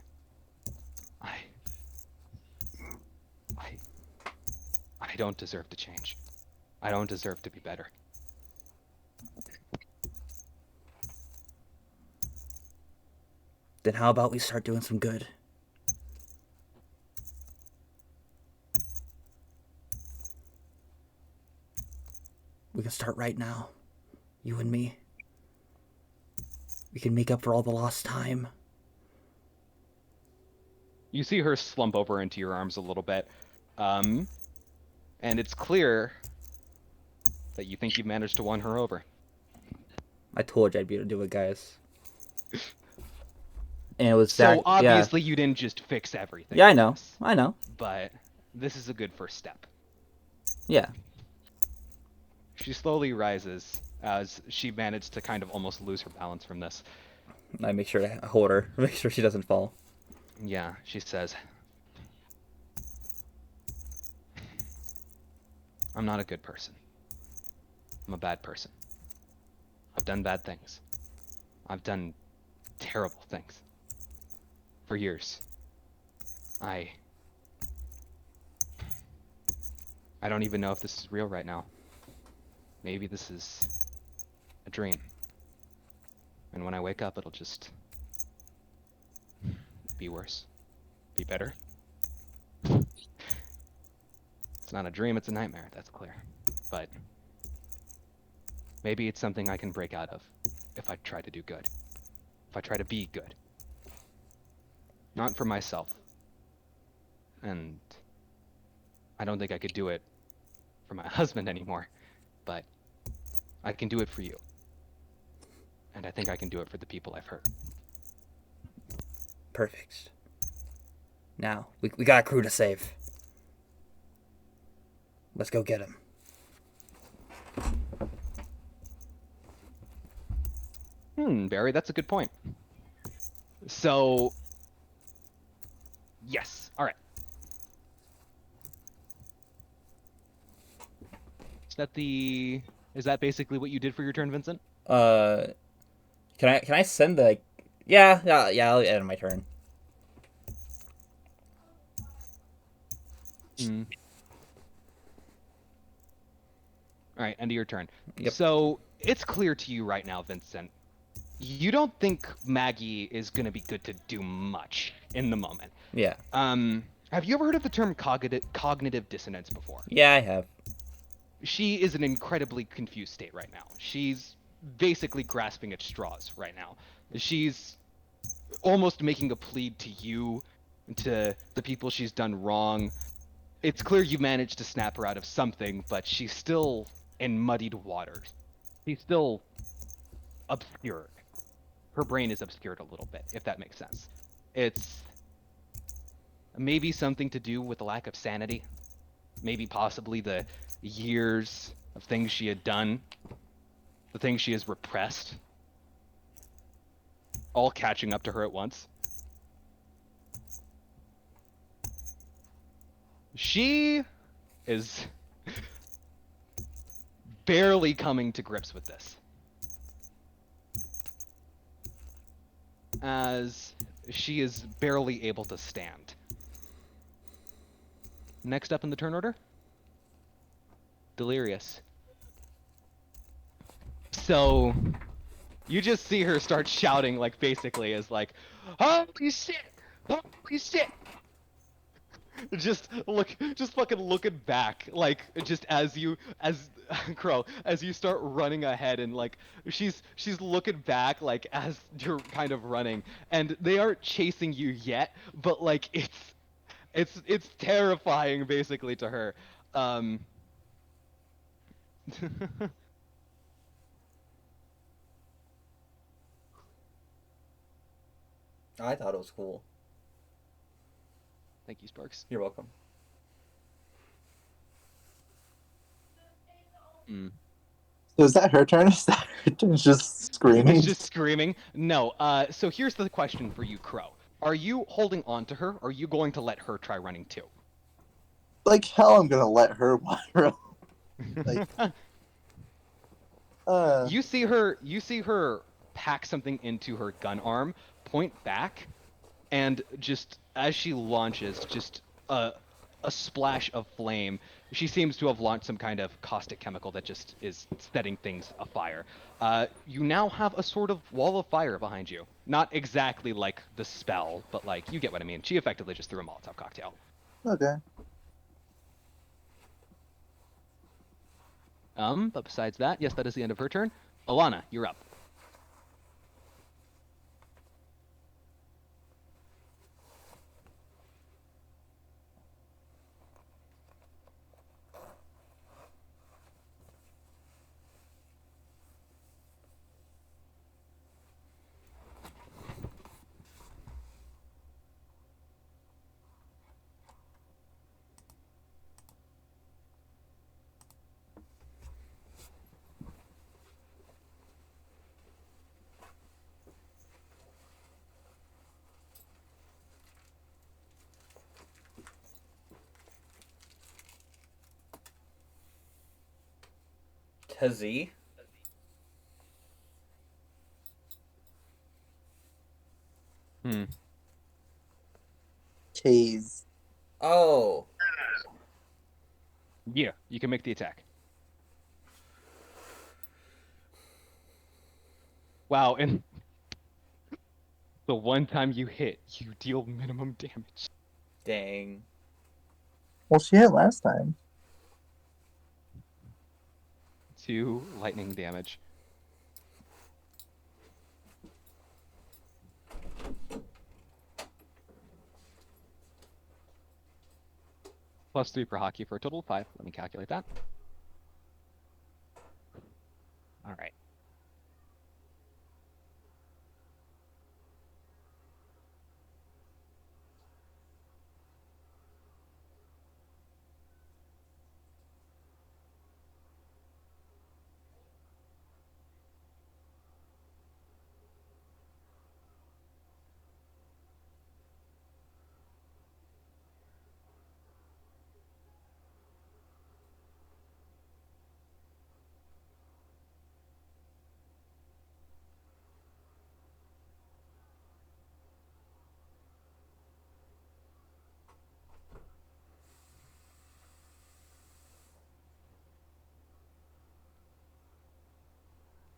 I don't deserve to change. I don't deserve to be better. Then how about we start doing some good? We can start right now. You and me. We can make up for all the lost time. You see her slump over into your arms a little bit. And it's clear that you think you've managed to win her over. I told you I'd be able to do it, guys. And it was So yeah. obviously you didn't just fix everything. Yeah, I with know. this, I know. But this is a good first step. Yeah. She slowly rises as she managed to kind of almost lose her balance from this. I make sure to hold her. Make sure she doesn't fall. Yeah, she says, I'm not a good person. I'm a bad person. I've done bad things. I've done terrible things. For years. I don't even know if this is real right now. Maybe this is a dream. And when I wake up, it'll just be worse. Be better. It's not a dream, it's a nightmare, that's clear. But maybe it's something I can break out of if I try to do good. If I try to be good. Not for myself. And I don't think I could do it for my husband anymore, but I can do it for you. And I think I can do it for the people I've hurt. Perfect. Now, we got a crew to save. Let's go get him. Barry, that's a good point. So, yes. All right. Is that basically what you did for your turn, Vincent? Can I send the? Yeah. I'll end my turn. All right, end of your turn. Yep. So it's clear to you right now, Vincent. You don't think Maggie is gonna be good to do much in the moment. Yeah. Have you ever heard of the term cognitive dissonance before? Yeah, I have. She is an incredibly confused state right now. She's basically grasping at straws right now. She's almost making a plea to you, to the people she's done wrong. It's clear you managed to snap her out of something, but she's still in muddied waters. She's still obscured. Her brain is obscured a little bit, if that makes sense. It's maybe something to do with the lack of sanity. Maybe possibly the years of things she had done, the things she has repressed, all catching up to her at once. She is barely coming to grips with this, as she is barely able to stand. Next up in the turn order, Delirious. So you just see her start shouting, like, basically as like, holy shit, holy shit. Just fucking looking back, like, just as Crow, as you start running ahead, and like she's looking back, like, as you're kind of running, and they aren't chasing you yet, but like it's terrifying basically to her. I thought it was cool. Thank you, Sparks. You're welcome. So is that her turn? Is that her turn? Just screaming? It's just screaming. No. So here's the question for you, Crow. Are you holding on to her, or are you going to let her try running too? Like hell, I'm gonna let her run. Like, You see her pack something into her gun arm, point back, and just as she launches, just a splash of flame. She seems to have launched some kind of caustic chemical that just is setting things afire. You now have a sort of wall of fire behind you. Not exactly like the spell, but like, you get what I mean. She effectively just threw a Molotov cocktail. Okay. But besides that, yes, that is the end of her turn. Alana, you're up. Tizzy. Hmm. Cheese. Oh. Yeah, you can make the attack. Wow, and the one time you hit, you deal minimum damage. Dang. Well, she hit last time. 2 lightning damage. +3 for hockey for a total of 5. Let me calculate that. All right.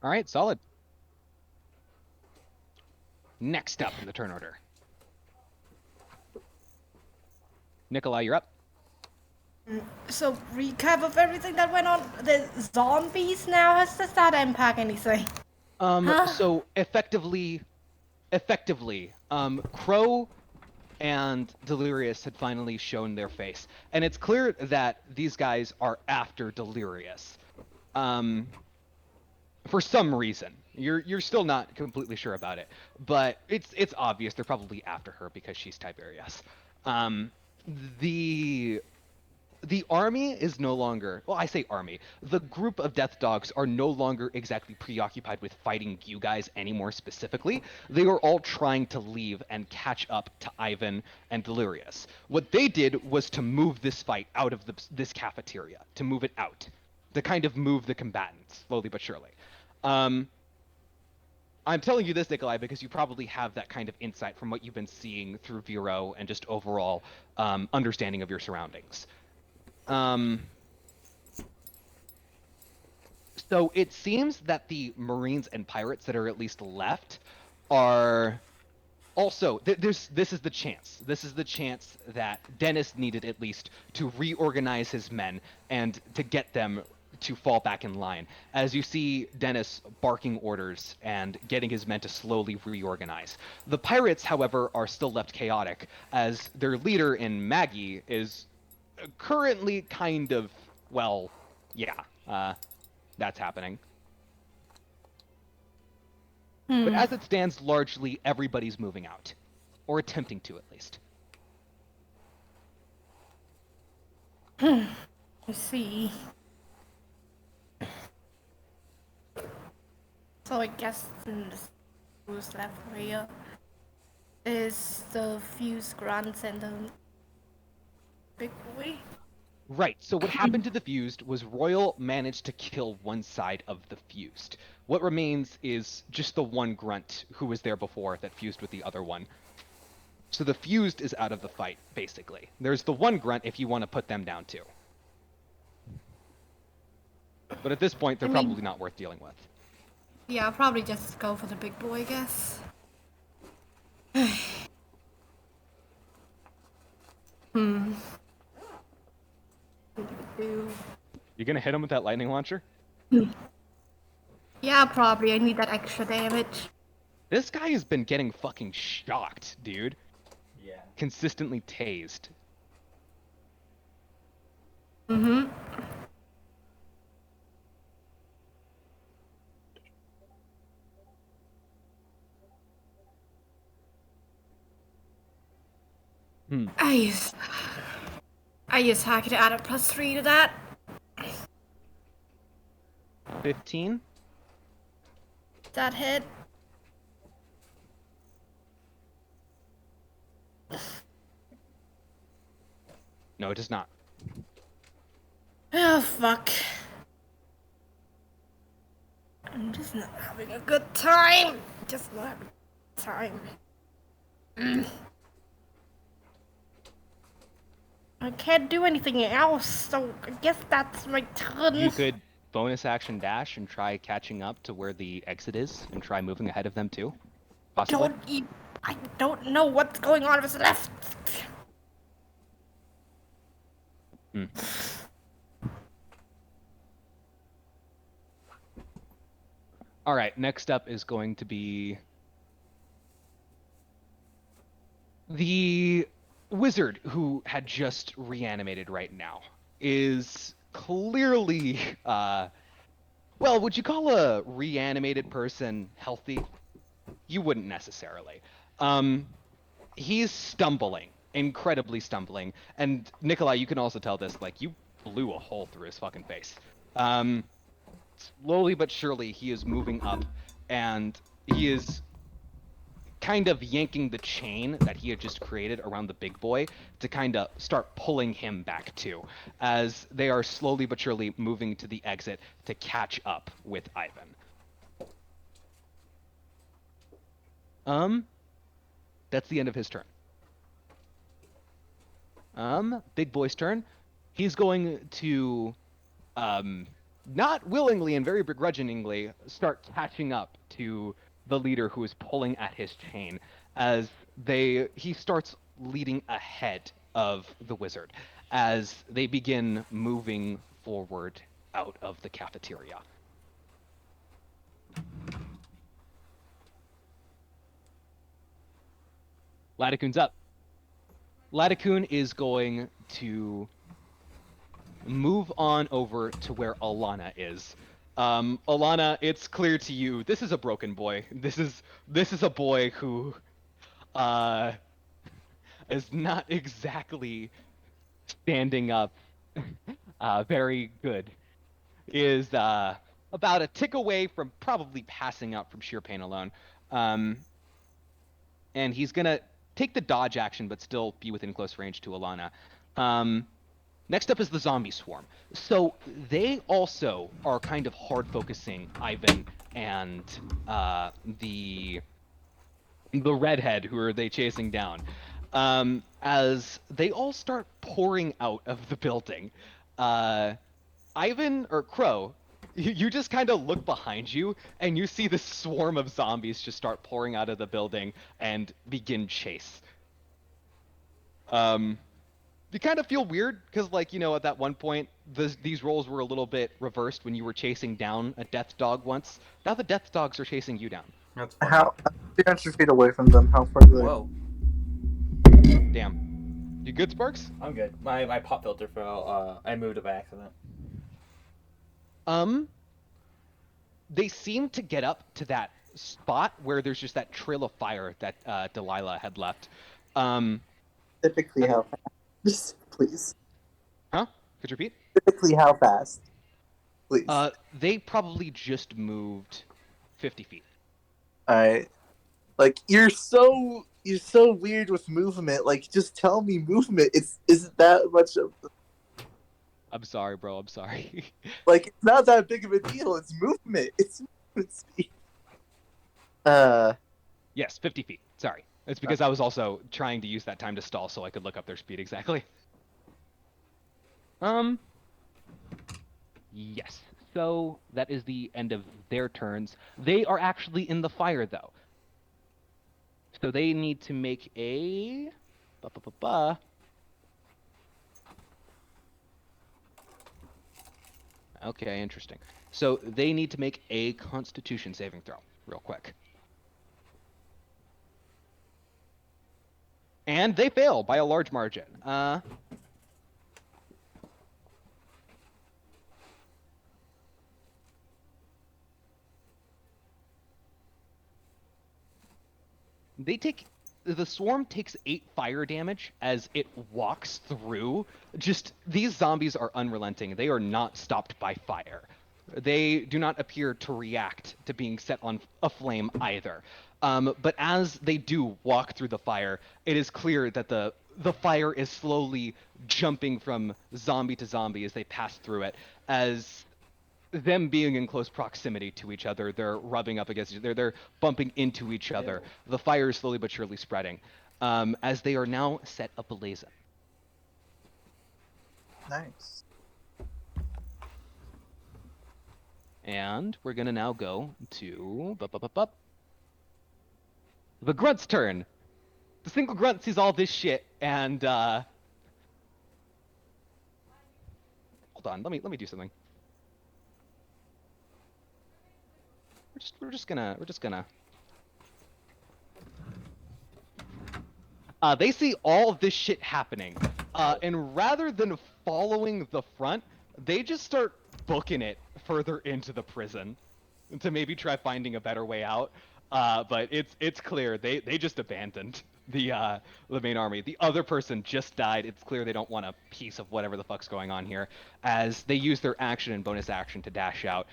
All right, solid. Next up in the turn order. Nikolai, you're up. So, recap of everything that went on. The zombies now, does that impact anything? Huh? So effectively, Crow and Delirious had finally shown their face, and it's clear that these guys are after Delirious. For some reason. You're still not completely sure about it, but it's obvious they're probably after her because she's Tiberius. The army is no longer, well, I say army. The group of death dogs are no longer exactly preoccupied with fighting you guys anymore specifically. They are all trying to leave and catch up to Ivan and Delirious. What they did was to move this fight out of this cafeteria, to move it out, to kind of move the combatants slowly but surely. I'm telling you this, Nikolai, because you probably have that kind of insight from what you've been seeing through Vero and just overall understanding of your surroundings. So it seems that the Marines and pirates that are at least left are also this is the chance. This is the chance that Dennis needed at least to reorganize his men and to get them to fall back in line. As you see Dennis barking orders and getting his men to slowly reorganize. The pirates, however, are still left chaotic as their leader in Maggie is currently kind of, well, yeah, that's happening. But as it stands, largely everybody's moving out. Or attempting to, at least. I see. So I guess in the who's left here is the Fuse Grants and the big boy. Right, so what happened to the Fused was Royal managed to kill one side of the Fused. What remains is just the one grunt who was there before that fused with the other one. So the Fused is out of the fight, basically. There's the one grunt if you want to put them down too. But at this point, they're probably not worth dealing with. Yeah, I'll probably just go for the big boy, I guess. Do. You gonna hit him with that lightning launcher? Yeah, probably. I need that extra damage. This guy has been getting fucking shocked, dude. Yeah. Consistently tased. Mm-hmm. Hmm. I use hack to add a +3 to that. 15? That hit. No, it does not. Oh, fuck. I'm just not having a good time. Just not having a good time. I can't do anything else, so I guess that's my turn. You could bonus action dash and try catching up to where the exit is and try moving ahead of them too. Possibly. I don't know what's going on with the left. Hmm. All right, next up is going to be the wizard who had just reanimated right now is clearly well, would you call a reanimated person healthy? You wouldn't necessarily. He's stumbling, incredibly stumbling, and Nikolai, you can also tell this, like, you blew a hole through his fucking face. Slowly but surely, he is moving up, and he is kind of yanking the chain that he had just created around the big boy to kind of start pulling him back too, as they are slowly but surely moving to the exit to catch up with Ivan. That's the end of his turn. Big boy's turn. He's going to, not willingly and very begrudgingly, start catching up to the leader who is pulling at his chain, as he starts leading ahead of the wizard as they begin moving forward out of the cafeteria. Laticoon's up. Laticoon is going to move on over to where Alana is. Alana, it's clear to you, this is a broken boy. This is a boy who is not exactly standing up very good. Is about a tick away from probably passing out from sheer pain alone. And he's gonna take the dodge action, but still be within close range to Alana. Next up is the zombie swarm. So they also are kind of hard focusing Ivan and the redhead who are they chasing down, as they all start pouring out of the building. Ivan or Crow, you just kind of look behind you and you see this swarm of zombies just start pouring out of the building and begin chase. You kind of feel weird because, like, you know, at that one point, these roles were a little bit reversed when you were chasing down a death dog once. Now the death dogs are chasing you down. That's How 300 feet away from them? How far are they? Whoa. Damn. You good, Sparks? I'm good. My pop filter fell. I moved it by accident. They seem to get up to that spot where there's just that trail of fire that Delilah had left. Typically, how fast? Just please. Huh? Could you repeat? Typically, how fast? Please. They probably just moved 50 feet. Alright. Like, you're so weird with movement. Like, just tell me movement. Isn't that much of I'm sorry, bro. I'm sorry. like, it's not that big of a deal. It's movement. It's movement speed. Yes, 50 feet. Sorry. It's because I was also trying to use that time to stall so I could look up their speed exactly. Yes. So that is the end of their turns. They are actually in the fire, though. So they need to make a... Okay, interesting. So they need to make a Constitution saving throw, real quick. And they fail by a large margin. The swarm takes 8 fire damage as it walks through. Just, these zombies are unrelenting. They are not stopped by fire. They do not appear to react to being set on aflame either. But as they do walk through the fire, it is clear that the fire is slowly jumping from zombie to zombie as they pass through it. As them being in close proximity to each other, they're rubbing up against each other, they're bumping into each other. The fire is slowly but surely spreading, as they are now set ablaze. Nice. And we're gonna now go to the grunt's turn. The single grunt sees all this shit, and hold on, let me do something. We're just gonna. They see all of this shit happening, and rather than following the front, they just start booking it further into the prison to maybe try finding a better way out. But it's clear they just abandoned the main army. The other person just died. It's clear they don't want a piece of whatever the fuck's going on here, as they use their action and bonus action to dash out,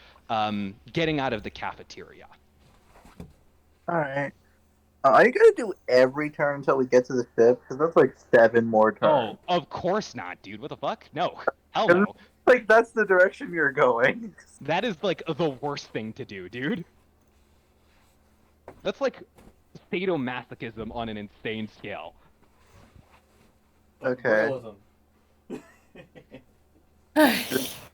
getting out of the cafeteria. Alright. Are you gonna do every turn until we get to the ship? Because that's like 7 more turns. Oh, of course not, dude. What the fuck? No. Hell no. Like, that's the direction you're going. That is, like, the worst thing to do, dude. That's like sadomasochism on an insane scale. Okay.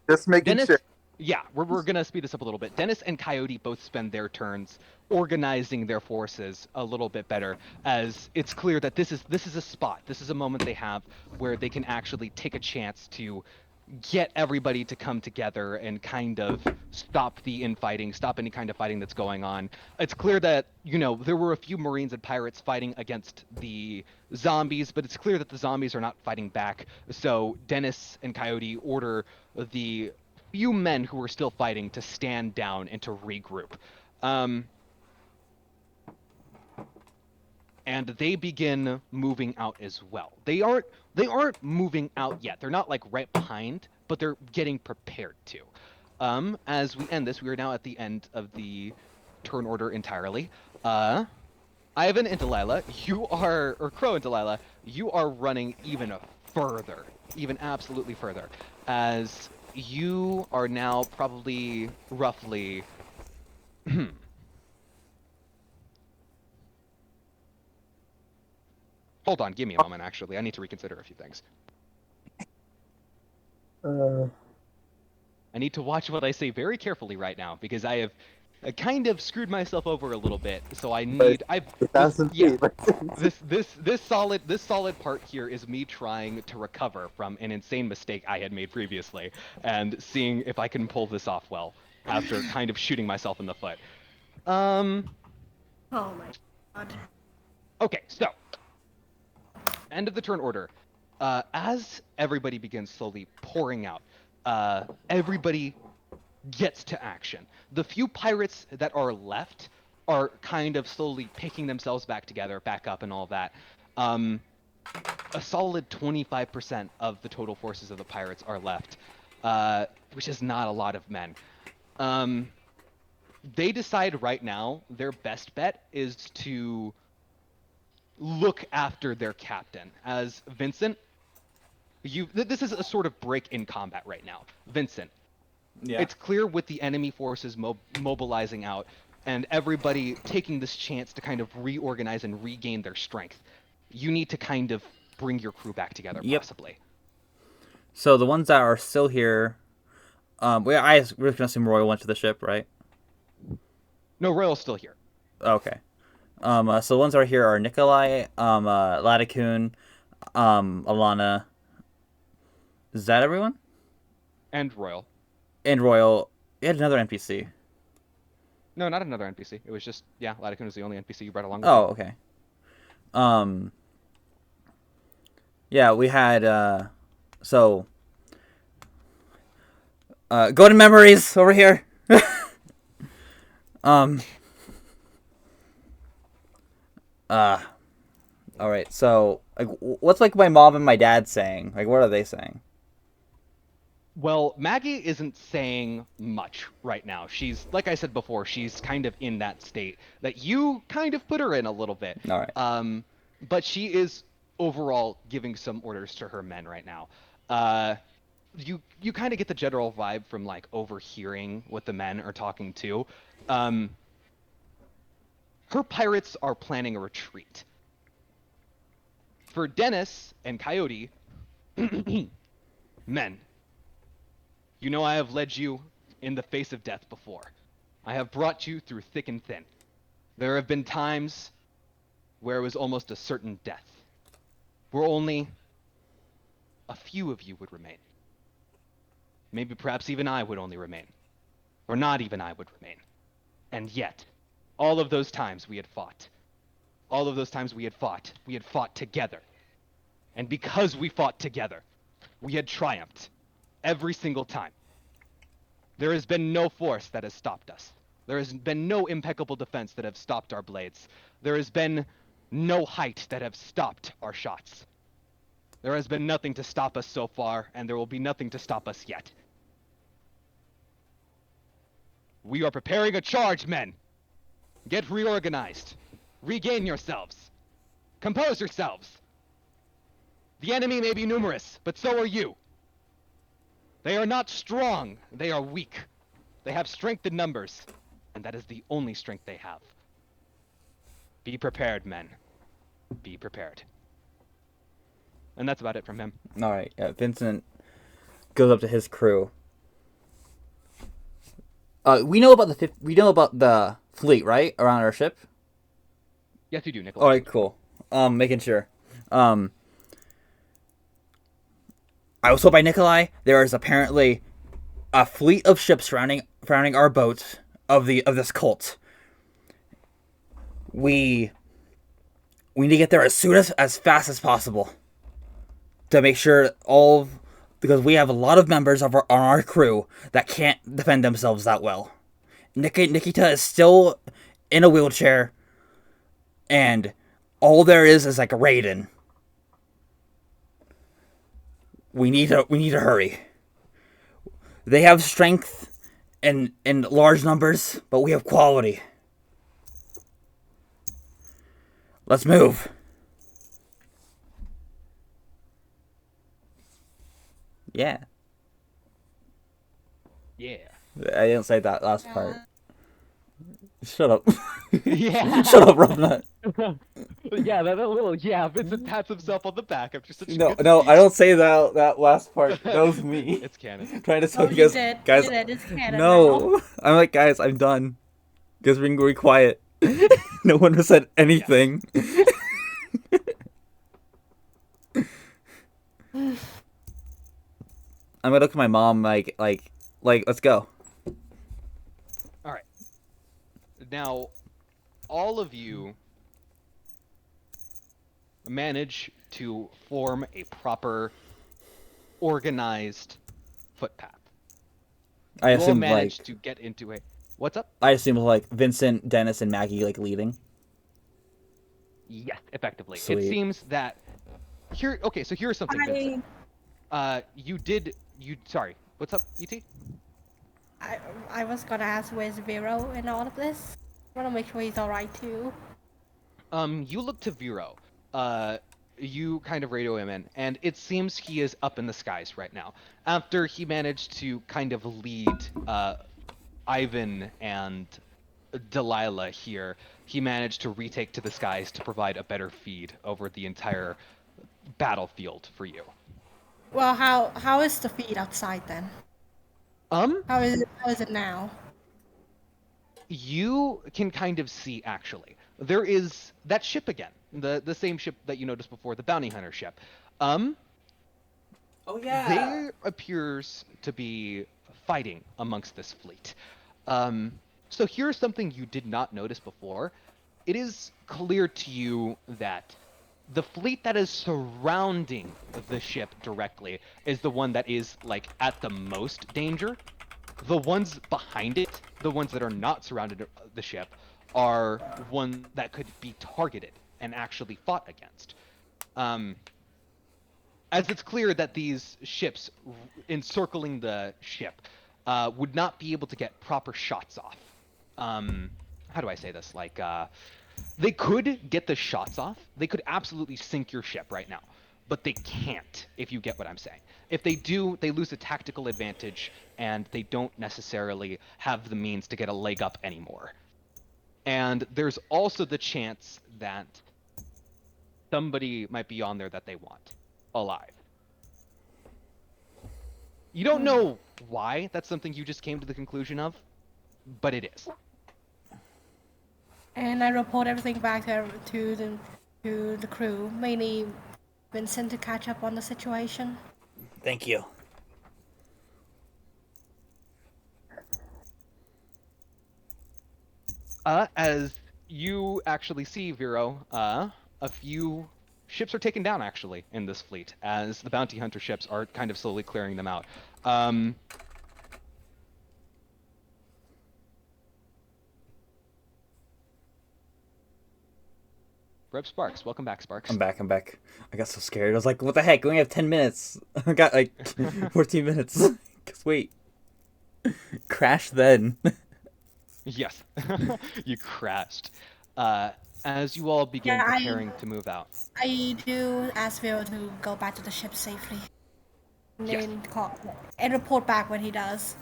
Just making Dennis, sure. yeah, we're gonna speed this up a little bit. Dennis and Coyote both spend their turns organizing their forces a little bit better, as it's clear that this is a spot. This is a moment they have where they can actually take a chance to get everybody to come together and kind of stop the infighting, stop any kind of fighting that's going on. It's clear that, you know, there were a few Marines and pirates fighting against the zombies, but it's clear that the zombies are not fighting back. So Dennis and Coyote order the few men who are still fighting to stand down and to regroup. And they begin moving out as well. They aren't moving out yet. They're not like right behind, but they're getting prepared to. As we end this, we are now at the end of the turn order entirely. Ivan and Delilah, Crow and Delilah, you are running even further, even absolutely further, as you are now probably roughly. Hold on, give me a moment, actually. I need to reconsider a few things. I need to watch what I say very carefully right now, because I have kind of screwed myself over a little bit. So I need this solid part here is me trying to recover from an insane mistake I had made previously, and seeing if I can pull this off well after kind of shooting myself in the foot. Oh my god. Okay, so end of the turn order. As everybody begins slowly pouring out, everybody gets to action. The few pirates that are left are kind of slowly picking themselves back together, back up and all that. A solid 25% of the total forces of the pirates are left, which is not a lot of men. They decide right now their best bet is to look after their captain. As Vincent, this is a sort of break in combat right now. Vincent, Yeah. it's clear with the enemy forces mobilizing out and everybody taking this chance to kind of reorganize and regain their strength, you need to kind of bring your crew back together, possibly. So the ones that are still here, we're gonna assume Royal went to the ship, right? No, Royal's still here. Okay. So the ones that are here are Nikolai, Latikun, Alana. Is that everyone? And Royal. and Royal. You had another NPC. No, not another NPC. It was just Ladakun was the only NPC you brought along with Oh, you. okay. Yeah, we had so go to memories over here. All right. So, like, what's like my mom and my dad saying? Like, what are they saying? Well, Maggie isn't saying much right now. She's, like I said before, she's kind of in that state that you kind of put her in a little bit. All right. But she is overall giving some orders to her men right now. You kind of get the general vibe from like overhearing what the men are talking to. Her pirates are planning a retreat. For Dennis and Coyote, men, you know I have led you in the face of death before. I have brought you through thick and thin. There have been times where it was almost a certain death, where only a few of you would remain. Maybe perhaps even I would only remain. Or not even I would remain. And yet, all of those times we had fought. All of those times we had fought together. And because we fought together, we had triumphed. Every single time. There has been no force that has stopped us. There has been no impeccable defense that have stopped our blades. There has been no height that have stopped our shots. There has been nothing to stop us so far, and there will be nothing to stop us yet. We are preparing a charge, men! Get reorganized. Regain yourselves. Compose yourselves. The enemy may be numerous, but so are you. They are not strong, they are weak. They have strength in numbers, and that is the only strength they have. Be prepared, men. Be prepared. And that's about it from him. All right. Yeah, Vincent goes up to his crew. We know about the fleet, right, around our ship. Yes, you do, Nicholas. All right, cool. Making sure. I was told by Nikolai there is apparently a fleet of ships surrounding our boat of this cult. We need to get there as fast as possible to make sure because we have a lot of members on our crew that can't defend themselves that well. Nikita is still in a wheelchair, and all there is like a Raiden. We need to hurry. They have strength in large numbers, but we have quality. Let's move. Yeah. Yeah. I didn't say that last part. Shut up. Yeah. Shut up, Robnut. Yeah, that little Vincent pats himself on the back after such a No, good I speech. don't say that last part. That was me. It's canon. Trying to Oh, tell you you guys. did. It's canon now. No, I'm like, guys, I'm done. Guys, we can be quiet. No one has said anything. I'm gonna look at my mom like, let's go. All right. Now, all of you manage to form a proper, organized footpath. I You all assume manage to get into a. What's up? I assume like Vincent, Dennis, and Maggie like leading. Yes, effectively. Sweet. It seems that here. Okay, so here's something, Vincent. Sorry. What's up, ET? I was gonna ask where's Vero in all of this. I wanna make sure he's alright too. You look to Vero. You kind of radio him in, and it seems he is up in the skies right now. After he managed to kind of lead Ivan and Delilah here, he managed to retake to the skies to provide a better feed over the entire battlefield for you. Well, how is the feed outside then? How is it now? You can kind of see, actually. There is that ship again. The same ship that you noticed before, the bounty hunter ship. Oh yeah. There appears to be fighting amongst this fleet. So here's something you did not notice before. It is clear to you that the fleet that is surrounding the ship directly is the one that is, like, at the most danger. The ones behind it, the ones that are not surrounded the ship, are one that could be targeted and actually fought against. As it's clear that these ships encircling the ship would not be able to get proper shots off. How do I say this? Like, they could get the shots off. They could absolutely sink your ship right now, but they can't, if you get what I'm saying. If they do, they lose a tactical advantage, and they don't necessarily have the means to get a leg up anymore. And there's also the chance that somebody might be on there that they want alive. You don't know why that's something you just came to the conclusion of, but it is. And I report everything back to the crew, mainly Vincent, to catch up on the situation. Thank you. As you actually see, Vero, a few ships are taken down, actually, in this fleet, as the bounty hunter ships are kind of slowly clearing them out. Rep Sparks, welcome back, Sparks. I'm back. I got so scared. I was like, what the heck? We only have 10 minutes. I got like 14 minutes. Cause wait. Crash then. Yes, you crashed. As you all begin preparing to move out. I do ask Vero to go back to the ship safely. And Yes. then and report back when he does.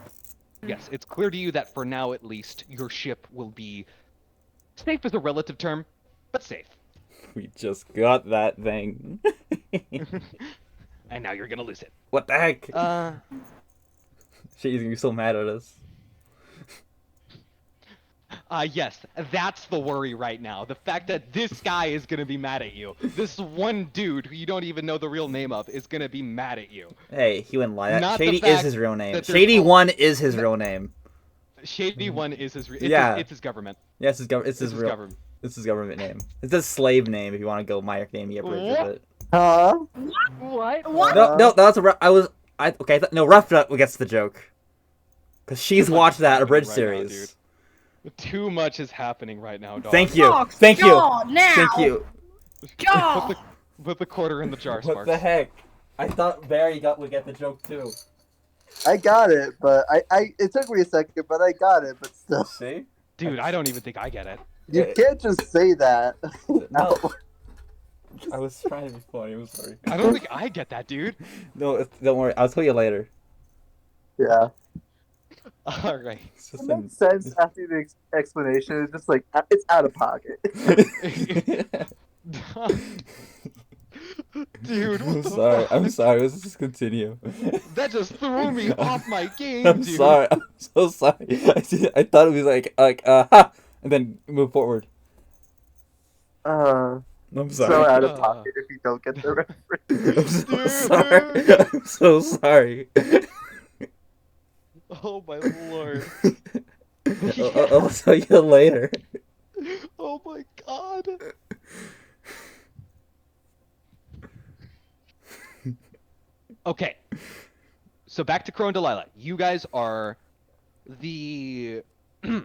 Yes, it's clear to you that for now at least, your ship will be safe is a relative term, but safe. We just got that thing. And now you're gonna lose it. What the heck? She's gonna be so mad at us. Yes, that's the worry right now. The fact that this guy is gonna be mad at you. This one dude who you don't even know the real name of is gonna be mad at you. Hey, he wouldn't lie. Not the Shady is fact his real name. that there's Shady a- 1 is his real name. Shady One is his. It's his government. Yeah, it's his it's his real. government. It's his government name. It's his slave name if you want to go My Academia bridge with it. Huh? What? No, that's a Rough Nut gets the joke. Cause she's watched that abridged Right now, series. dude. Too much is happening right now, dog. Thank you. Fox, Thank you. jaw now. Thank you. Jaw. Put the quarter in the jar, What Sparks. the heck? I thought Barry would get the joke too. I got it, but I it took me a second, but I got it, but still. See? Dude, I don't even think I get it. You can't just say that. No. I was trying to be funny. I'm sorry. I don't think I get that, dude. No, don't worry. I'll tell you later. Yeah. All right. It's just It makes sense after the explanation. It's just like, it's out of pocket. Dude, what I'm the sorry. fuck? I'm sorry. Let's just continue. That just threw me off my game, I'm dude. sorry. I'm so sorry. I thought it was like ha, and then move forward. Uh, I'm so sorry. out of pocket if you don't get the reference. I'm so sorry. I'm so sorry. Oh my lord. I'll tell you later. Oh my god. Okay. So back to Crow and Delilah. You guys are the the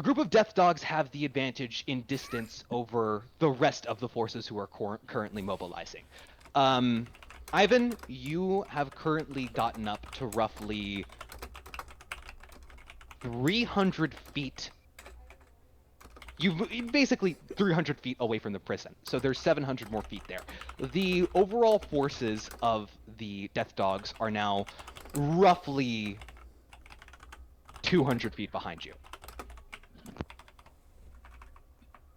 group of death dogs have the advantage in distance over the rest of the forces who are currently mobilizing. Ivan, you have currently gotten up to roughly 300 feet. You've basically 300 feet away from the prison, so there's 700 more feet there. The overall forces of the death dogs are now roughly 200 feet behind you.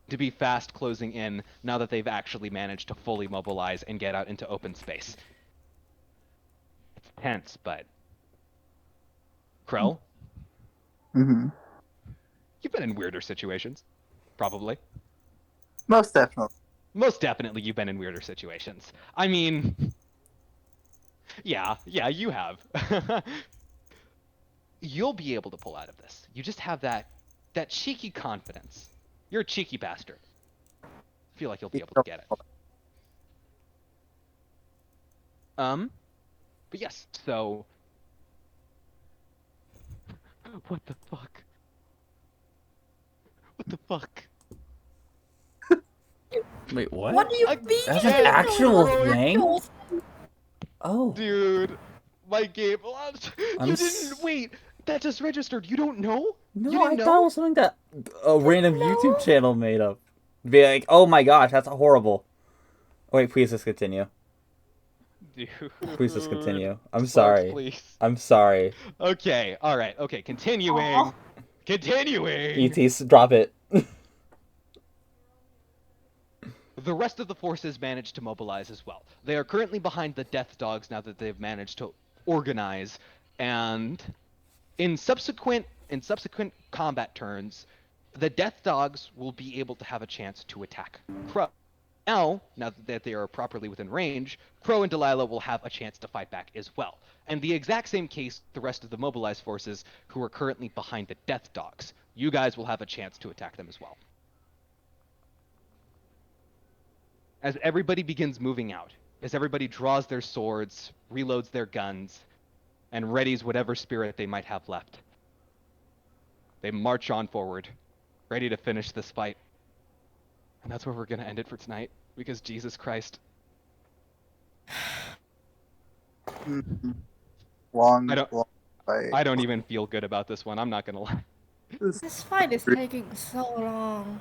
To be fast closing in now that they've actually managed to fully mobilize and get out into open space. It's tense, but Krell, Mm-hmm. you've been in weirder situations. Probably. Most definitely. Most definitely you've been in weirder situations. I mean, Yeah, you have. You'll be able to pull out of this. You just have that cheeky confidence. You're a cheeky bastard. I feel like you'll be able to get it. But yes, so what the fuck? What the fuck? Wait, what? What do you Again? mean? That's an actual thing? Oh. Dude, my game I'm You s- didn't wait. That just registered. You don't know? No, You didn't I know? thought it was something that a random YouTube channel made up. Be like, oh my gosh, that's horrible. Wait, please just continue. Dude. Please just continue. I'm Sparks, sorry. Please. I'm sorry. Okay, alright, okay, continuing. Continuing! ET, drop it. The rest of the forces managed to mobilize as well. They are currently behind the Death Dogs now that they've managed to organize, and in subsequent combat turns, the Death Dogs will be able to have a chance to attack Crow. Now that they are properly within range, Crow and Delilah will have a chance to fight back as well. And the exact same case the rest of the mobilized forces who are currently behind the Death Dogs. You guys will have a chance to attack them as well. As everybody begins moving out, as everybody draws their swords, reloads their guns, and readies whatever spirit they might have left, they march on forward, ready to finish this fight. And that's where we're gonna end it for tonight, because Jesus Christ. Long, I don't- long fight. I don't even feel good about this one, I'm not gonna lie. This fight is taking so long.